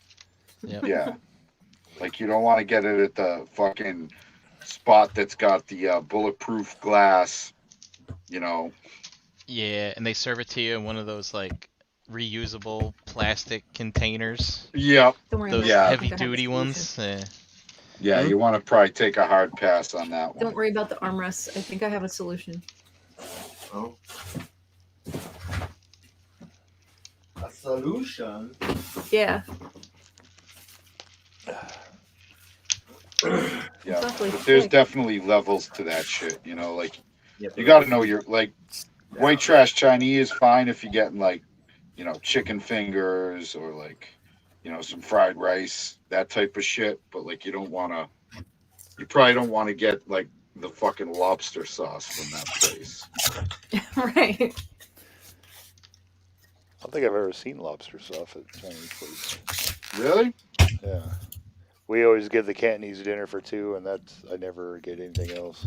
Yep. Yeah. Like you don't want to get it at the fucking spot that's got the bulletproof glass, you know. Yeah, and they serve it to you in one of those like reusable plastic containers. Yep. Don't worry. Those about that. I heavy think I have a duty solution. ones. Yeah, you want to probably take a hard pass on that one. Don't worry about the armrests. I think I have a solution. Oh. solution. Yeah. Yeah, Awfully but there's thick. definitely levels to that shit. You know, like Yeah, you got to know your like white trash Chinese is fine if you're getting like, you know, chicken fingers or like, you know, some fried rice, that type of shit. But like, you probably don't want to get like the fucking lobster sauce from that place. Right. I don't think I've ever seen lobster sauce at Chinese place. Really? Yeah. We always get the Cantonese dinner for two, and I never get anything else.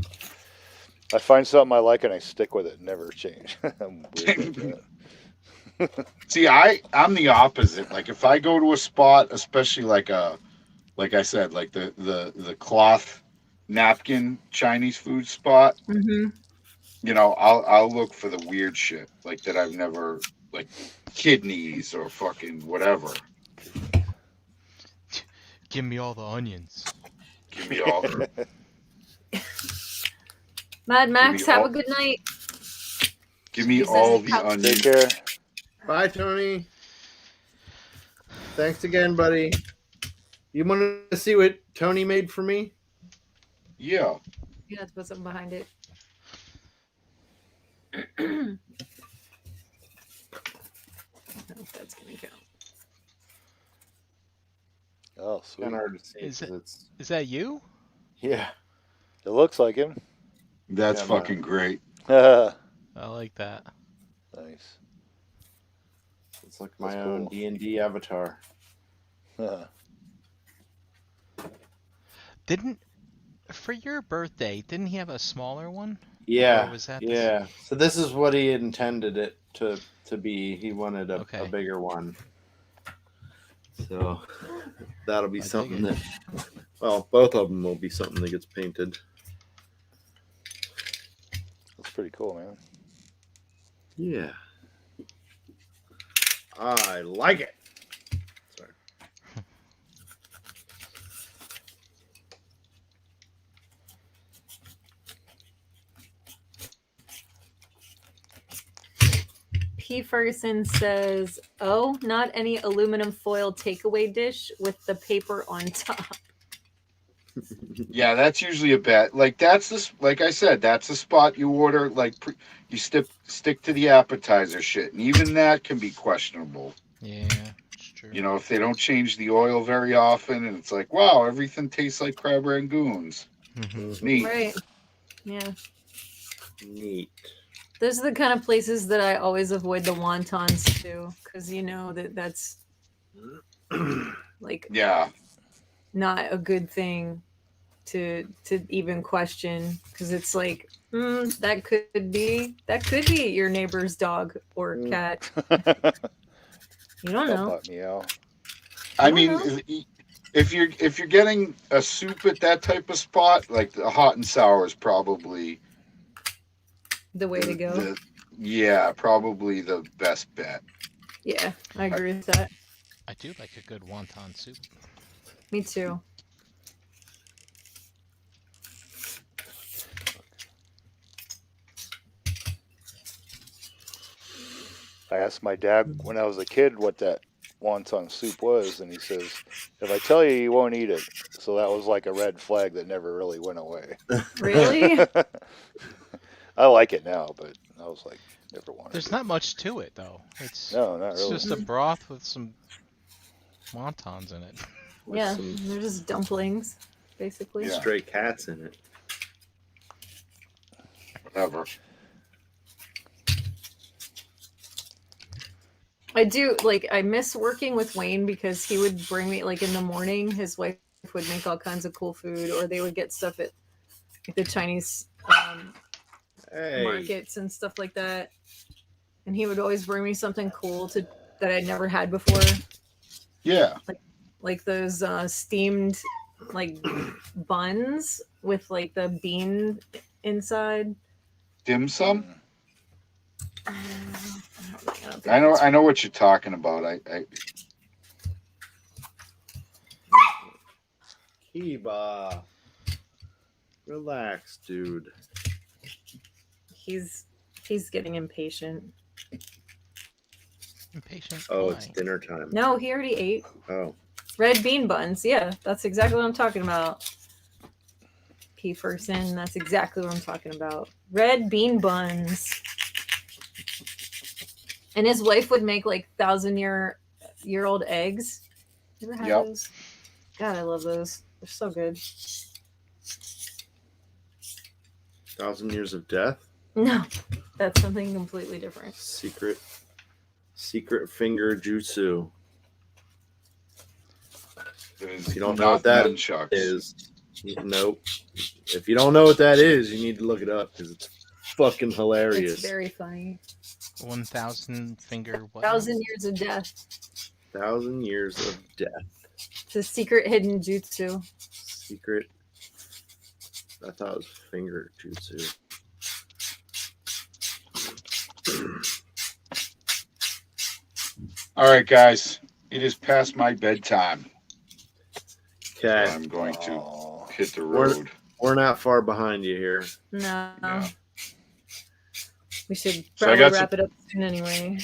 I find something I like and I stick with it, never change. I'm weird like that. See, I'm the opposite. Like if I go to a spot, especially like I said, like the cloth napkin Chinese food spot, Mm-hmm. you know, I'll look for the weird shit like that I've never like kidneys or fucking whatever. Give me all the onions. Give me all Mad Max, have all- a good night. give me He says all he the cups- onions. Take care. Bye, Tony. Thanks again, buddy. You want to see what Tony made for me? Yeah. You have to put something behind it. I don't know if that's gonna count. Oh, sweet. Kind of hard to see. Is 'cause it- it's Is that you? yeah. It looks like him. That's Yeah, fucking great. Nice. I like that. It's like my That's own cool. D&D avatar. For your birthday, didn't he have a smaller one? Yeah. Or was that yeah. So this is what he intended it to be. He wanted a Okay. bigger one. So that'll be I dig something it. that, well, both of them will be something that gets painted. That's pretty cool, man. Yeah. I like it. Sorry. P. Ferguson says, "Oh, not any aluminum foil takeaway dish with the paper on top." Yeah, that's usually a bet. Like that's this. Like I said, that's a spot you order. Like you stick to the appetizer shit, and even that can be questionable. Yeah, it's true. You know, if they don't change the oil very often, and it's like, wow, everything tastes like crab rangoons. Mhm. Neat. Right. Yeah. Neat. Those are the kind of places that I always avoid the wontons too, because you know that's like Yeah. not a good thing to even question, because it's like that could be your neighbor's dog or cat. You don't know. Help out meow. I don't mean, know. if you're getting a soup at that type of spot, like the hot and sour is probably The way to go. probably the best bet. Yeah, I agree with that. I do like a good wonton soup. Me too. I asked my dad when I was a kid what that wonton soup was, and he says, "If I tell you, you won't eat it." So that was like a red flag that never really went away. Really? I like it now, but I was like, never wanted There's it. not much to it though. It's No, not it's really. just a broth with some wontons in it. With Yeah, some they're just dumplings, basically. Yeah. stray cats in it. Whatever. I do I miss working with Wayne, because he would bring me in the morning. His wife would make all kinds of cool food, or they would get stuff at the Chinese Hey. markets and stuff like that. And he would always bring me something cool that I'd never had before, Yeah. like those steamed buns with the bean inside. Dim sum. I don't think I know what you're talking about. I Kiba. Relax, dude. he's getting impatient. Impatient. Oh, it's Why? dinner time. No, he already ate. Oh, Red bean buns. Yeah, that's exactly what I'm talking about. P. Ferguson, that's exactly what I'm talking about. Red bean buns. And his wife would make like 1,000-year-old eggs. You ever had Yep. those? God, I love those. They're so good. 1,000 Years of Death. No, that's something completely different. Secret finger jutsu. If you don't know what that nunchucks. is, nope. If you don't know what that is, you need to look it up because it's fucking hilarious. It's very funny. 1,000 finger what? 1,000 years of death. 1,000 Years of Death. It's a secret hidden jutsu. Secret. I thought it was finger jutsu. All right, guys. It is past my bedtime. So Okay, I'm going to Oh, hit the We're- road. we're not far behind you here. No. Yeah. We should So I probably got wrap it up soon anyway.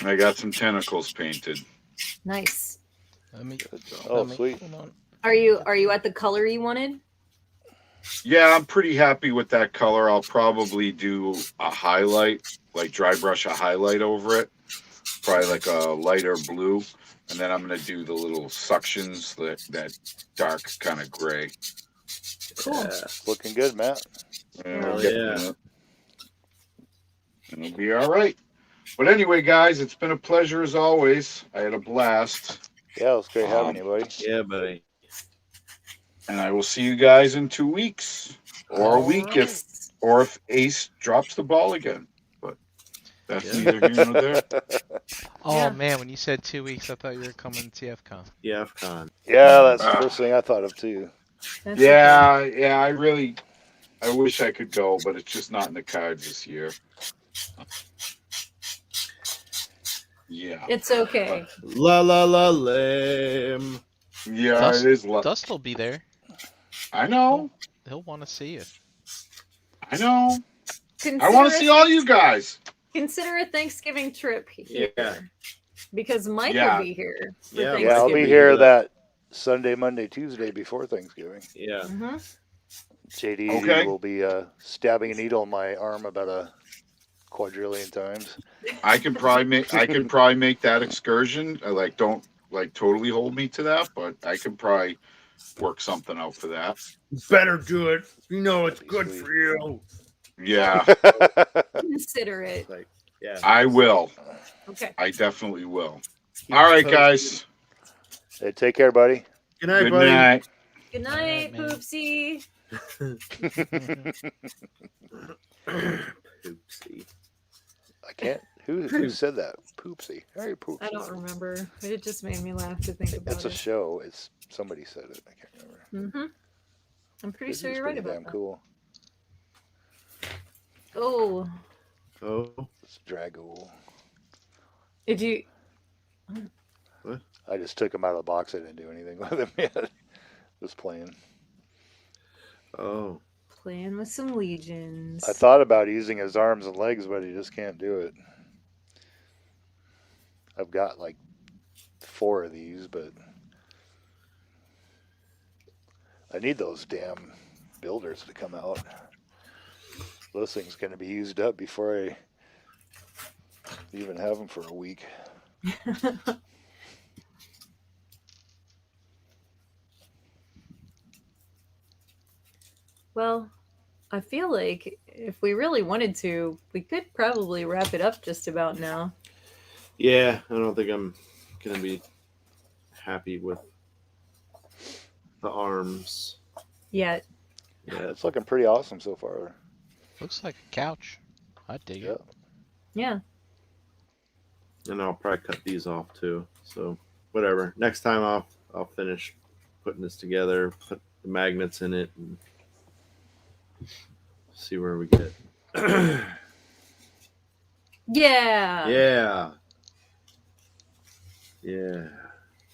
I got some tentacles painted. Nice. Let me. oh let me- sweet. Hold on. Are you at the color you wanted? Yeah, I'm pretty happy with that color. I'll probably do a highlight, like dry brush a highlight over it. Probably like a lighter blue. And then I'm going to do the little suctions, that dark kind of gray. Cool. Yeah. Looking good, Matt. And Hell we'll get yeah. that. And it'll be all right. But anyway, guys, it's been a pleasure as always. I had a blast. Yeah, it was great having you, buddy. Yeah, buddy. And I will see you guys in 2 weeks. Or a week if Ace drops the ball again. But that's Yeah. neither here nor there. Oh Yeah. man, when you said 2 weeks, I thought you were coming to TFCon. Yeah, Con. Yeah, that's the first thing I thought of too. That's Yeah, I wish I could go, but it's just not in the cards this year. Yeah. It's okay. La la la lamb. Yeah, Dust- it is. Dust will be there. I know. He'll want to see you. I know. Consider I want to it- see all you guys. Consider a Thanksgiving trip here. Yeah. Because Mike Yeah. will be here. for Yeah, Yeah, I'll be Thanksgiving. here that Sunday, Monday, Tuesday before Thanksgiving. Yeah. Mhm. JD Okay. will be stabbing a needle in my arm about a quadrillion times. I could probably make that excursion. Don't totally hold me to that, but I could probably work something out for that. Better do it. You know it's good for you. Yeah, Consider it. Like, yeah. I will. Okay. I definitely will. All right, guys. Hey, take care, buddy. Good night, Good buddy. night. Good night, man. Poopsie. Oopsie. I can't. Who said that? Poopsie. Hey, poopsie. I don't remember. But it just made me laugh to think about It's a it. show. It's somebody said it. I can't remember. Mm-hmm. I'm pretty This sure is you're right pretty about damn that. cool. Oh, Oh, It's Drago. did you? I just took him out of the box. I didn't do anything with him yet. Just playing. oh. Playing with some legions. I thought about using his arms and legs, but he just can't do it. I've got like 4 of these, but I need those damn builders to come out. Those things going to be used up before I even have them for a week. Well, I feel like if we really wanted to, we could probably wrap it up just about now. Yeah, I don't think I'm gonna be happy with the arms. Yet. Yeah, It's looking pretty awesome so far. Looks like a couch. I dig Yeah. it. Yeah. and I'll probably cut these off too. So whatever. Next time I'll finish putting this together, put the magnets in it, and see where we get. Yeah. Yeah. Yeah.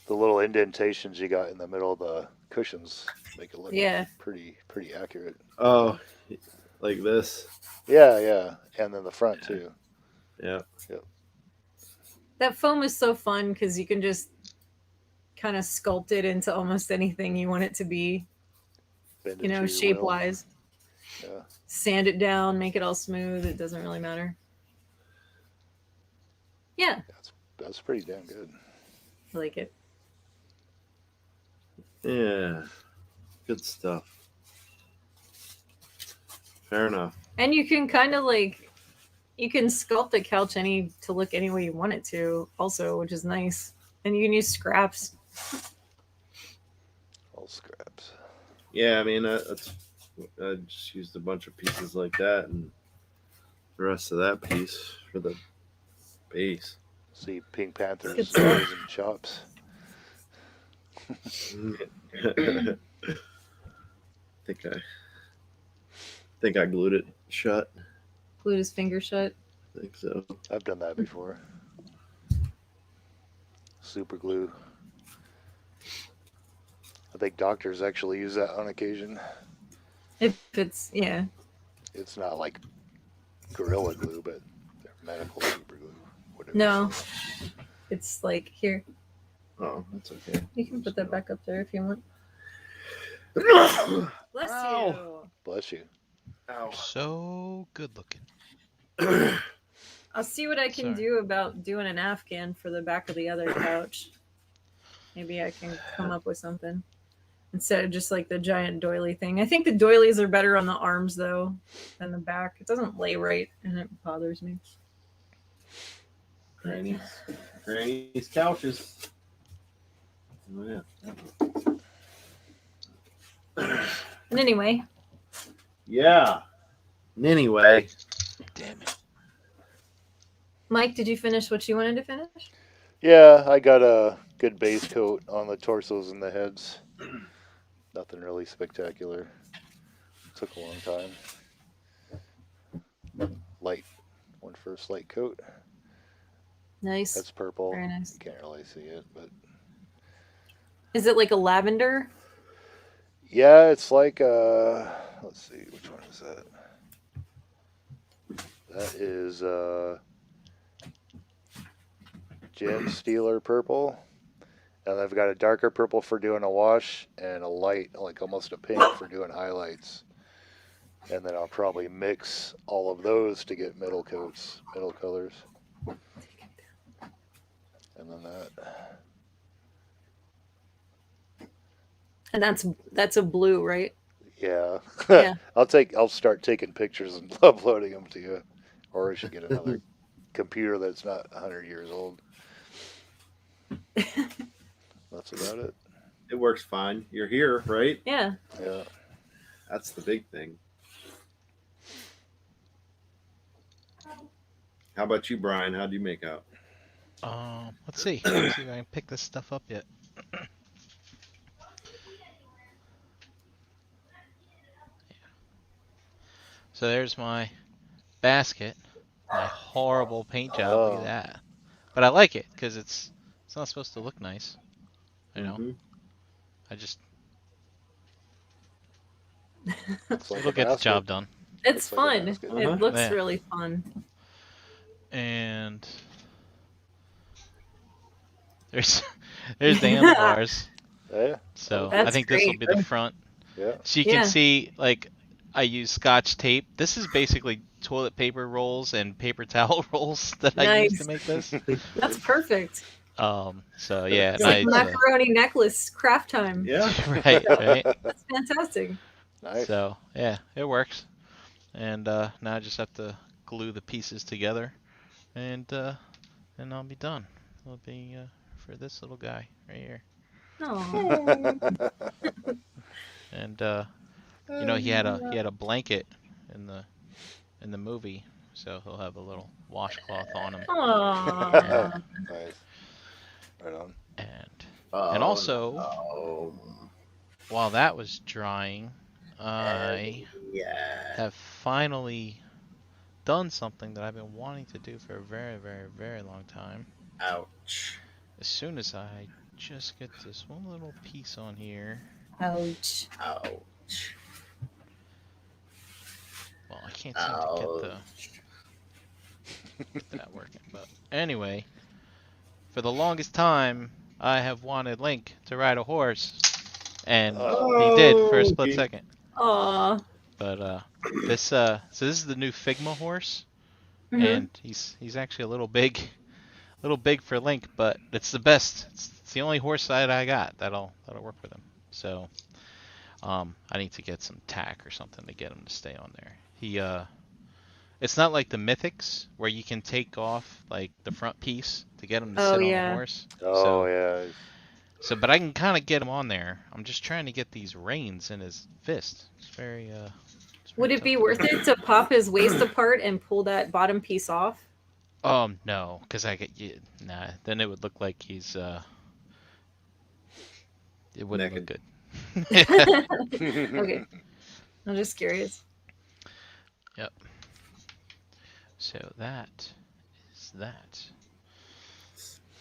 The little indentations you got in the middle of the cushions make it look Yeah. pretty accurate. Oh, like this. Yeah, yeah. And then the front too. Yeah. Yep. That foam is so fun because you can just kind of sculpt it into almost anything you want it to be, Bend it you know, to your shape will. wise. Yeah. Sand it down, make it all smooth. It doesn't really matter. Yeah, That's pretty damn good. I like it. Yeah. Good stuff. Fair enough. And you can kind of like, you can sculpt a couch to look any way you want it to, also, which is nice. And you can use scraps. All scraps. Yeah, I mean, I just used a bunch of pieces like that and the rest of that piece for the base. See Pink Panther's Good stuff. nose and chops. think I glued it shut. Glued his finger shut. I think so. I've done that before. Super glue. I think doctors actually use that on occasion. If it's, yeah. It's not like Gorilla Glue, but they're medical super glue. Whatever. No. It's like, here, Oh, that's okay. you can put that back up there if you want. Bless Ow. you. Bless you. Ow. So good looking. I'll see what I can Sorry. do about doing an Afghan for the back of the other couch. Maybe I can come up with something instead of just like the giant doily thing. I think the doilies are better on the arms though than the back. It doesn't lay right and it bothers me. Granny's couches. Oh, yeah. And anyway, Yeah. And anyway, Damn it. Mike, did you finish what you wanted to finish? Yeah, I got a good base coat on the torsos and the heads. Nothing really spectacular. Took a long time. Light, one first light coat. Nice. That's purple. Very nice. You can't really see it, but Is it like a lavender? yeah, it's like let's see, which one is that? That is Gem Steeler purple. And I've got a darker purple for doing a wash and a light, like almost a pink for doing highlights. And then I'll probably mix all of those to get middle coats, middle colors. And then that. And that's a blue, right? Yeah. Yeah. I'll start taking pictures and uploading them to you. Or I should get another computer that's not 100 years old. That's about it. it works fine. You're here, right? Yeah. Yeah. That's the big thing. How about you, Brian? How do you make out? Let's see. Let's see if I can pick this stuff up yet. So there's my basket. My horrible paint job. Look at Oh. that. But I like it because it's not supposed to look nice. You know. Mhm. I just Looks like it'll a get the basket. job done. It's Looks like a fun. basket. Uh-huh. It looks Yeah. really fun. And there's the handlebars. Yeah. So That's I think this will great. be the front. Yeah. So you Yeah. can see, like, I use Scotch tape. This is basically toilet paper rolls and paper towel rolls that I use Nice. to make this. That's perfect. So yeah, It's nice. like macaroni necklace craft time. Yeah. right. That's fantastic. Nice. So yeah, it works. And now I just have to glue the pieces together, and I'll be done. It'll be for this little guy right here. Oh. And you know, he had a blanket in the movie, so he'll have a little washcloth on him. Aw. Nice. Right on. And Oh, also, no. while that was drying, I Yeah. have finally done something that I've been wanting to do for a very, very, very long time. Ouch. As soon as I just get this one little piece on here. Ouch. Ouch. Well, I can't seem to get that working. But anyway, for the longest time, I have wanted Link to ride a horse, and Oh. he did for a Oh, split he- second. Aw. But so this is the new Figma horse, Mhm. and he's actually a little big for Link, but it's the best. It's the only horse that I got that'll work with him. So I need to get some tack or something to get him to stay on there. It's not like the Mythics where you can take off like the front piece to get him to Oh, sit on yeah. a horse. Oh yeah. But I can kind of get him on there. I'm just trying to get these reins in his fist. It's very Would it be worth it to pop his waist apart and pull that bottom piece off? No, because nah. Then it would look like he's it wouldn't look good. Okay. I'm just curious. Yep. So that is that.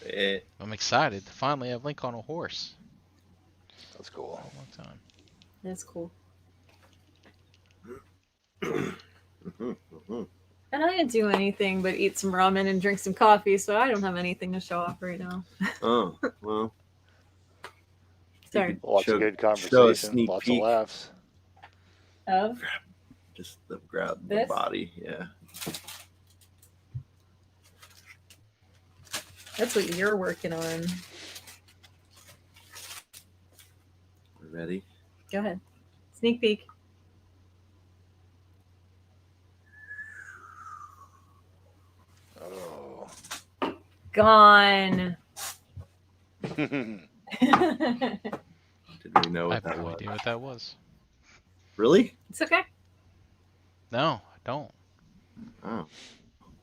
Eh, I'm excited to finally have Link on a horse. That's cool. A long time. That's cool. mhm, mhm. And I didn't do anything but eat some ramen and drink some coffee, so I don't have anything to show off right now. Oh, well. Sorry. Lots Show- of good show a conversation. sneak Lots peek. of laughs. Of? Just grab the This? body. Yeah. That's what you're working on. Ready? Go ahead. Sneak peek. Oh. Gone. Did we know I what have that no was? idea what that was. Really? It's okay. No, I don't. Oh.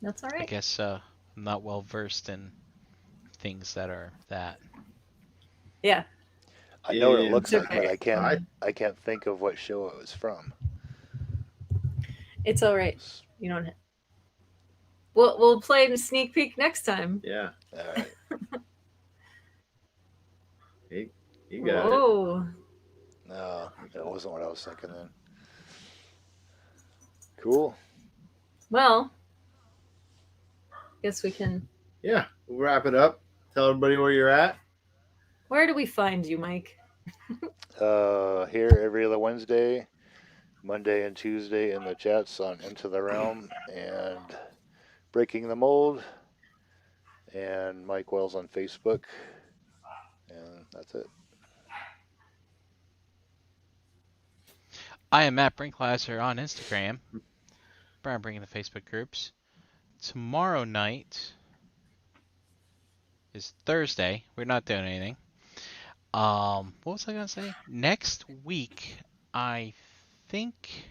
That's all I right. guess I'm not well versed in things that are that. Yeah. I know what Yeah, it looks it's like, okay. but I can't think of what show it was from. It's all right. You don't. We'll play the sneak peek next time. Yeah. All right. Hey, you got it. Whoa. No, that wasn't what I was thinking then. Cool. Well, guess we can. Yeah. We'll wrap it up. Tell everybody where you're at. Where do we find you, Mike? Here every other Wednesday, Monday and Tuesday in the chats on Into the Realm and Breaking the Mold, and Mike Wells on Facebook, and that's it. I am Matt Brinklasser on Instagram. Brian bringing the Facebook groups. Tomorrow night is Thursday. We're not doing anything. What was I gonna say? Next week, I think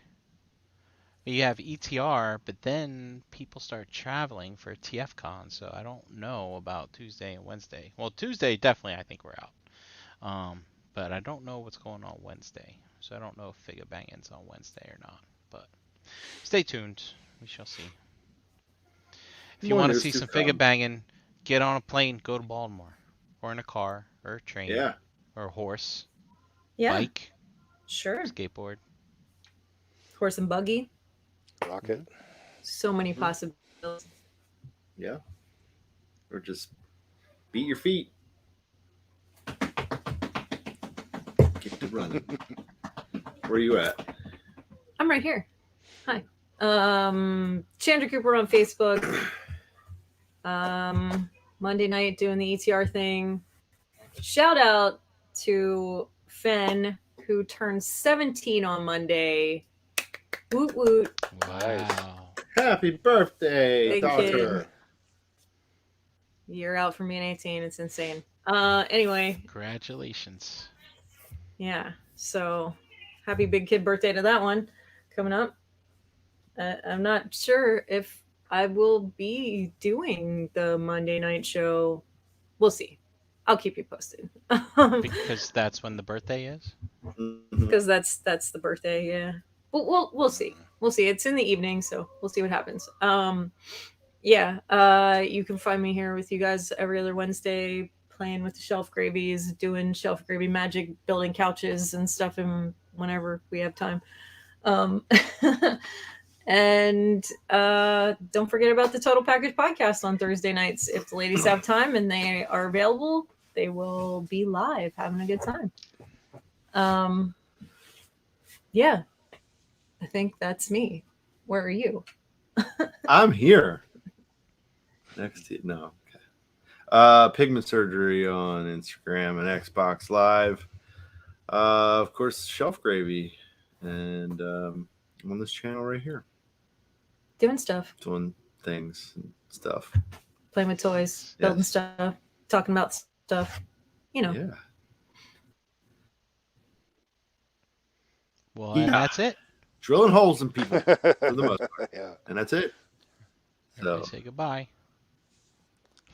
we have ETR, but then people start traveling for TFCon, so I don't know about Tuesday and Wednesday. Well, Tuesday definitely, I think we're out. But I don't know what's going on Wednesday, so I don't know if Figure Banging's on Wednesday or not. But stay tuned. We shall see. If you More want to news see to some come. Figure Banging, get on a plane, go to Baltimore, or in a car, or a train, Yeah. or a horse, Yeah. bike, Sure. skateboard. Horse and buggy. Rocket. So many possibilities. Yeah. Or just beat your feet. Get to running. Where you at? I'm right here. Hi. Chandra Cooper on Facebook. Monday night doing the ETR thing. Shout out to Fen, who turned 17 on Monday. Woot woot. Wow. Happy birthday, Big daughter. You're out for me in 18. It's insane. Anyway, Congratulations. yeah. So happy big kid birthday to that one coming up. I'm not sure if I will be doing the Monday night show. We'll see. I'll keep you posted. Because that's when the birthday is? Mhm. Because that's the birthday, yeah. But we'll see. We'll see. It's in the evening, so we'll see what happens. Yeah. You can find me here with you guys every other Wednesday, playing with the Shelf Gravies, doing Shelf Gravy magic, building couches and stuff, and whenever we have time. And don't forget about the Total Package podcast on Thursday nights. If the ladies have time and they are available, they will be live having a good time. Yeah, I think that's me. Where are you? I'm here. Next to no. Pigment Surgery on Instagram and Xbox Live. Of course, ShelfGravy, and I'm on this channel right here, Doing stuff, doing things and stuff. playing with toys, building stuff, talking about stuff. You know. Yeah. Well, and that's it. Drilling holes in people for the most part. Yeah. And that's it. So Everybody say goodbye.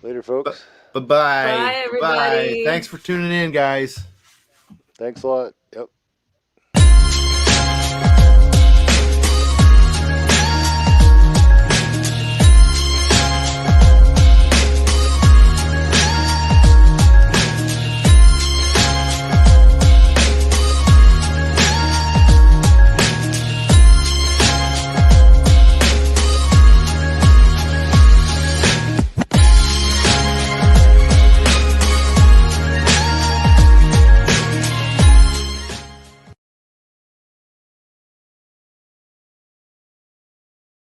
Later, folks. bye-bye. Bye, everybody. Bye. Thanks for tuning in, guys. Thanks a lot. Yep.